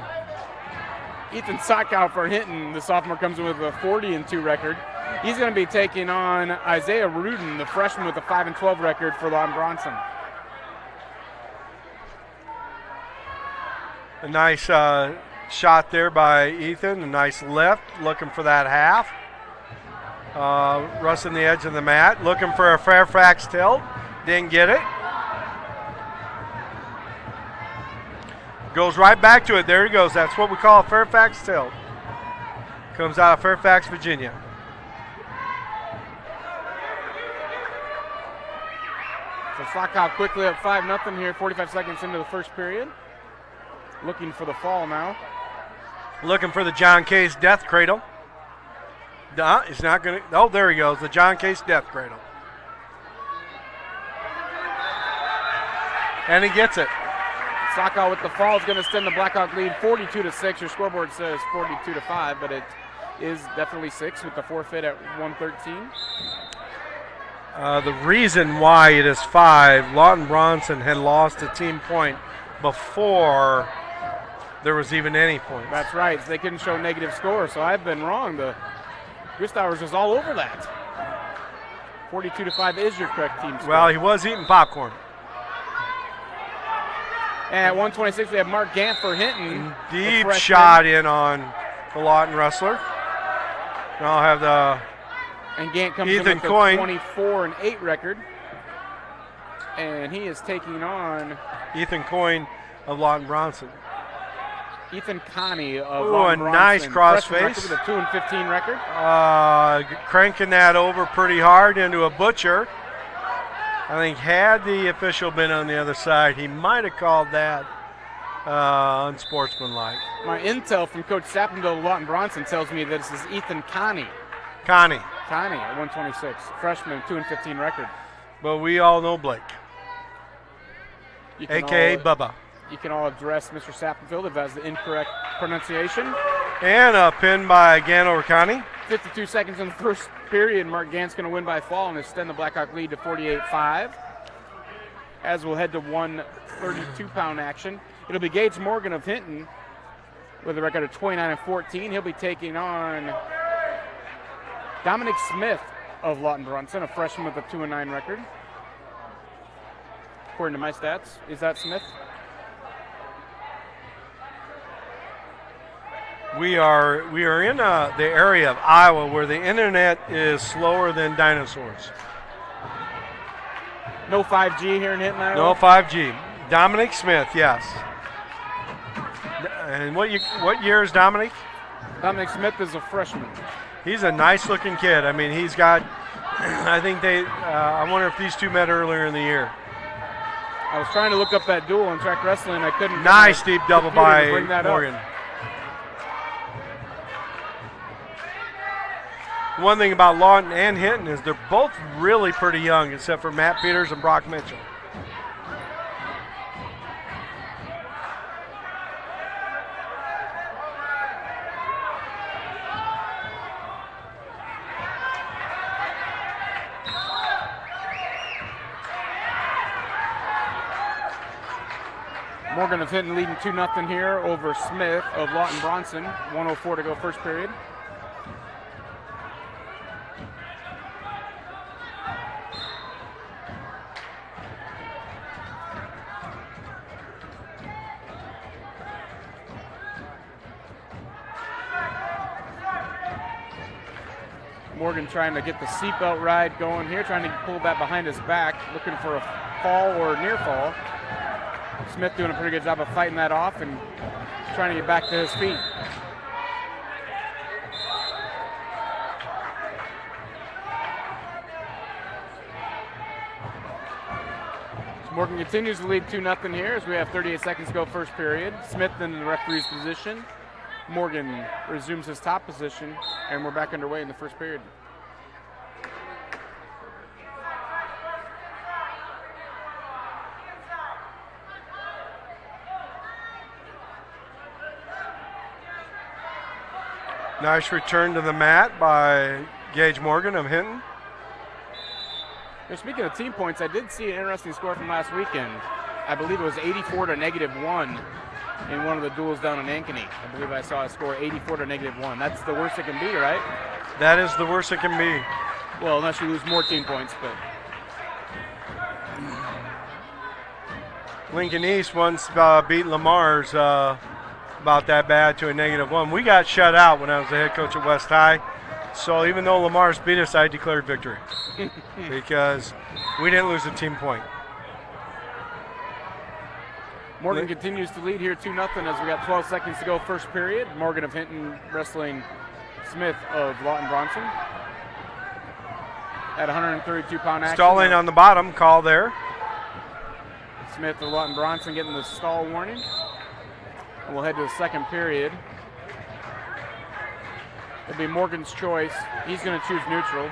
Ethan Sotkow for Hinton. The sophomore comes in with a 40-2 record. He's going to be taking on Isaiah Rudin, the freshman with a 5-12 record for Lawton Bronson. A nice shot there by Ethan, a nice lift, looking for that half. Russ in the edge of the mat, looking for a Fairfax tilt, didn't get it. Goes right back to it, there he goes. That's what we call a Fairfax tilt. Comes out of Fairfax, Virginia. So Sotkow quickly up 5-0 here, 45 seconds into the first period. Looking for the fall now. Looking for the John Case death cradle. He's not going to. Oh, there he goes. The John Case death cradle. And he gets it. Sotkow with the fall is going to extend the Blackhawk lead 42-6. Your scoreboard says 42-5, but it is definitely 6 with the forfeit at 113. The reason why it is 5, Lawton Bronson had lost a team point before there was even any points. That's right. They couldn't show negative score, so I've been wrong. The Gustauers was all over that. 42-5 is your correct team score. Well, he was eating popcorn. And at 126, we have Mark Gant for Hinton. Deep shot in on the Lawton wrestler. And I'll have the and Gant comes Ethan in with Coyne. a 24-8 record. And he is taking on Ethan Coyne of Lawton Bronson. Ethan Connie of Ooh, Lawton a Bronson. nice crossface. With a 2-15 record. Cranking that over pretty hard into a butcher. I think had the official been on the other side, he might have called that unsportsmanlike. My intel from Coach Sappenville of Lawton Bronson tells me that this is Ethan Connie. Connie at 126, freshman, 2-15 record. But we all know Blake, a.k.a. Bubba. You can all address Mr. Sappenville if that's the incorrect pronunciation. And a pin by Gant over Connie. 52 seconds in the first period. Mark Gant's going to win by fall and extend the Blackhawk lead to 48-5. As we'll head to 132-pound action. It'll be Gage Morgan of Hinton with a record of 29-14. He'll be taking on Dominic Smith of Lawton Bronson, a freshman with a 2-9 record. According to my stats, is that Smith? We are in the area of Iowa where the internet is slower than dinosaurs. No 5G here in Hinton, Iowa? No 5G. Dominic Smith, yes. And what year is Dominic? Dominic Smith is a freshman. He's a nice-looking kid. I mean, he's got. I think I wonder if these two met earlier in the year. I was trying to look up that duel on track wrestling. I couldn't. Nice deep double by Morgan. One thing about Lawton and Hinton is they're both really pretty young, except for Matt Peters and Brock Mitchell. Morgan of Hinton leading 2-0 here over Smith of Lawton Bronson. 1:04 to go first period. Morgan trying to get the seatbelt ride going here, trying to pull that behind his back, looking for a fall or near fall. Smith doing a pretty good job of fighting that off and trying to get back to his feet. So Morgan continues to lead 2-0 here as we have 38 seconds to go first period. Smith in the referee's position. Morgan resumes his top position, and we're back underway in the first period. Nice return to the mat by Gage Morgan of Hinton. Now, speaking of team points, I did see an interesting score from last weekend. I believe it was 84 to -1 in one of the duels down in Ankeny. I believe I saw a score 84 to -1. That's the worst it can be, right? That is the worst it can be. Well, unless you lose more team points, but. Lincoln East once beat Lamar's about that bad to a -1. We got shut out when I was the head coach at West High. So even though Lamar's beat us, I declared victory because we didn't lose a team point. Morgan continues to lead here 2-0 as we got 12 seconds to go first period. Morgan of Hinton wrestling Smith of Lawton Bronson at 132-pound action. Stalling on the bottom, call there. Smith of Lawton Bronson getting the stall warning. And we'll head to the second period. It'll be Morgan's choice. He's going to choose neutral.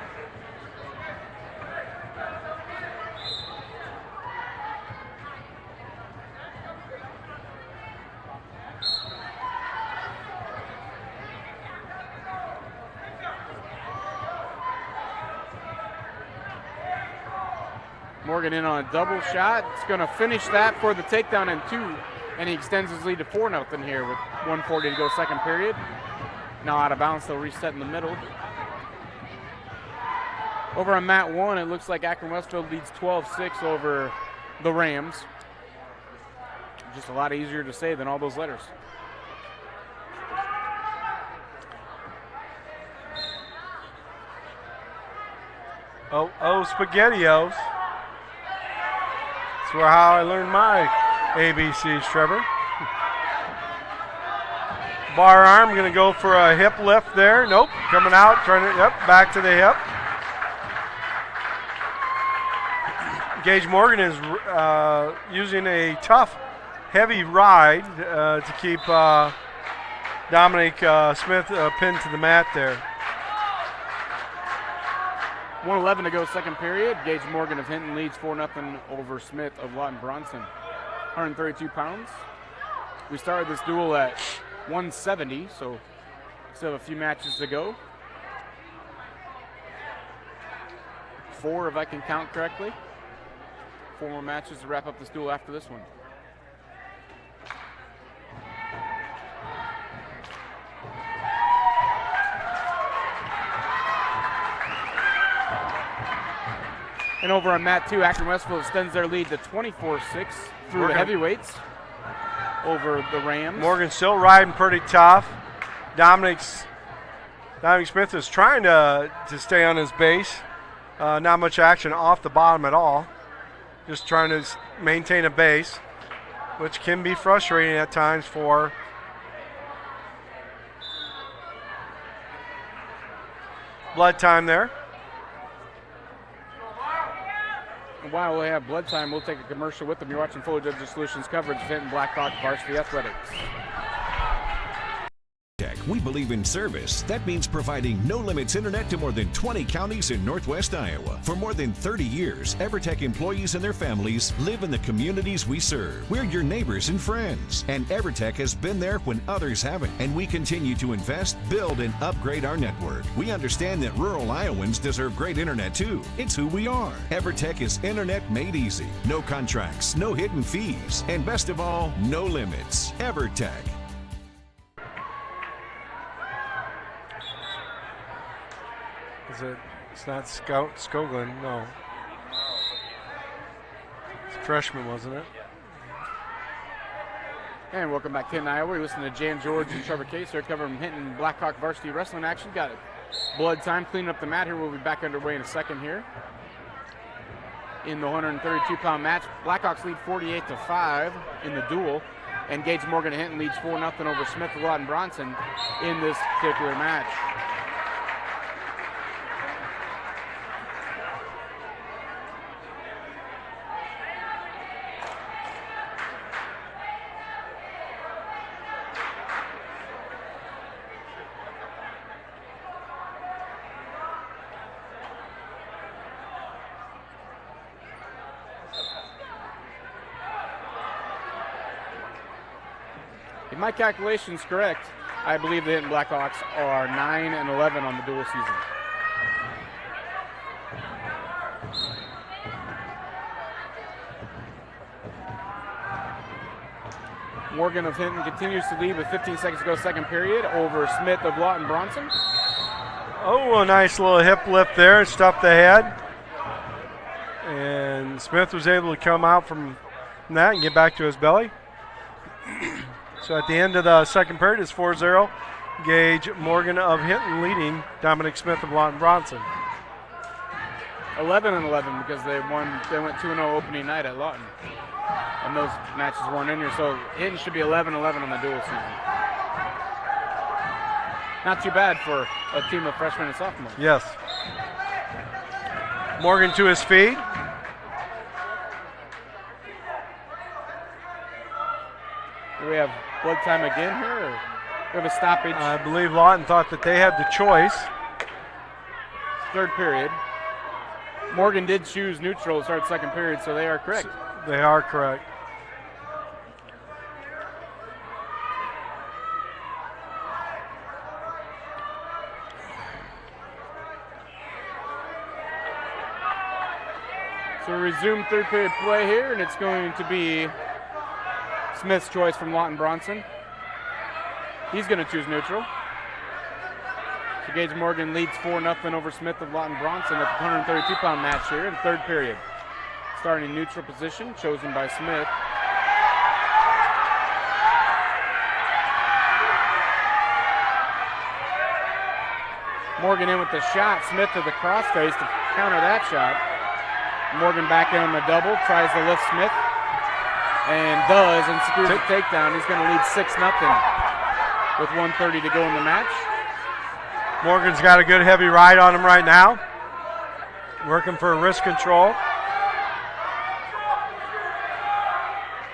Morgan in on a double shot. It's going to finish that for the takedown and 2. And he extends his lead to 4-0 here with 1:40 to go second period. Now out of bounds, they'll reset in the middle. Over on mat 1, it looks like Akron Westfield leads 12-6 over the Rams. Just a lot easier to say than all those letters. Oh, SpaghettiOs. That's how I learned my ABCs, Trevor. Bar arm, going to go for a hip lift there. Nope, coming out, turn it, yep, back to the hip. Gage Morgan is using a tough, heavy ride to keep Dominic Smith pinned to the mat there. 1:11 to go second period. Gage Morgan of Hinton leads 4-0 over Smith of Lawton Bronson. 132 pounds. We started this duel at 170, so still have a few matches to go. 4 if I can count correctly. 4 more matches to wrap up this duel after this one. And over on mat 2, Akron Westfield extends their lead to 24-6 through the heavyweights over the Rams. Morgan still riding pretty tough. Dominic Smith is trying to stay on his base. Not much action off the bottom at all. Just trying to maintain a base, which can be frustrating at times for blood time there. While we have blood time, we'll take a commercial with them. You're watching Full Judge Solutions coverage of Hinton Blackhawk Varsity Athletics. We believe in service. That means providing no-limits internet to more than 20 counties in Northwest Iowa. For more than 30 years, EverTech employees and their families live in the communities we serve. We're your neighbors and friends. And EverTech has been there when others haven't. And we continue to invest, build, and upgrade our network. We understand that rural Iowans deserve great internet too. It's who we are. EverTech is internet made easy. No contracts, no hidden fees, and best of all, no limits. EverTech. It's not Skoglund, no. It's a freshman, wasn't it? And welcome back to Hinton, Iowa. We're listening to Jan George and Trevor Case here covering Hinton Blackhawk varsity wrestling action. Got it. Blood time cleaning up the mat here. We'll be back underway in a second here. In the 132-pound match, Blackhawks lead 48-5 in the duel, and Gage Morgan Hinton leads 4-0 over Smith, Lawton, Bronson in this particular match. If my calculation's correct, I believe the Hinton Blackhawks are 9-11 on the dual season. Morgan of Hinton continues to lead with 15 seconds to go second period over Smith of Lawton Bronson. Oh, a nice little hip lift there and stuffed the head. And Smith was able to come out from that and get back to his belly. So at the end of the second period, it's 4-0. Gage Morgan of Hinton leading Dominic Smith of Lawton Bronson. 11-11 because they went 2-0 opening night at Lawton. And those matches weren't in here, so Hinton should be 11-11 on the dual season. Not too bad for a team of freshmen and sophomores. Yes. Morgan to his feet. Do we have blood time again here, or we have a stoppage? I believe Lawton thought that they had the choice. Third period. Morgan did choose neutral to start second period, so they are correct. They are correct. So we resume third period play here, and it's going to be Smith's choice from Lawton Bronson. He's going to choose neutral. So Gage Morgan leads 4-0 over Smith of Lawton Bronson at the 132-pound match here in third period. Starting in neutral position, chosen by Smith. Morgan in with the shot. Smith to the crossface to counter that shot. Morgan back in on the double, tries to lift Smith, and does, and secures the takedown. He's going to lead 6-0 with 1:30 to go in the match. Morgan's got a good heavy ride on him right now. Working for wrist control.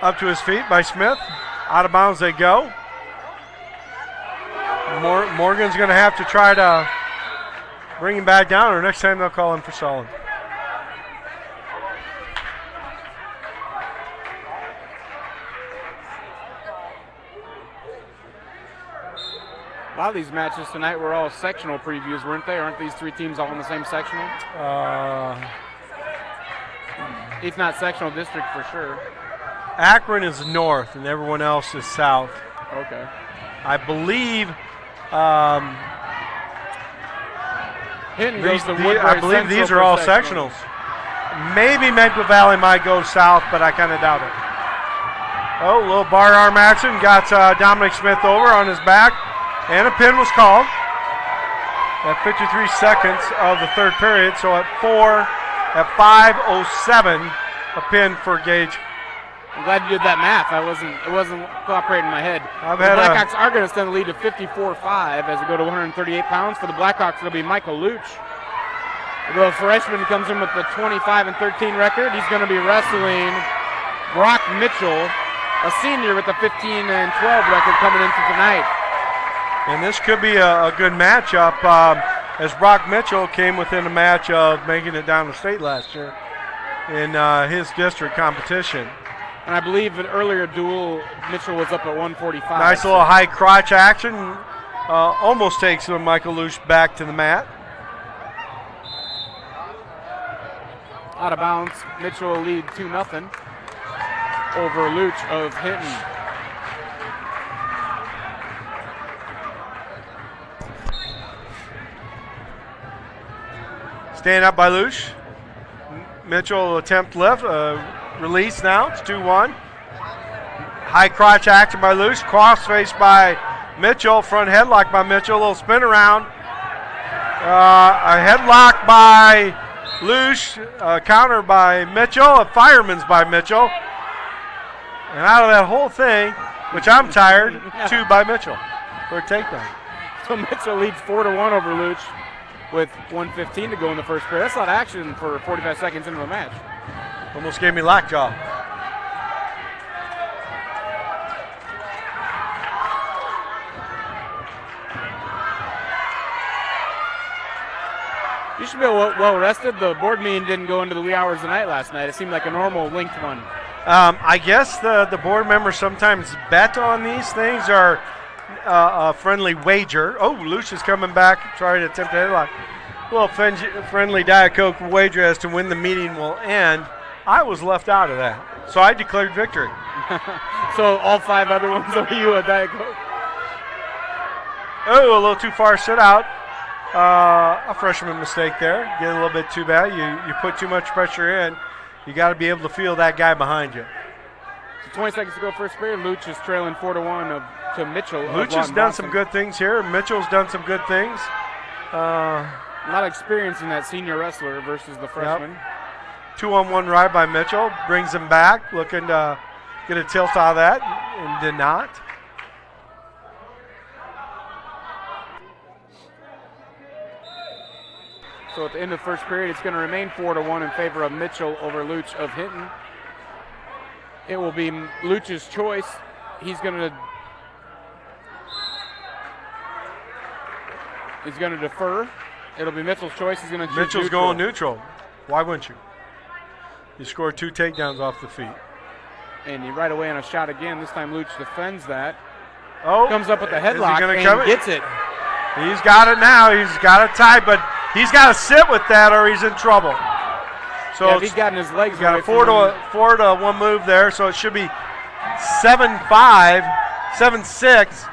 Up to his feet by Smith. Out of bounds they go. Morgan's going to have to try to bring him back down, or next time they'll call him for solid. A lot of these matches tonight were all sectional previews, weren't they? Aren't these three teams all in the same sectional? If not sectional district, for sure. Akron is north and everyone else is south. Okay. I believe Hinton goes to Woodbury these are all sectionals. Maybe Medgar Valley might go south, but I kind of doubt it. Oh, a little bar arm action. Got Dominic Smith over on his back. And a pin was called at 53 seconds of the third period. So at 5:07, a pin for Gage. I'm glad you did that math. It wasn't cooperating in my head. The Blackhawks are going to extend the lead to 54-5 as we go to 138 pounds. For the Blackhawks, it'll be Michael Luch. The freshman comes in with the 25-13 record. He's going to be wrestling Brock Mitchell, a senior with the 15-12 record coming into tonight. And this could be a good matchup as Brock Mitchell came within a match of making it down to state last year in his district competition. And I believe an earlier duel, Mitchell was up at 145. Nice little high crotch action. Almost takes Michael Luce back to the mat. Out of bounds. Mitchell will lead 2-0 over Luch of Hinton. Stand up by Luce. Mitchell attempt lift. Release now. It's 2-1. High crotch action by Luce. Cross face by Mitchell. Front headlock by Mitchell. A little spin around. A headlock by Luce. Counter by Mitchell. A fireman's by Mitchell. And out of that whole thing, which I'm tired, 2 by Mitchell for a takedown. So Mitchell leads 4-1 over Luch with 1:15 to go in the first period. That's a lot of action for 45 seconds into the match. Almost gave me lockjaw. You should be well rested. The board meeting didn't go into the wee hours of the night last night. It seemed like a normal linked one. I guess the board members sometimes bet on these things or a friendly wager. Oh, Luce is coming back, trying to attempt a headlock. A little friendly Diet Coke wager as to when the meeting will end. I was left out of that, so I declared victory. So all 5 other ones over you at Diet Coke. Oh, a little too far sit out. A freshman mistake there. Get a little bit too bad. You put too much pressure in. You got to be able to feel that guy behind you. So 20 seconds to go first period. Luch is trailing 4-1 to Mitchell. Luch has done some good things here. Mitchell's done some good things. A lot of experience in that senior wrestler versus the freshman. Yep. 2-on-1 ride by Mitchell. Brings him back. Looking to get a tilt out of that and did not. So at the end of the first period, it's going to remain 4-1 in favor of Mitchell over Luch of Hinton. It will be Luch's choice. He's going to defer. It'll be Mitchell's choice. He's going to choose Mitchell's neutral. going neutral. Why wouldn't you? You scored 2 takedowns off the feet. And he right away on a shot again. This time Luch defends that. Oh, comes up with the headlock and gets it. He's got it now. He's got it tied, but he's got to sit with that or he's in trouble. So yeah, he's gotten his legs. He's got a 4-1 move there, so it should be 7-5, 7-6.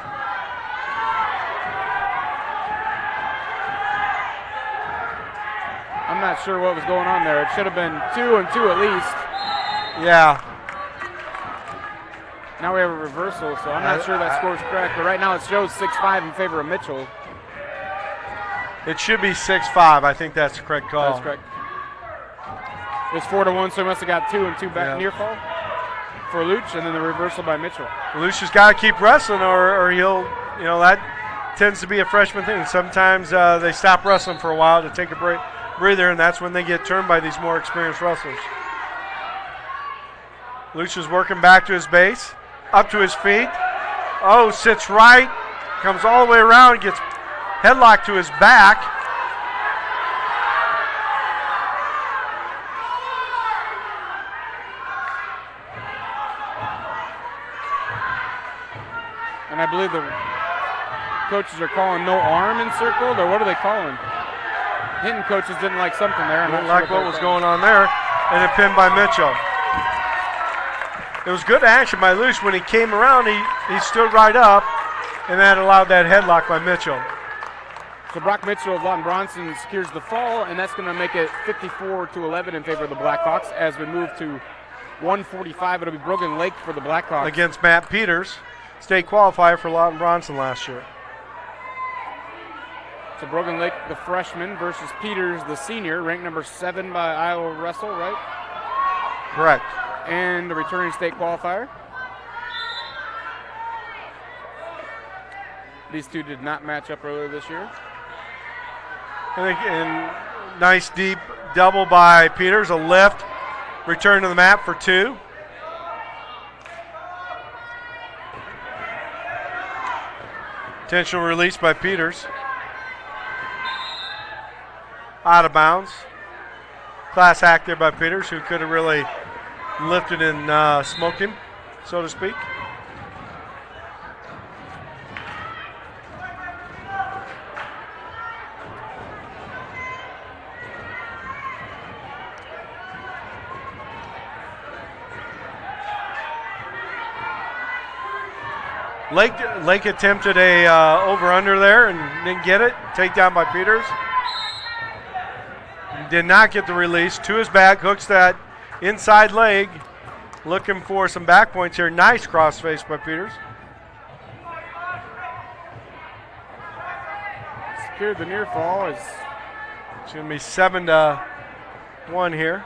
I'm not sure what was going on there. It should have been 2-2 at least. Yeah. Now we have a reversal, so I'm not sure that score's correct. But right now it shows 6-5 in favor of Mitchell. It should be 6-5. I think that's the correct call. That's correct. It was 4-1, so he must have got 2-2 back near fall for Luch, and then the reversal by Mitchell. Luch has got to keep wrestling, or he'll, that tends to be a freshman thing. Sometimes they stop wrestling for a while to take a breather, and that's when they get turned by these more experienced wrestlers. Luch is working back to his base, up to his feet. Oh, sits right, comes all the way around, gets headlock to his back. And I believe the coaches are calling no arm encircled, or what are they calling? Hinton coaches didn't like something there. Didn't like what was going on there, and a pin by Mitchell. It was good action by Luce. When he came around, he stood right up, and that allowed that headlock by Mitchell. So Brock Mitchell of Lawton Bronson secures the fall, and that's going to make it 54-11 in favor of the Blackhawks. As we move to 145, it'll be Brogan Lake for the Blackhawks. Against Matt Peters, state qualifier for Lawton Bronson last year. So Brogan Lake, the freshman, versus Peters, the senior, ranked number 7 by Iowa Wrestle, right? Correct. And the returning state qualifier. These two did not match up earlier this year. I think, and nice deep double by Peters, a lift, return to the mat for 2. Intentional release by Peters. Out of bounds. Class act there by Peters, who could have really lifted and smoked him, so to speak. Lake attempted a over-under there and didn't get it. Takedown by Peters. Did not get the release. To his back, hooks that inside leg. Looking for some back points here. Nice crossface by Peters. Secured the near fall. It's going to be 7-1 here.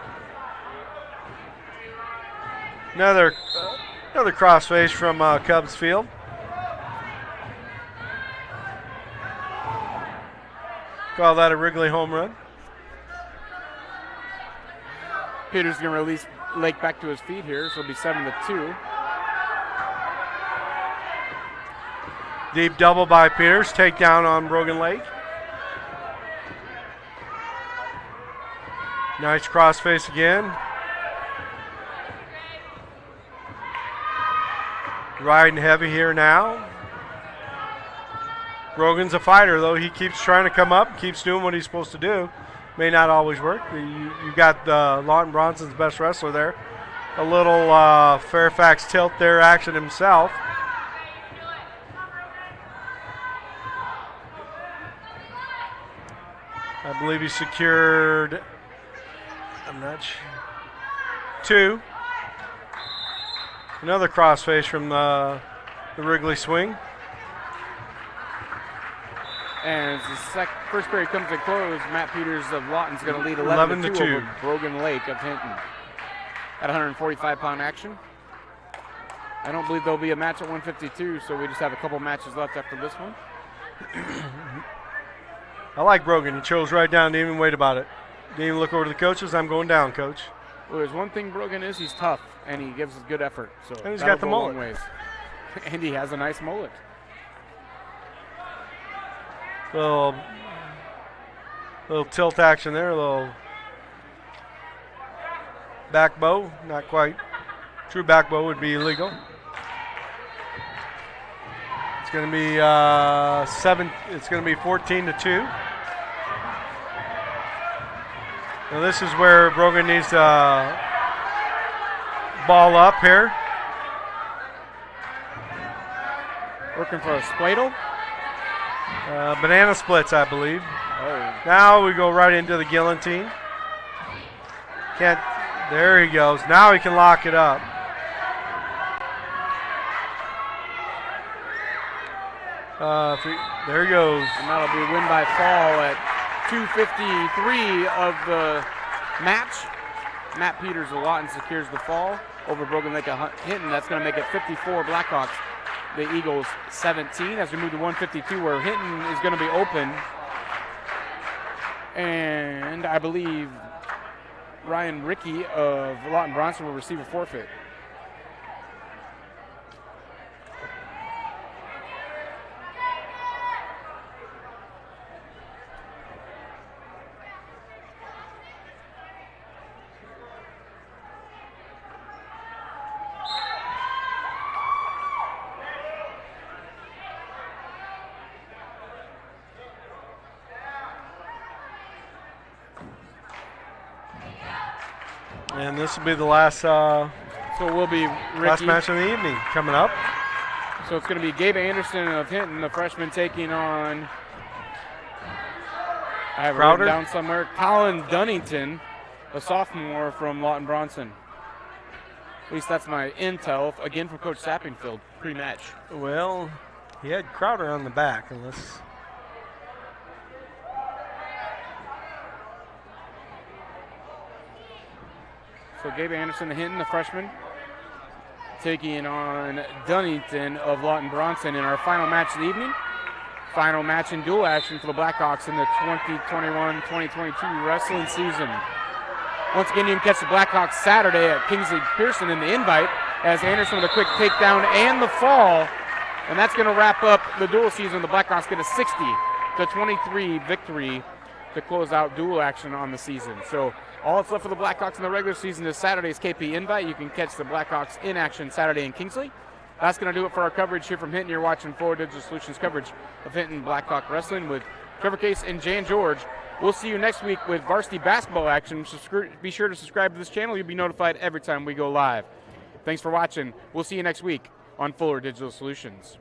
Another crossface from Cubs Field. Call that a Wrigley home run. Peters going to release Lake back to his feet here, so it'll be 7-2. Deep double by Peters. Takedown on Brogan Lake. Nice crossface again. Riding heavy here now. Brogan's a fighter, though. He keeps trying to come up, keeps doing what he's supposed to do. May not always work. You got Lawton Bronson's best wrestler there. A little Fairfax tilt there action himself. I believe he secured, I'm not sure, 2. Another crossface from the Wrigley swing. And as the first period comes to close, Matt Peters of Lawton's going to lead 11-2 over Brogan Lake of Hinton at 145-pound action. I don't believe there'll be a match at 152, so we just have a couple matches left after this one. I like Brogan. He chose right down, didn't even wait about it. Didn't even look over to the coaches. I'm going down, coach. Well, there's one thing Brogan is, he's tough, and he gives us good effort. So and he's got the mullet. Ways. And he has a nice mullet. Little tilt action there, a little back bow, not quite. True back bow would be illegal. It's going to be 14-2. Now this is where Brogan needs to ball up here. Working for a spladle. Banana splits, I believe. Oh. Now we go right into the guillotine. There he goes. Now he can lock it up. There he goes. And that'll be win by fall at 2:53 of the match. Matt Peters of Lawton secures the fall over Brogan Lake of Hinton. That's going to make it 54 Blackhawks. The Eagles 17 as we move to 152 where Hinton is going to be open. And I believe Ryan Ricky of Lawton Bronson will receive a forfeit. And this will be the last so we'll be last match of the evening coming up. So it's going to be Gabe Anderson of Hinton, the freshman, taking on, I have it written down somewhere, Colin Dunnington, a sophomore from Lawton Bronson. At least that's my intel, again from Coach Sappingfield, pre-match. Well, he had Crowder on the back, unless... So Gabe Anderson, the Hinton, the freshman, taking on Dunnington of Lawton Bronson in our final match of the evening. Final match in dual action for the Blackhawks in the 2021-2022 wrestling season. Once again, you can catch the Blackhawks Saturday at Kingsley Pearson in the invite as Anderson with a quick takedown and the fall And that's going to wrap up the dual season. The Blackhawks get a 60-23 victory to close out dual action on the season. So all that's left for the Blackhawks in the regular season is Saturday's KP Invite. You can catch the Blackhawks in action Saturday in Kingsley. That's going to do it for our coverage here from Hinton. You're watching Forward Digital Solutions coverage of Hinton Blackhawk Wrestling with Trevor Case and Jan George. We'll see you next week with varsity basketball action. Be sure to subscribe to this channel. You'll be notified every time we go live. Thanks for watching. We'll see you next week on Fuller Digital Solutions.